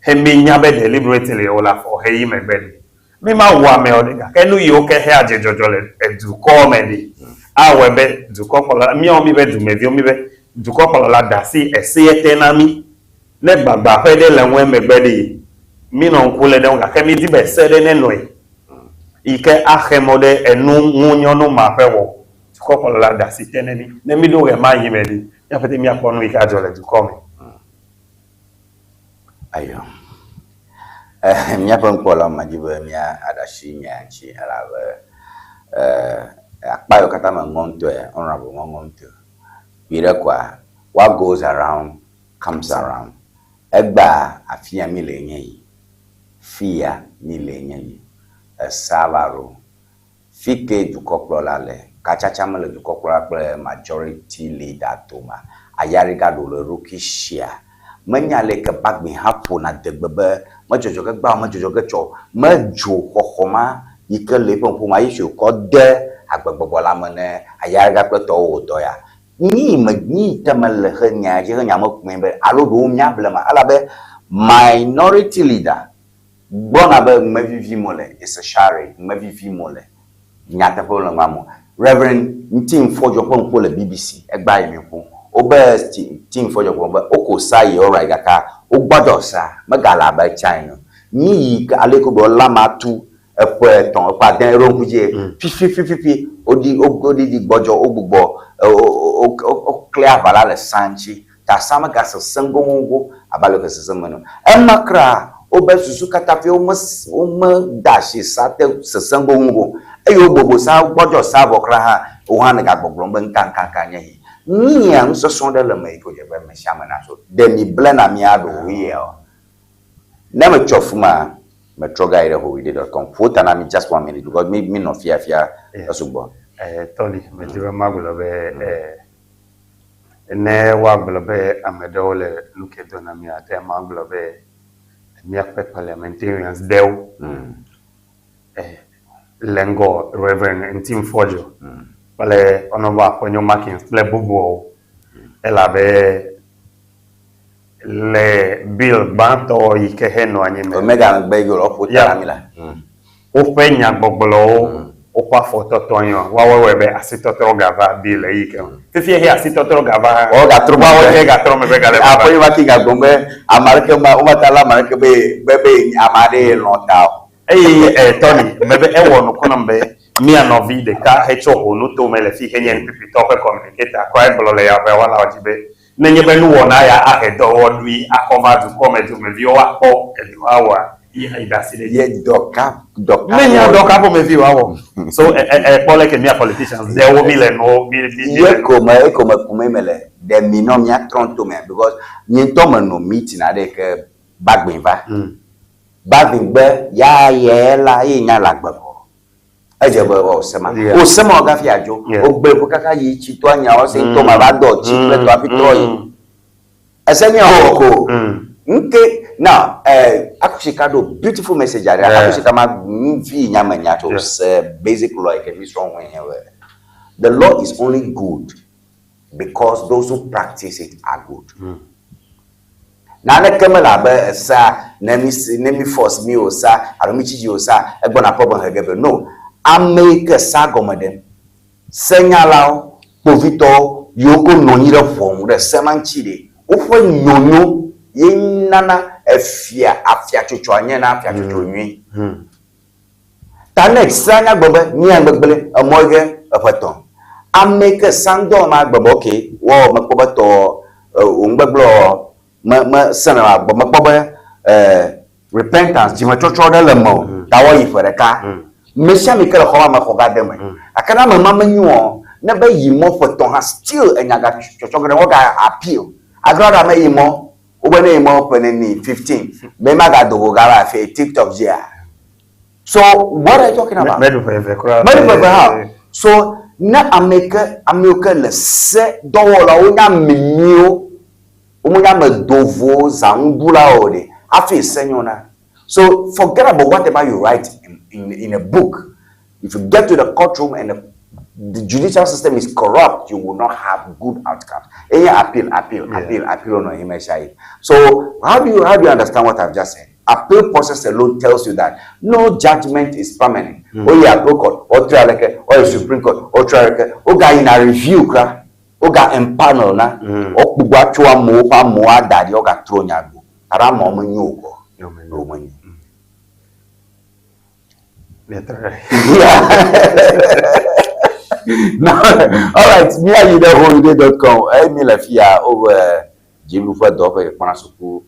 he mi nyabe deliberately o la for he me be mi ma wa me o de ka enu yi o ke he ajejojo le edu ko me di awe be du ko mi o mi be du me vi o mi be du ko la da si ese etenami le gbagba fe de le won megbe de mi no nkule de nga ke mi di be se de nenu ike ahemode enu munyo no ma fe wo ko la da si teneni ne mi do re ma yi me di ya fete mi akonu ike ajo le du ko me ayo mi apon ko la majibe mi adashi nyanchi alawe akpayo kata ma ngonto honorable ngonto bire kwa what goes around comes around egba afia mi le yen yi fia mi le yen yi savaro fike du koklo la le kachacha me le du koklo la majority leader toma ayariga do le rokishia menya le ke bagbe hapo na degbebe ma jojo ke gba ma jojo ke cho ma jo kokoma ike le pon ma yisu ko de agbegbo la mene ayariga pe to o to ya ni tamale hanya je hanya mo member alo do mnya blema ala be minority leader bona be mavivi mole is a share mavivi mole nyata po la mamo reverend ntim fojo pon ko le BBC egba yemi ko obe team fojo pon ba okosa yi ora igaka ogbodo sa magala ba china ni aleko bo lamatu epo eton pa den ronkuje fifi odi di gbojo ogbugbo o clear bala le sanchi ta sama ga sango ngo abalo ke semano emakra obe susu katafe o dashi sate sango ngo eyo gbogbo sa gbojo sa bokra ha o han ga gbogbo mbe nkankan yin ni an so so de le mai ko je be me shamana so de mi blena mi ado here na me chofuma me troga ire ho ide.com fota na mi just 1 minute because me no fear asugbo toli me diwa magulo be ne wagulo be amedole luke dona mi ate magulo be mi akpe parliamentarians dew lengo reverend ntim fojo pale onova konyo makins ple bubu ela be le bill banto ike heno anyeme omega begolo opota mila o penya gbogbolo o pa foto tonyo wawewe be asitotro gava bill ike fifi he asitotro gava o ga troba o he ga trome be gale apo iwa ki ga gombe amarke ma o matala marke be amade lonta Tony mebe ewo no konombe mi anovi de ka hecho onu to mele fi henyen pipi to ko communicator kwa blole ya be wala ojibe nenye be nu wona ya ahedo odwi akoma du komedu me vi wa o eliwa I dasile ye doka menya doka po me vi wa so pole ke mi politicians they will be le no ye koma kumemele de minom ya tronto me because nyi to no meeting ade ke bagbinva bagbingbe ya ye la yin alagbabo ejebe o sema oga fi ajo ogbe ko kaka yi chi to anya o se to ma ba do chi ple to abito yi esemi oko nke now akushikado beautiful message ari akushikama mvi nyama nyato basic law can be strong when the law is only good because those who practice it are good na na kamela ba sa nemi force me o sa aromichi o sa egbona problem hegebe no ameke sa gomeden senyalao povito yoko nonyire fom de semanchide ofo nyonyo yinana afia chocho anye na afia chocho nwi tanex sanya gbobe ni agbegbele amoge apaton ameke sando ma gbobe okay wo makobato ongbeglo ma sana gbo makobe repentance jima chocho de lemo tawo yifereka mesha mikele khoma makoga deme akana mama manyu na ba yimo foton ha still enyaga chocho gre wo ga appeal agrada ma yimo ubene yimo peneni 15 be maga dogo gara fe TikTok jia. So what are you talking about? So na ameke le se dowola onya menyo omunya medovo za ngula ode afi senyona. So forget about whatever you write in a book. If you get to the courtroom and the judicial system is corrupt, you will not have good outcomes. Any appeal on MSI. So how do you understand what I've just said? Appeal process alone tells you that no judgment is permanent. Oh yeah, appeal court, or trial like, or Supreme Court, or trial like, or guy in a review, or guy empanel na, or kuachua moa daddy, or got thrown yago. Aramo manyoko, no money. No, all right, me and you the holiday.com. I mean, if you are over Jilufa Dope, Panasuku,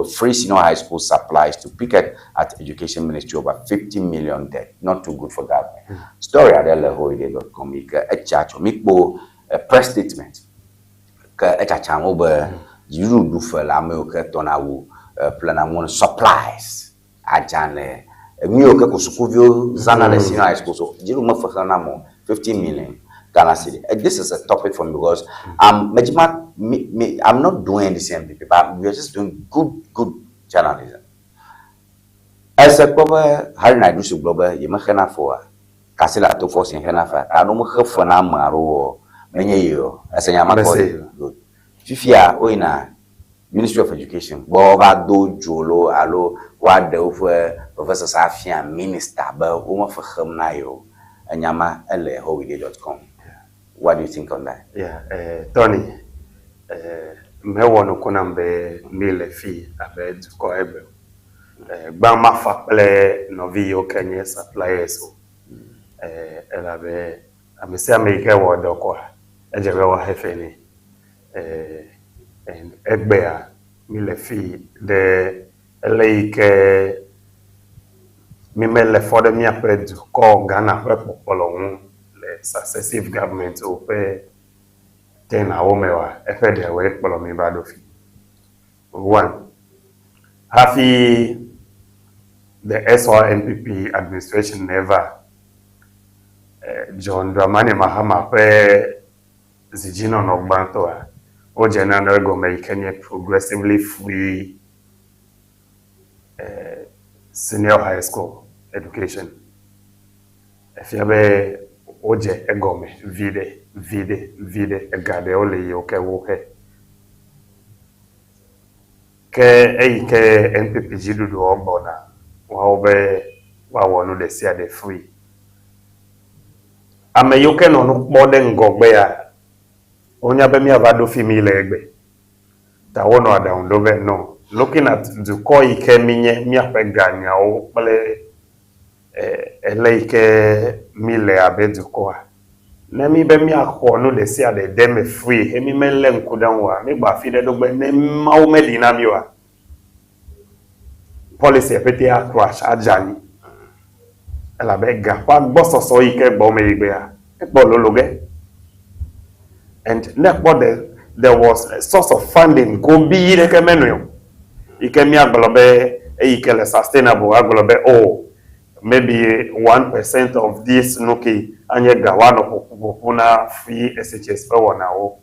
free senior high school supplies to Picket at Education Ministry over 50 million debt. Not too good for government. Story at holiday.com. A church, a press statement. A church over Jilu Dufa, America, Tonawu, Planamon supplies. Ajane Mio ke ko sukuvio zana le senior high school so jiru ma fa na mo 15 million Ghana cedi. This is a topic for me because I'm not doing the same people, but we are just doing good journalism. As a proper hari na dusu global ye ma khana fo kasila to force in khana fa anu mo khafo na maro menye yo asanya ma ko good fifia oina Ministry of Education bo ba do jolo alo wa de Professor Safia minister ba o ma fa kham na yo anyama elehowide.com. What do you think on that? Yeah, Tony, me wonu kunambe mile fi abe duko ebe. Gba ma fa ple no vi yo kenye suppliers o. Elabe amese America wo doko. Ejebe wo hefeni. En egbe a mile fi de eleike mi mele for de mi apre duko Ghana pe popolo successive government o pe ten awomewa efe de we polo mi ba do fi. One, happy the SRNPP administration never John Dramani Mahama pe zijino no gbanto a o general government Kenya progressively free senior high school education. If you have oje egome vide egade ole yoke woke ke eike NPP jidudu obona wa obe wa wonu de sia de free ame yoke no no kpode ngogbe ya onya be mi avado fi mi legbe ta wono adaundo be no looking at the koi ke minye mi apeganya o pele eleike mile abedukoa na mi be mi akọ no de sia de dem free emi mele nkudan wa mi gba fi de dogbe ne mawo medina mi wa policy epete a crash ajani ela be ga pa gbososo ike gbo me igbe a epo lologe and there was a source of funding go bi de ke menu ike mi aglobe ike le sustainable aglobe maybe 1% of this nuki anye gawano popuna free SHS pe wona o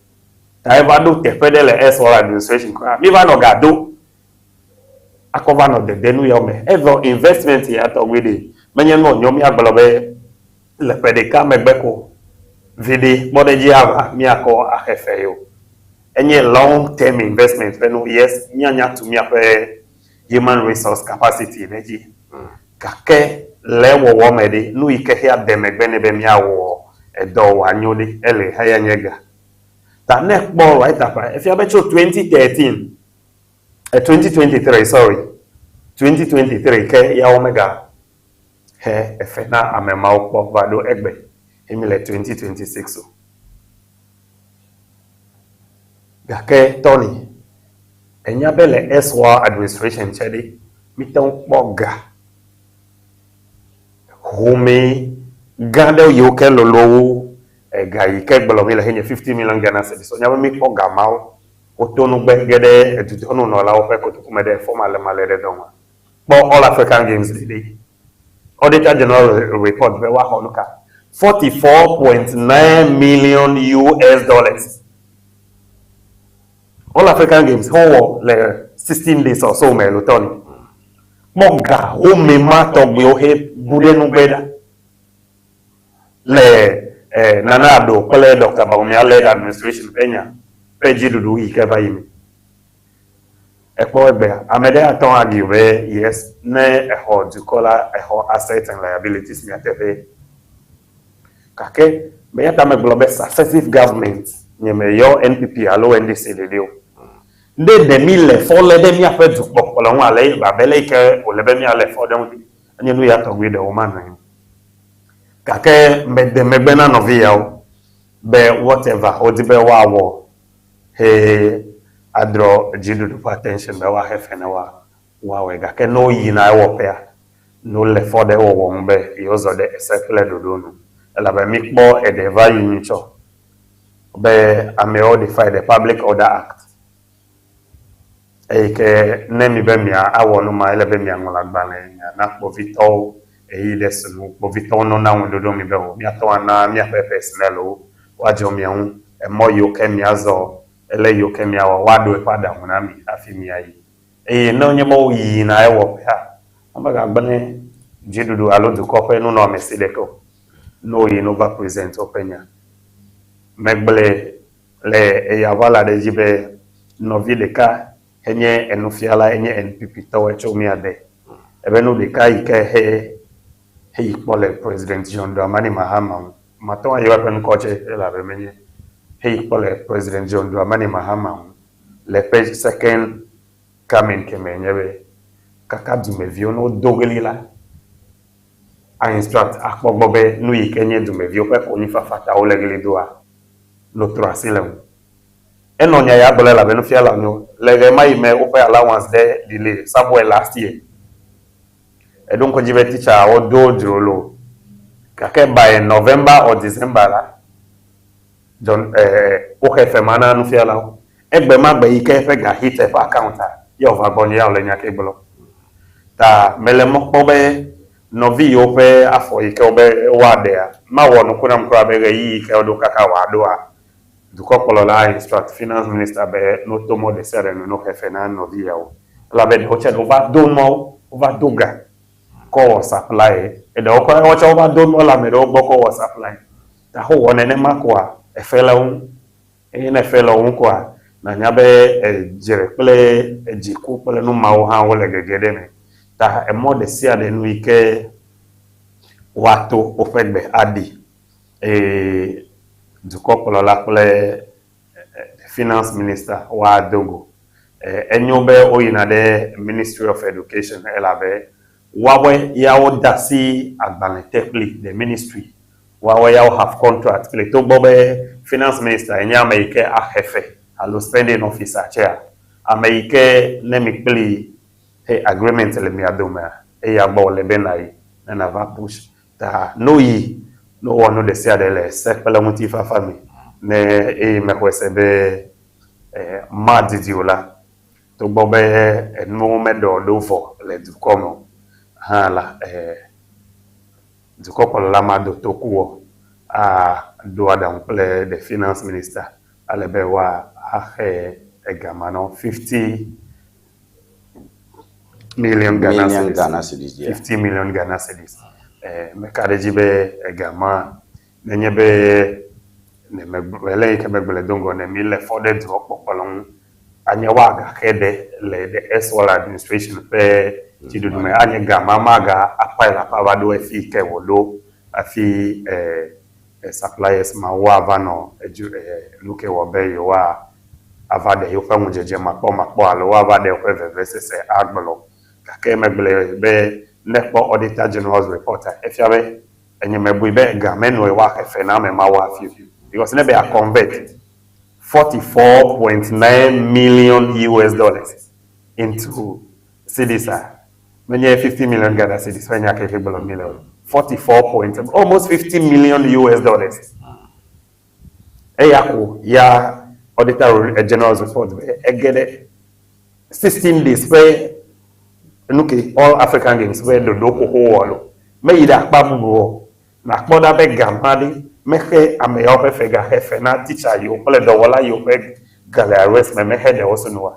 taiba do tepedele SR administration mi va no gado akova no de denu yome ever investment ya to wede menye no nyomi agbalobe le pedeka megbeko vide bodeji ava mi akọ ahefe yo enye long term investment pe no yes nyanya to mi ape human resource capacity neji kake lewo wo mede nu ike hia demegbe ne be mi awo edo wa nyode ele haya nyega ta neck ball right up if you bet 2013 2023 sorry 2023 ke ya omega he efena amema okpo vado egbe emile 2026 so gake Tony enya bele SWA administration chede mitan poga home gande yoke lolowo ga ike gbolo mi le henye 50 million Ghana cedis so nyaba mi poga mawo otonu gbegede etutonu no la ope kotukumede formal malere donwa for all African games today Auditor General report be wa honuka $44.9 million all African games ho le 16 days or so me lo Tony moga o me ma to gbe o he bude nu beda le nanado pele Dr. Bawumia led administration Kenya peji dudu ike bayimi ekpo egbe amede aton agiwe yes ne eho dukola eho assets and liabilities mi atebe kake me yata me globe successive government nyeme yo NPP alo NDC dedio de mille fole de mi ape du popolo won ale babele ke o lebe mi ale fo de won ani nu ya to gbe de o man kake me de megbe na novia o be whatever o di be wa wo he adro jidu for attention be wa hefe na wa we kake no yi na wo pe no le fo de wo won be yozo de circular do no ela be mi po e de value ni cho be ameo defy the Public Order Act ke nemi be mia awonu ma ele be mia ngola gbale na povito desunu povito no na wododo mi be o mi ato na mi ape personnel o wajo mi hu e mo yo ke mi azo ele yo ke mi awa wado e pada mu na mi afi mi ayi no nye mo yi na e wo ha amaga gbane jidudu alodu ko pe no no mesideko no yi no va present openya megbele le ya vala de jibe no videka enye enufiala enye NPP tawe chomi ade ebe no de kai ke he pole president John Dramani Mahama mato ayo pen coach la be menye he pole president John Dramani Mahama le page second coming ke menye be kaka dumevio no dogelila a instruct akpogbobe no yikenye dumevio pe ko ni fafata o legele doa no trasilem enonya ya bole la benu fiala no lege mai me ope allowance de delay somewhere last year e don ko jibe teacher o do drolo kake by November or December la John o ke fe mana no fiala egbe ma gbe ike fe ga hit e account ya overbon ya ole nya ke bolo ta mele mo pobe novi ope afo ike obe wade ma wonu kuna mkra be yi ike odo kaka wado duko polola instruct finance minister be no tomo de sereno no kefena no via o la be ho che ova domo ova doga ko supply e do ko o che ova domo la me do boko supply ta ho wonene makwa e fela un e na fela un kwa na nya be jere ple jiku ple no ma o ha wo le gegede me ta e mo de sia de no ike wato ofegbe adi du couple la ple finance minister wa dogo enyobe oyina de Ministry of Education elabe wawe yawo dasi agbanetepli the ministry wawe yawo have contract le to bobe finance minister enya meike ahefe alo spending officer chair ameike nemikpli he agreement le mi adoma ya gbo le benai na va push ta noyi no one de sia de le sekpele motifa family ne me kwese be madidiola to bobe no me do fo le du komo ha la du couple la mado to kuo do adam ple the finance minister alebe wa egamano 50 million Ghana cedis 50 million Ghana cedis me kadejibe egama nenyebe ne megbele ke megbele dongo ne mille fode drop popolon anyewa ga kede le the SWAL administration pe tidudu me anye gama maga apaila pavado efi ke wodo afi suppliers ma wa vano luke wobe yo wa avade yo fa mujeje makpo alo wa avade yo vevese se agbelo kake megbele be nepo auditor general's reporter efiabe enye mebu ibe gameno e wa efe na me ma wa fi because nebe a convert 44.9 million US dollars into cedis menye 50 million Ghana cedis when ya capable of million 44 almost 50 million US dollars eyako ya auditor general's report egede 16 days where nuke all African games where the doko ho me ida pabugo na kpoda be gamadi meke ameya pe fega hefe na teacher yo pele do wala yo pe gale arrest me head e wosunwa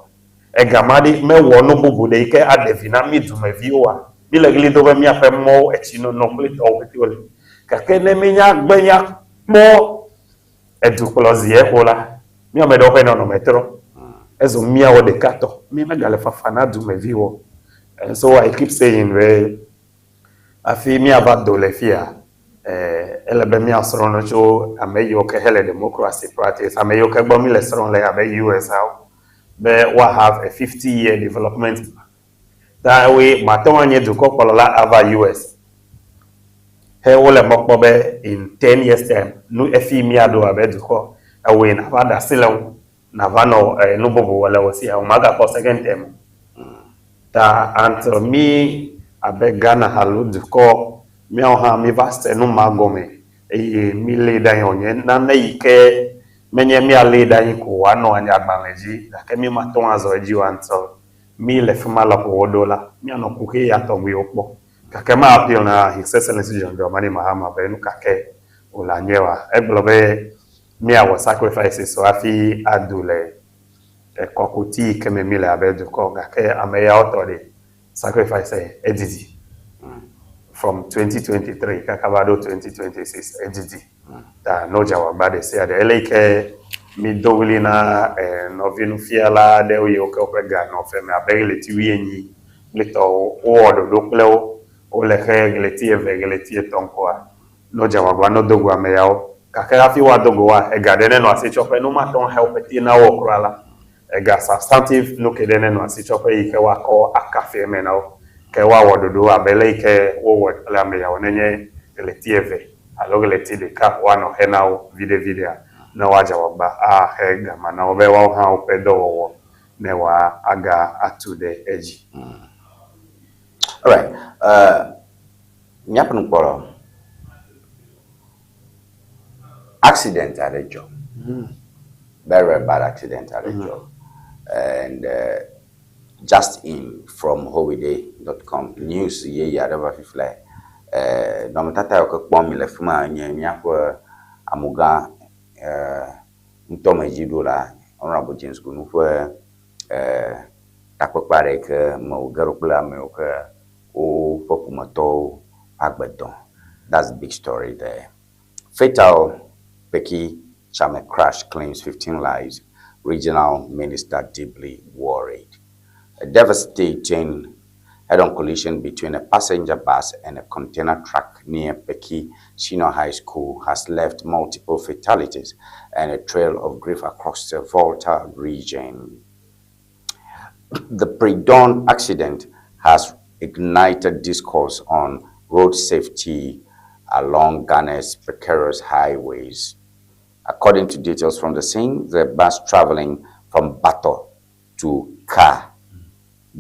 e gamadi me wo no bubu de ike adevina mi dume viwa bi legili do be mi afa mo e chino no plate o pe ole ka ke ne mi nya gbenya mo e du close ye hola mi o me do pe no metro ezo mi a wo de kato mi me gale fafana dume viwo. And so I keep saying, well, I feel me about Dolefia. Elebe mi asrono cho ameyo ke hele democracy practice. Ameyo ke bomi le sron le abe US how. Be wa have a 50-year development. That way, matawanye duko polola ava US. He wole mokbobe in 10 years time. Nu efi mi ado abe duko. Awe na vada silon na vano nubobo wala wasi. Umaga po second term. Ta entre mi abe Ghana halud ko mi oha mi vaste no magome mi leda yonye na na ike menye mi aleda yin ko wano anya agbanleji da ke mi maton azo eji wanto mi le fuma la po dola mi ano kuke ya to mi opo kakema apio na His Excellency John Dramani Mahama be nu kake ola nyewa eglobe mi awo sacrifices so afi adule kokoti keme mi le abedu ko kake ameya otode sacrifice edidi from 2023 kakabado 2026 edidi da noja wagbade se de eleke mi dowili na novinu fiala de oyo ko pega no fe me abele ti wienyi lito o do pleo o le regleti e vegleti tonkoa noja wagba no dogwa me yao kakara fi wa dogo wa e gadene no ase chope no maton help ti na wo krala e ga substantive no kedene no ase chope ike wa ko akafe me na ke wa wododo abele ike wo la me yao nenye gleti eve alogleti de cap wano henao vide na waja waba hega mana obe wa ha opedo wo ne wa aga atude eji. All right. Nyapan polo accident at a job. Very bad accident at a job. And just in from holiday.com news ye ya reba fifle no mtata yo ko mi le fuma nyakwa amuga ntoma jidola honorable James Gunu for takpare ke mo garukula me o ka o pokumato agbedon. That's the big story there. Fatal Peki Chame crash claims 15 lives. Regional minister deeply worried. A devastating head-on collision between a passenger bus and a container truck near Peki Senior High School has left multiple fatalities and a trail of grief across the Volta region. The pre-dawn accident has ignited discourse on road safety along Ghana's precarious highways. According to details from the scene, the bus traveling from Bato to Ka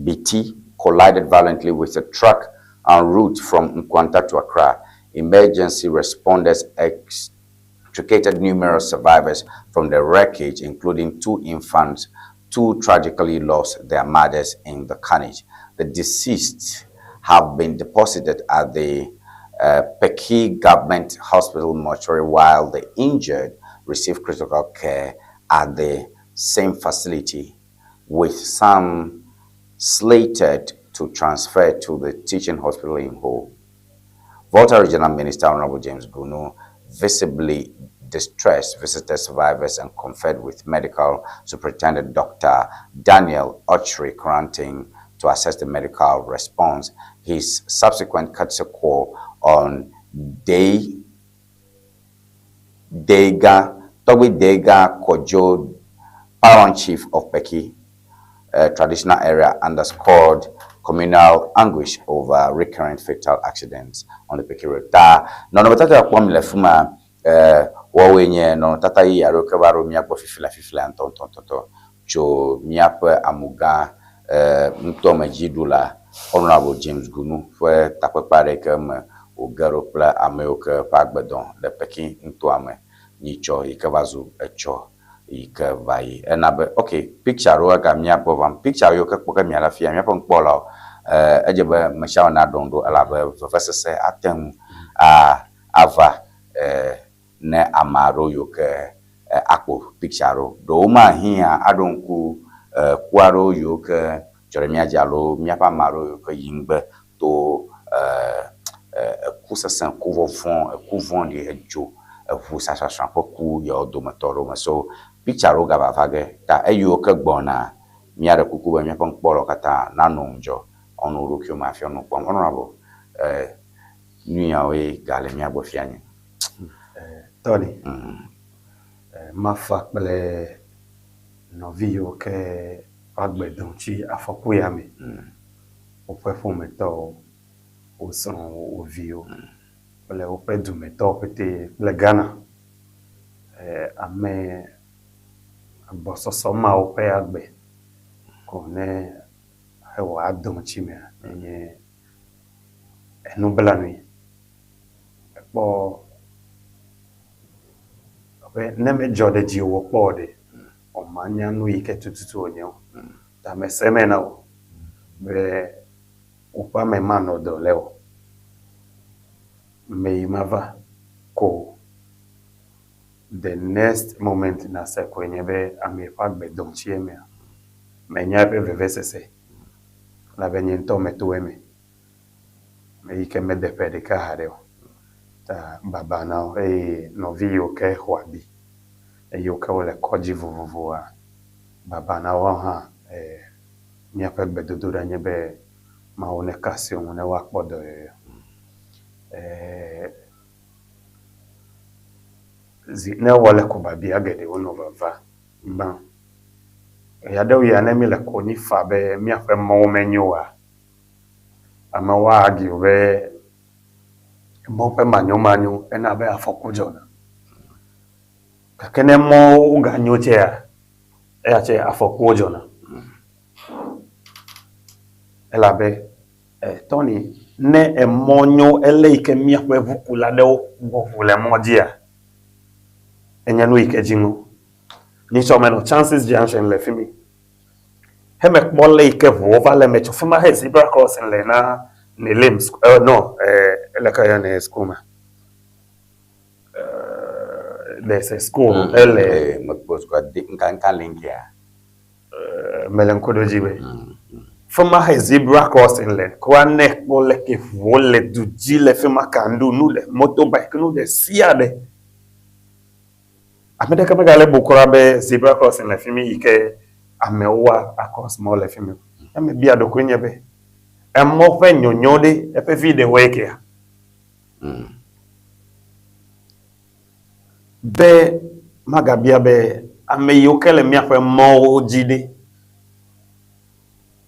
BT collided violently with a truck en route from Nkwanta to Accra. Emergency responders extricated numerous survivors from the wreckage, including 2 infants. 2 tragically lost their mothers in the carnage. The deceased have been deposited at the Peki Government Hospital mortuary, while the injured receive critical care at the same facility, with some slated to transfer to the teaching hospital in Ho. Volta Regional Minister Honorable James Gunu visibly distressed visited survivors and conferred with Medical Superintendent Dr. Daniel Ochri, granting to assess the medical response. His subsequent courtesy call on Dega Kojo, Paramount Chief of Peki traditional area, underscored communal anguish over recurrent fatal accidents on the Peki Road. Nono batata kwa milefuma wawenye nono tata yi aroke baro miapo fifila antontonto cho miapo amuga mtoma jidula Honorable James Gunu fue tapepare kem ugaro pla ameoke pagbedon de Peki ntoame nicho ikabazu echo ikavai enabe okay picture ro ga miapo vam picture yo ka poka miala fia miapo nkpolo ejebe mashawa na dondo alabe professor say atem ava ne amaro yo ke akpo picture ro do ma hia adonku kwaro yo ke Jeremia Jalo miapa maro yo ke yingbe to kusasan couvon de ejo fu sasasran poku yo do matoro so picture ro ga bavage ta eyo ke gbona miare kuku ba miapa nkpolo kata nanonjo onu rukio mafia no kwa honorable nuyawe gale miabo fianye Tony mafa bele no vio ke agbedon chi afokuya mi o pe fun meto o son o vio bele o pe du meto pete le Ghana ame boso soma o pe agbe ko ne hewa adon chi me enye enu bela nui po neme jode jiwo pode o manya nui ke tututu onyo ta meseme na be upa me mano do leo me imava ko the next moment na se kwenye be amefa gbe don chieme me nya pe vevesese la benye nto metueme me ike me de pedika hareo ta baba na no vi o ke hwabi yo ka wole koji vuvuwa baba na wa ha nya pe gbe dodora nye be ma one kasio ne wa podo ne wole ko babi agede wono bava ban ya de ya na mi le ko ni fa be mi afa mo menyoa ama wa agi be mo pe manyo ena be afoko jona ka kene mo ga nyoche ya che afoko jona ela be Tony ne emonyo ele ike mi afa vukula de wo vule modia enya no ike jingo ni so meno chances junction le fimi heme kpole ike vo vale me chofima he zebra crossing le na ne limbs no ele ka ya ne skuma there's a school ele makbos ko nka link ya melankodo jibe fima he zebra crossing le kwa ne kpole ke vo le duji le fima kandu nu le motorbike nu le siade amede ka megale bukura be zebra crossing le fimi ike amewa across mo le fimi ame bia do kwenye be emo fe nyonyode e pe video weke ya be magabia be ame yokele mi afa mo jide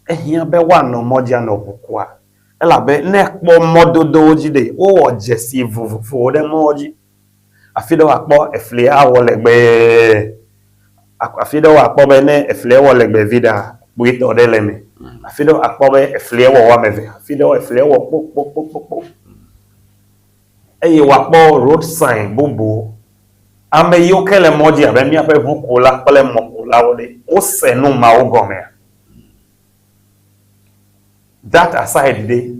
ehia be wa no moja no bukwa ela be ne po mododo jide o ojesi vuvu de moji afido akpo efle awolegbe afido akpo be ne efle awolegbe vida buito de leme afido akpo be efle wo wa meve afido efle wo pop eye wakpo road sign bubu ame yokele moji abe mi ape vukula pele mokula wode o senu ma ogome that aside de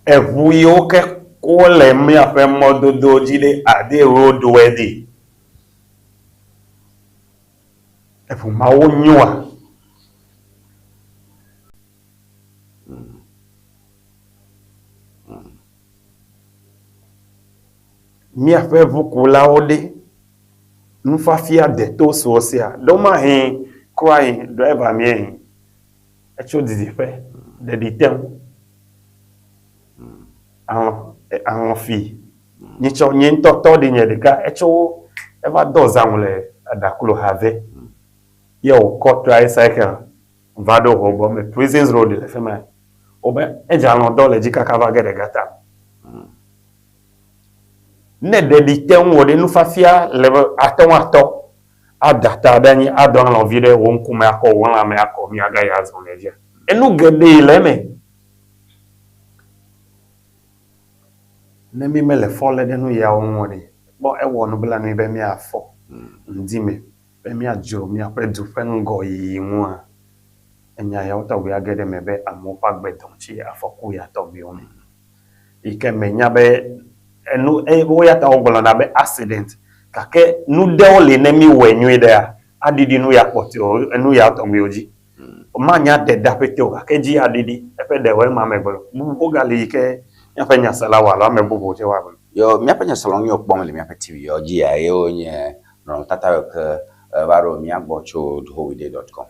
evu yoke ko le mi ape mododo jide ade road wedi evu ma wo nyua mi ape vukula wode nfafia de to so sia do ma hin cry driver mi hin echo dizife de ditem an fi ni cho nyi to de nye de ka echo eva doza mule adakulo have yo cut tricycle vado hobo me prisons road le fema obe eja no dole jika kava gede gata ne de ditem wode nu fafia level ato adata dani adon la vide won kuma akọ won la me akọ mi aga ya zo neje enu gede leme nemi mele fole de no ya won wode bo e wonu bla no be mi afọ ndi me be mi ajo mi apedu fengo yi mu a enya ya uta we agede me be amopa gbedon chi afọku ya to bi oni ike menya be enu wo ya ta ogolo na be accident kake nu de ole na mi wenyu de a adidi nu ya poti o enu ya to mi oji o ma nya de da pete o kake ji adidi e pe de we ma megbolo bu gali ke ya pe nya sala wala me bu bo je wa yo mi apenya salon yo pom le mi apeti yo ji ya yo nye no tata ke baro mi agbocho dowide.com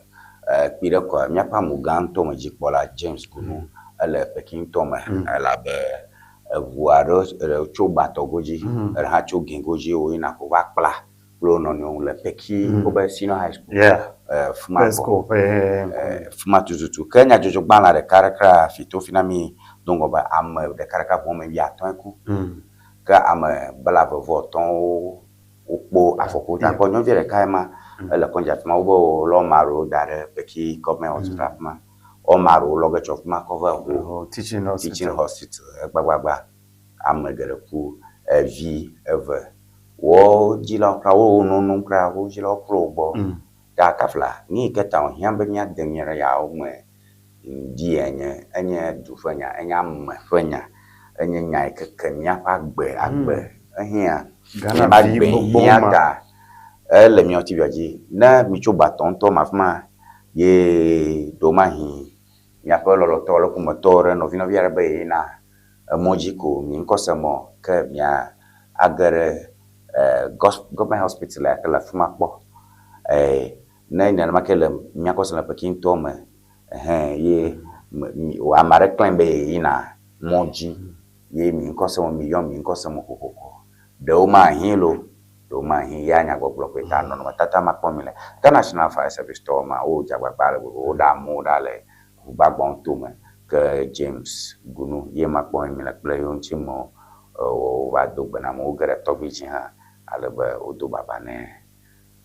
pire ko mi apa muganto mo jikbola James Kunu ele pekin to ma ala be vuaro cho batogoji ha cho gengoji o ina ko wakpla lo no no le peki ko be sino high school fuma ko fuma tututu kenya jojo gbala de karakra fito finami dongo ba am de karaka bo me ya ton ku ka am bala vo ton opo afoko ta ko nyo vere kaima le konja fuma obo lo maro dare peki come hospital fuma o maro loge chof ma cover teaching hospital gbagba amegere ku vi ever wo jila pra wo no kra wo jila pro bo da kafla ni keta on hiambe nya demira ya o me di enye du fanya enya me fanya enye nya kekenya agbe ehia Ghana ma vi gbe gbogbo ya ma. ka le mi oti biaji na mi cho baton to mafma ye do mahi ya pe lo to lo kuma tore no vino viare be na mojiko mi nkosemo ke mia agere government hospital la fuma po na ina makele mia kosela pekin to me ye wa mare claim be ina moji ye mi nkosemo mi nkosemo kokoko de o ma hilo do ma hin ya nya go block ta no matata makpomile ta National Fire Service to ma o jagba bale o da mu dale o bagbon to me ke James Gunu ye makpomile play on chimo o wa do bana mo gere to bi ha ale be o do baba ne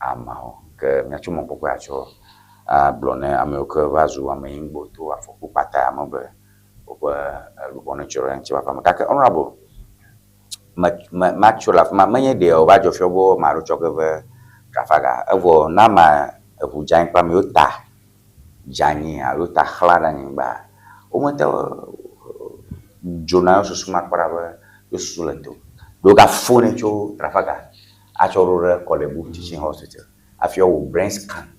ama o ke nya chumo popo acho a blone ame ke vazu ame ingbo to afoku pata amo be o lu bone choro en chiwa fama ka honorable matchola ma manye de o ba jo fiobo ma ro chokeve trafaga evo na ma evu jan pa mi ota jani a ota khlara ni ba o mata jona so suma para ba yo sulento do ga fone cho trafaga a choro re Kolebu teaching hospital a fio brain scan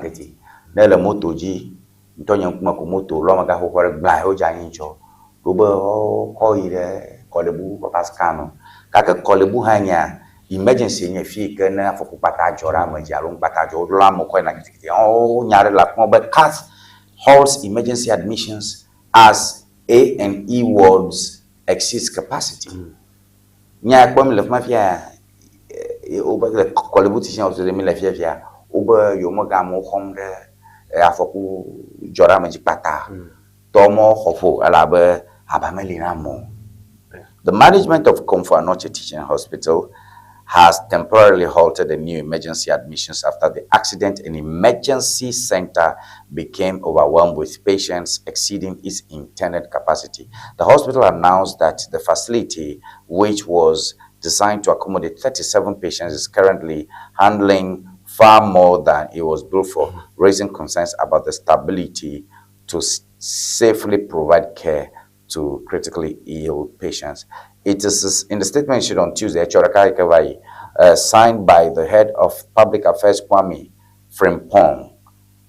tete na le moto ji ntonya kuma ko moto lo ma ga ho kware gba o jani cho do ba ko ire Kolebu papa scan kaka Kolebu hanya emergency nya fi ke na afoku pata jora ma jalo pata jo la mo ko na kitiki o nyare la ko but CAS holds emergency admissions as A&E wards exceeds capacity nya ko mi le mafia o ba le Kolebu teaching hospital mi le fia o ba yo mo ga mo khom de afoku jora ma ji pata to mo khofo ala ba abamelina mo. The management of Komfo Anokye Teaching Hospital has temporarily halted the new emergency admissions after the accident and emergency center became overwhelmed with patients exceeding its intended capacity. The hospital announced that the facility, which was designed to accommodate 37 patients, is currently handling far more than it was built for, raising concerns about the stability to safely provide care to critically ill patients. It is in the statement issued on Tuesday, signed by the head of public affairs, Kwame Frimpong.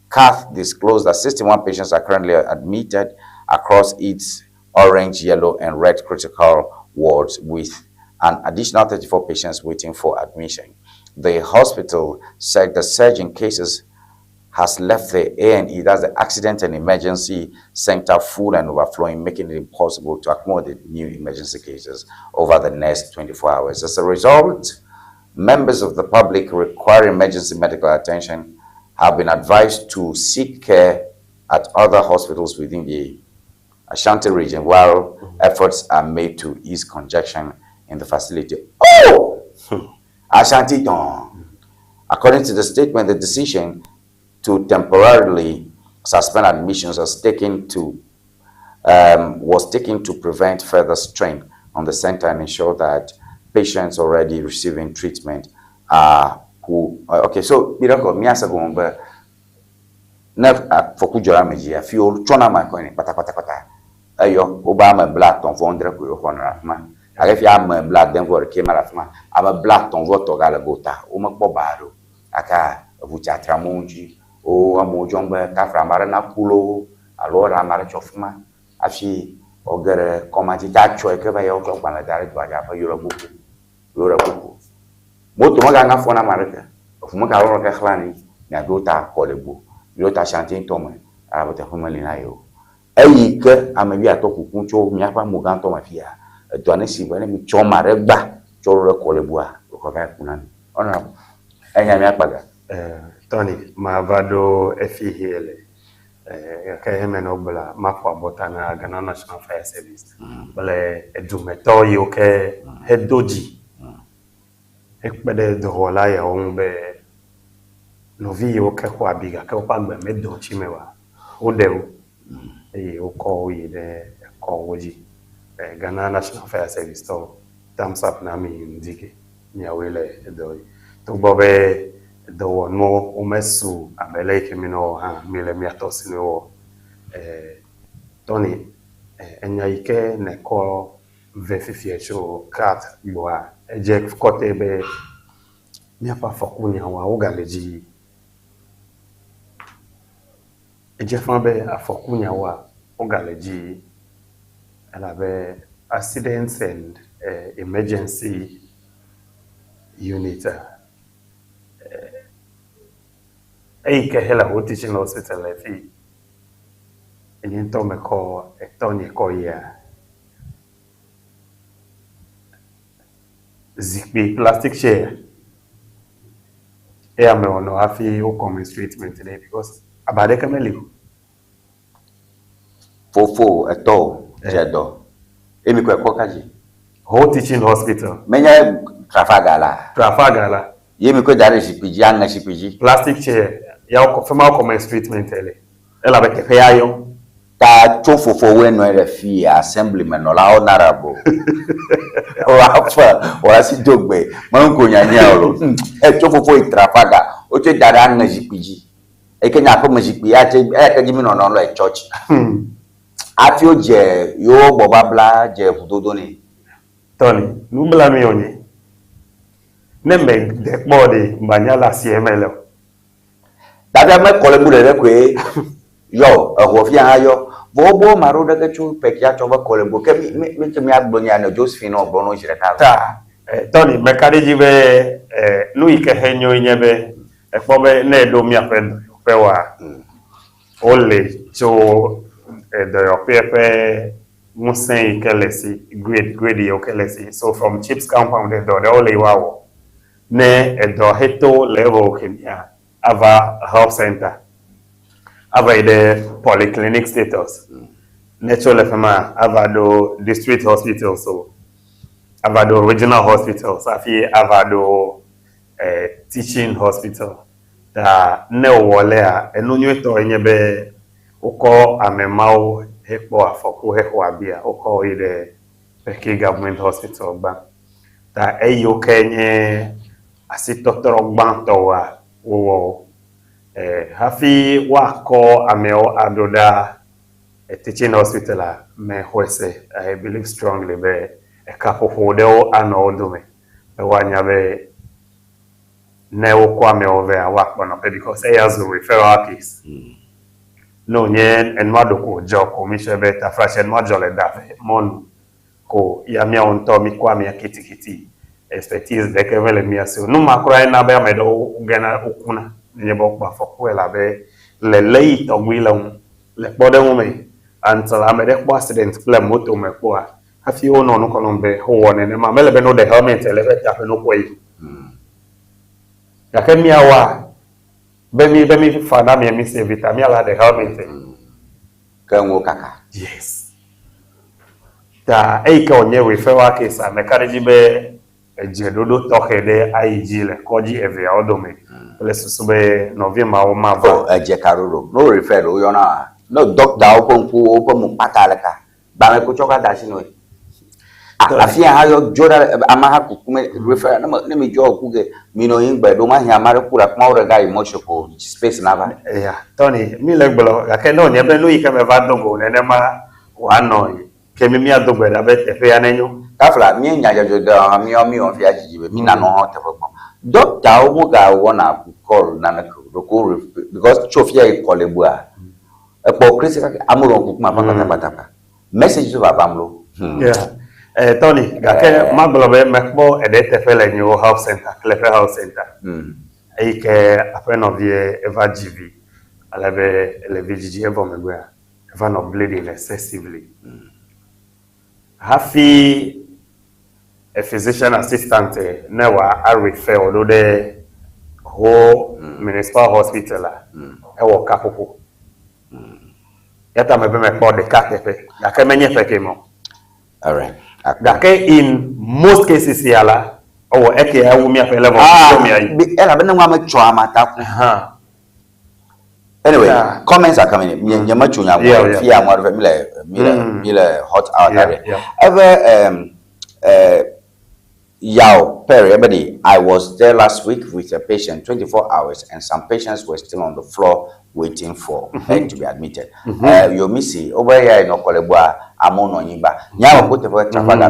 CAF disclosed that 61 patients are currently admitted across its orange, yellow, and red critical wards, with an additional 34 patients waiting for admission. The hospital said the surge in cases has left the A&E, that's the Accident and Emergency Center, full and overflowing, making it impossible to accommodate new emergency cases over the next 24 hours. As a result, members of the public requiring emergency medical attention have been advised to seek care at other hospitals within the Ashanti region, while efforts are made to ease congestion in the facility. Oh! Ashanti Don. According to the statement, the decision to temporarily suspend admissions was taken to prevent further strain on the center and ensure that patients already receiving treatment okay, so miracle miasa gomba na foku jora meji afi o chona ma ko ni pata ayo obama black ton fondre ko yo honra ma aga fi am black den for ke mara ma aba black ton voto gala gota o ma po baro aka vucha tramonji o amojomba kafra mara na kulo alora mara chofuma afi ogere komati ta cho e ke ba yo ko bana dare do aja fa yoro buku moto maga nga fona maraka fuma ka ro ka khlani na dota Kolebu yota Ashanti toma abata fuma lina yo ayi ke amabi atoku kuncho mi afa mo gan to mafia do anesi bane mi choma regba choro Kolebu a ko ka kunani ona enya mi apaga Tony Mavado FEHL KMN Obla Makwa Botana Ghana National Fire Service bale edumeto yo ke hedoji ekpede do hola ya onbe novi yo ke kwa biga ke kwa gbe medo chimewa odewo oko yi de ko woji Ghana National Fire Service to thumbs up na mi ndike mi awele edo to bobe do no umesu abeleke mino ha mile miatos no Tony enya ike neko verification card boa eje kote be miapa fokunya wa ogaleji eje fambe afokunya wa ogaleji alabe accidents and emergency unit ke hela teaching hospital fi enye to me ko etonye ko ya zikbi plastic chair ame ono afi o common treatment today because abade kameli fofo eto jedo emi ko kaji whole teaching hospital menya Trafagala yemi ko dare shipiji anga shipiji plastic chair ya ko fema common treatment ela be ke yayo ta chofofo we no refi assemblyman no la honorable o afa o asi dogbe man ko nyanya oro e chofofo Trafaga o te dare anga shipiji e kenya ko majipi ya te e ka jimi no no e church afi o je yo bobabla je fudodo ni Tony nubla mi onye nembe de body banyala CML dada me kole mu de kwe yo ho fi ayo bobo maro daga chu pekia choba kole bo ke mi agbonya na Josephine obrono jire ta Tony me kadeji be nu ike henyo nyebe ekpobe na edo mi apewa ole cho edo pepe musen kelesi grade yo kelesi so from chips compound edo de ole wawo ne edo heto level kenya ava health center ava the polyclinic status natural fema ava do district hospital so ava do regional hospitals afi ava do teaching hospital da ne wole a enunyu eto enyebe uko amemao hepo afoku hepo abia uko ide peki government hospital ba da eyo kenye asitotoro gbanto wa wo hafi wako ameo adoda teaching hospital me hwese I believe strongly be kapo hodeo anodume wanya be ne wo ameo ve awakpo no because he has a referral case no nye enmado ko joko mi shebe ta fresh enmado le dafe mon ko ya mi onto mi kwa mi kitikiti expertise de kevele mi aso no makura na be medo gana okuna nye bokba fokwe la be le lei to gwila le bode mu me antala me de accident ple moto me kwa afi ono no kolombe ho woni ne ma mele be no de helmet le be ta fe no kwai ya kemi awa Bemi fana mi se vitamin ala de helmet. Kanwo kaka. Yes. Ta eika onye referral case a mekareji be ejedodo tokede IG le koji eve odome. Le susube novema o mava. Eje karoro. No refer o yona. No doctor opo mu pataleka. Ba me ko choka dashi no. Afia hayo joda amaha kukume refer na me jo kuge mino yingbe do ma hia mare kura kuma orega emotion ko space na ba Tony mi legbolo ga ke no ni ebe no yike me va dogo ne ma wa no ke mi adogbe da be tefe ya nenyo kafla mi nya jojo da mi on fi ajijibe mi na no ho tefe ko doctor wo ga wona call na ko ko because chofia e call ebua e po critical amuro kuma pata message to babamlo Tony, gake maglobe mekbo edete fele nyo health center, Klefe health center. Eike apeno vie eva GV, alebe le VGG evo megwea, eva no bleeding excessively. Hafi a physician assistant newa a refer odo de ho municipal hospital ewo kapopo. Yata mebe mekbo de katepe, gake menye feke mo. Alright. Dake in most cases yala o eke ya wumi afa level ela bena ngwa macho amata anyway comments are coming in nyama chunya fi amwa mile hot out area ever Yao Perry, everybody, I was there last week with a patient, 24 hours, and some patients were still on the floor waiting for her to be admitted. You missy over here in Okolebwa, Amon on Yiba. Now, put the Trafalgar,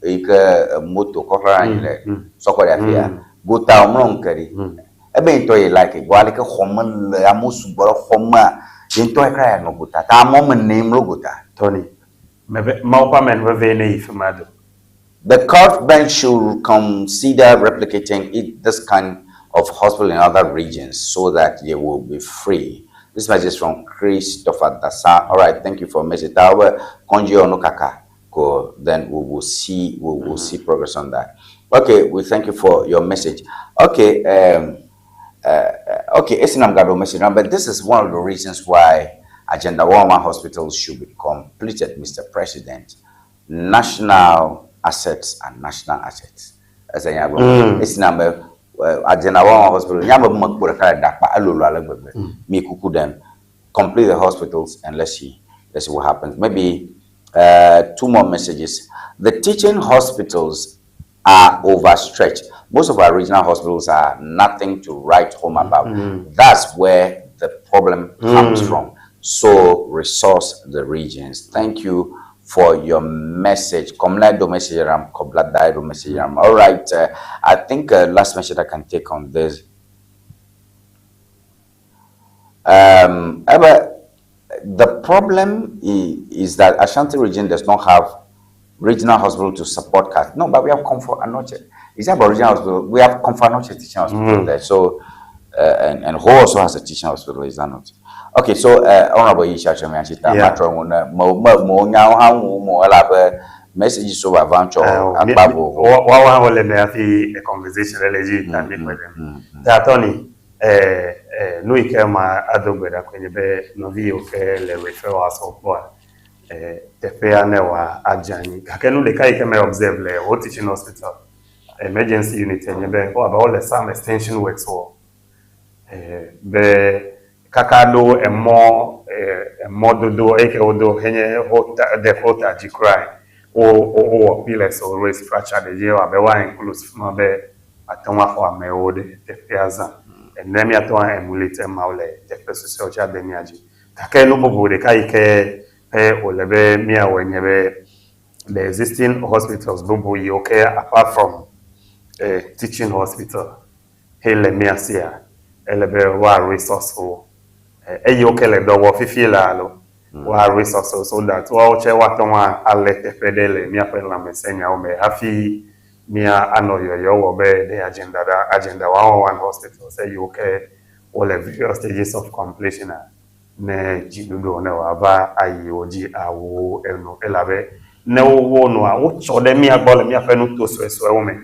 Victor, a moto, Cochrane, Sokoria, go down Monkeri. I mean, to like a Gualica Homan, Amus, Homa, into a cry, no good. A moment name Logota, Tony. Maupaman Ravene if madam. The court bench should consider replicating this kind of hospital in other regions so that they will be free. This message is from Christopher Dasa. All right, thank you for message. Then we will see progress on that. Okay, we thank you for your message. Okay, okay, Esinam message. But this is one of the reasons why Agenda 111 hospitals should be completed, Mr. President. National assets and national assets. As I have, it's number Agenda 111 hospital. Yamba makbura kala dakpa alulu alagbe. Me kuku them complete the hospitals and let's see what happens. Maybe 2 more messages. The teaching hospitals are overstretched. Most of our regional hospitals are nothing to write home about. That's where the problem comes from. So resource the regions. Thank you for your message. All right, I think last message I can take on this. The problem is that Ashanti region does not have regional hospital to support cats. No, but we have Comfort Anoche. It's about regional hospital. We have Comfort Anoche teaching hospital there. So, and Ho also has a teaching hospital, is that not? Okay, so Honorable Isha Chamiachita, messages over Vancho and Babu. One will have a conversation related with them. Tony, no, you can adobe that when you be no view le refer us of boy. The fair never adjani. Can only can observe the teaching hospital, emergency unit, and you be about all the some extension works for. Kakado and more do eke odo henye the hota jikrai or pillars or race fracture the jail abe wa inclusive no be atonwa for ameode the piazza and nemi atonwa emulate maule the social cha beniaji take no bobo de kai ke o lebe mia wenyebe the existing hospitals bobo yoke apart from teaching hospital hele mia sia elebe wa resourceful eyokele dowo fifila lo wa resources so that wa che wa ton wa alete pedele mi apela mesenya o me hafi mi anoyo yo wo be the agenda 111 hospital say you okay all the various stages of completion ne jidudo ne wa ba ayoji awo enu elabe ne wo no a wo chode mi agbole mi afenu to so wo me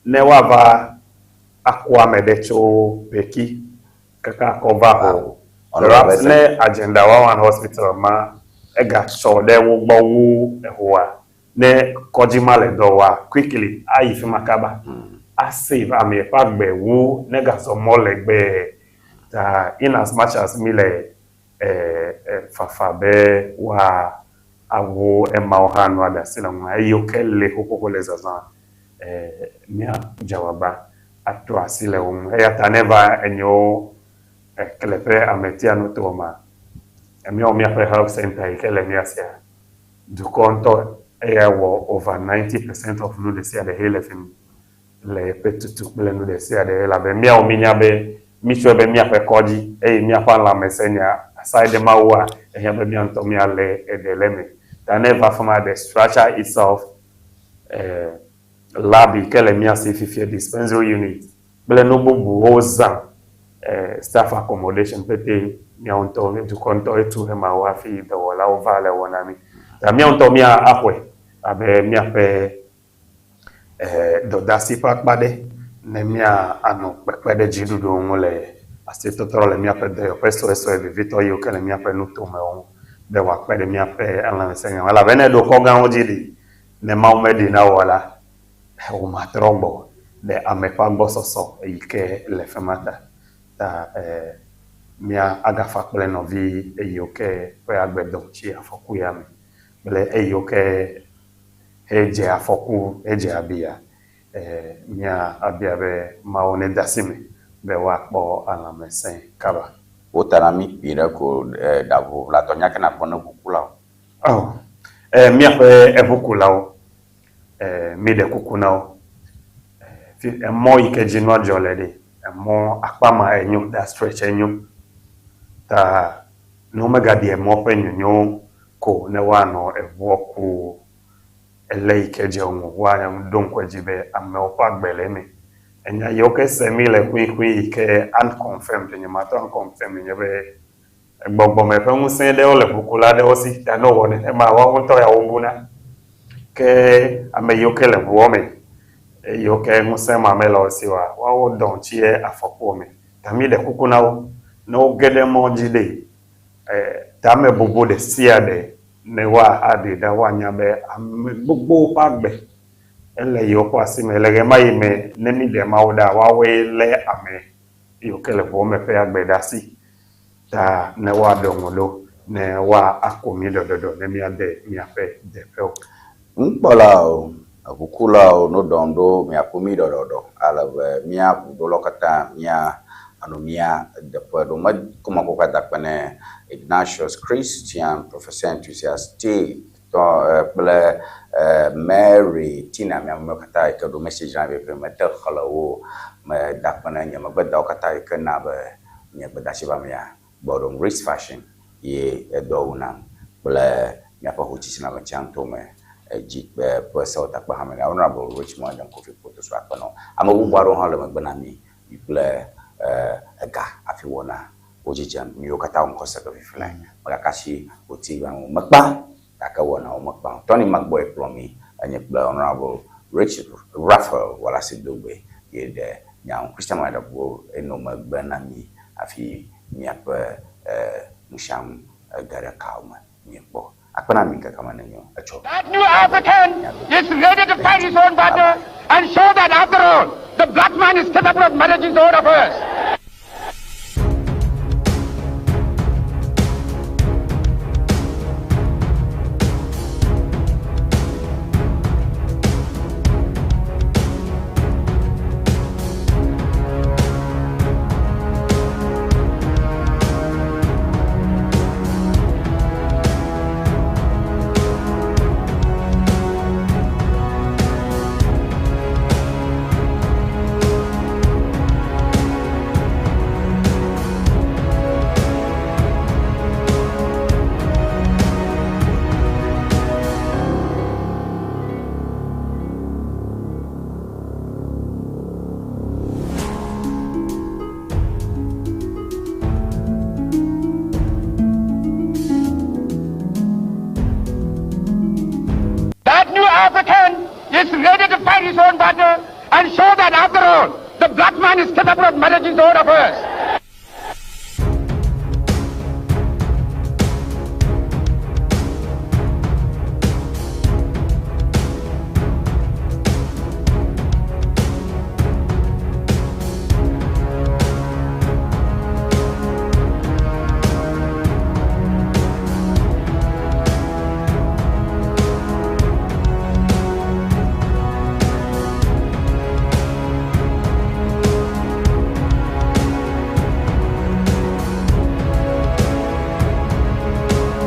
ne wa ba akwa medecho beki kaka cover ho perhaps ne agenda 111 hospital ma ega so de wo gbowo ehoa ne kojima le do wa quickly ayi makaba a save am e pagbe wo ne ga so mo legbe ta in as much as mi le fafabe wa awo e ma ohanu ada silamu ayo kele kokoko le zazan mia jawaba atu asile ya taneva enyo kelepe ametia no toma emi o mi ape health center ikele mi asia du konto wo over 90% of no de sia de helefim le petutu le no de sia de la be mi o mi nyabe mi so be mi ape koji mi afa la mesenya aside mawa ya be mi anto mi ale edeleme taneva from the structure itself lab ikele mi asia fifia dispensary unit bele no bubu ozan staff accommodation pete mianto du konto etu hema wafi de wala ovale wonami ta mianto mia akwe abe mia pe do dasi pakbade ne mia ano pekpede jidu do ngole asito toro le mia pe de peso eso e vito yo kele mia pe nuto me on de wa pede mia pe ala senya wala bene do ko gan ojidi ne maumedi na wala o matrombo de amepambo soso ike le femata ta mia agafa pleno vi eyoke pe agbedo chi afokuyami bele eyoke eje afoku eje abia mia abia be maone dasime be wa kpo alamesen kaba Utara mi pira ko davo la tonya kana pona kukula. Oh. Mia pe evukula mi de kukuna mo ike jinwa jolede mo akpama enyu da stretch enyu ta no mega de mo pe nyunyo ko ne wa no evoku ele ike je onwo wa ya donkwe jibe ame opa gbele mi enya yoke semi le kwi ike unconfirmed nyamato unconfirmed nyebe gbogbo me fe nse de ole bukula de osi ta no woni e ma wa nto ya wobuna ke ame yoke le buome yoke nse ma me lo si wa wo don chi e afopo me ta mi de kukuna no gede mo jide ta me bobo de sia de ne wa ade da wa nya be ame gbogbo pa gbe ele yoko asime lege mai me ne mi de mauda wa we le ame yoke le buome fe agbe da si ta ne wa dongolo ne wa akomi dododo ne mi ade mi ape de pe Nkpola o akukula o no dondo mi akomi dododo ala mi abudo lokata mi anomia de pedo ma kuma ko kata pene Ignatius Christian Professor Enthusiast to ple Mary Tina mi amokata ke do message na be me te khalawo me dakpana nya me da kata ke na be nya be da shiba mi bodom Rich Fashion ye edowuna ple mi apa hochi na chanto me jik be so ta pa hamela Honorable Richmond and Kofi Poto so akano amabu baro ha le magbana mi ple ega afi wona ojijam mi okata on kosa ko fifla magakashi oti ba mo magba aka wona o magba Tony Magboy plomi anye ple Honorable Richard Raphael wala sidogbe ye de nyam Christian Madabo eno magbana mi afi mi apa musham gara kauma mi bo akana mi kama nanyo acho That new African is ready to fight his own battle and show that after all the black man is capable of managing his own affairs. African is ready to fight his own battle and show that after all, the black man is capable of managing his own affairs.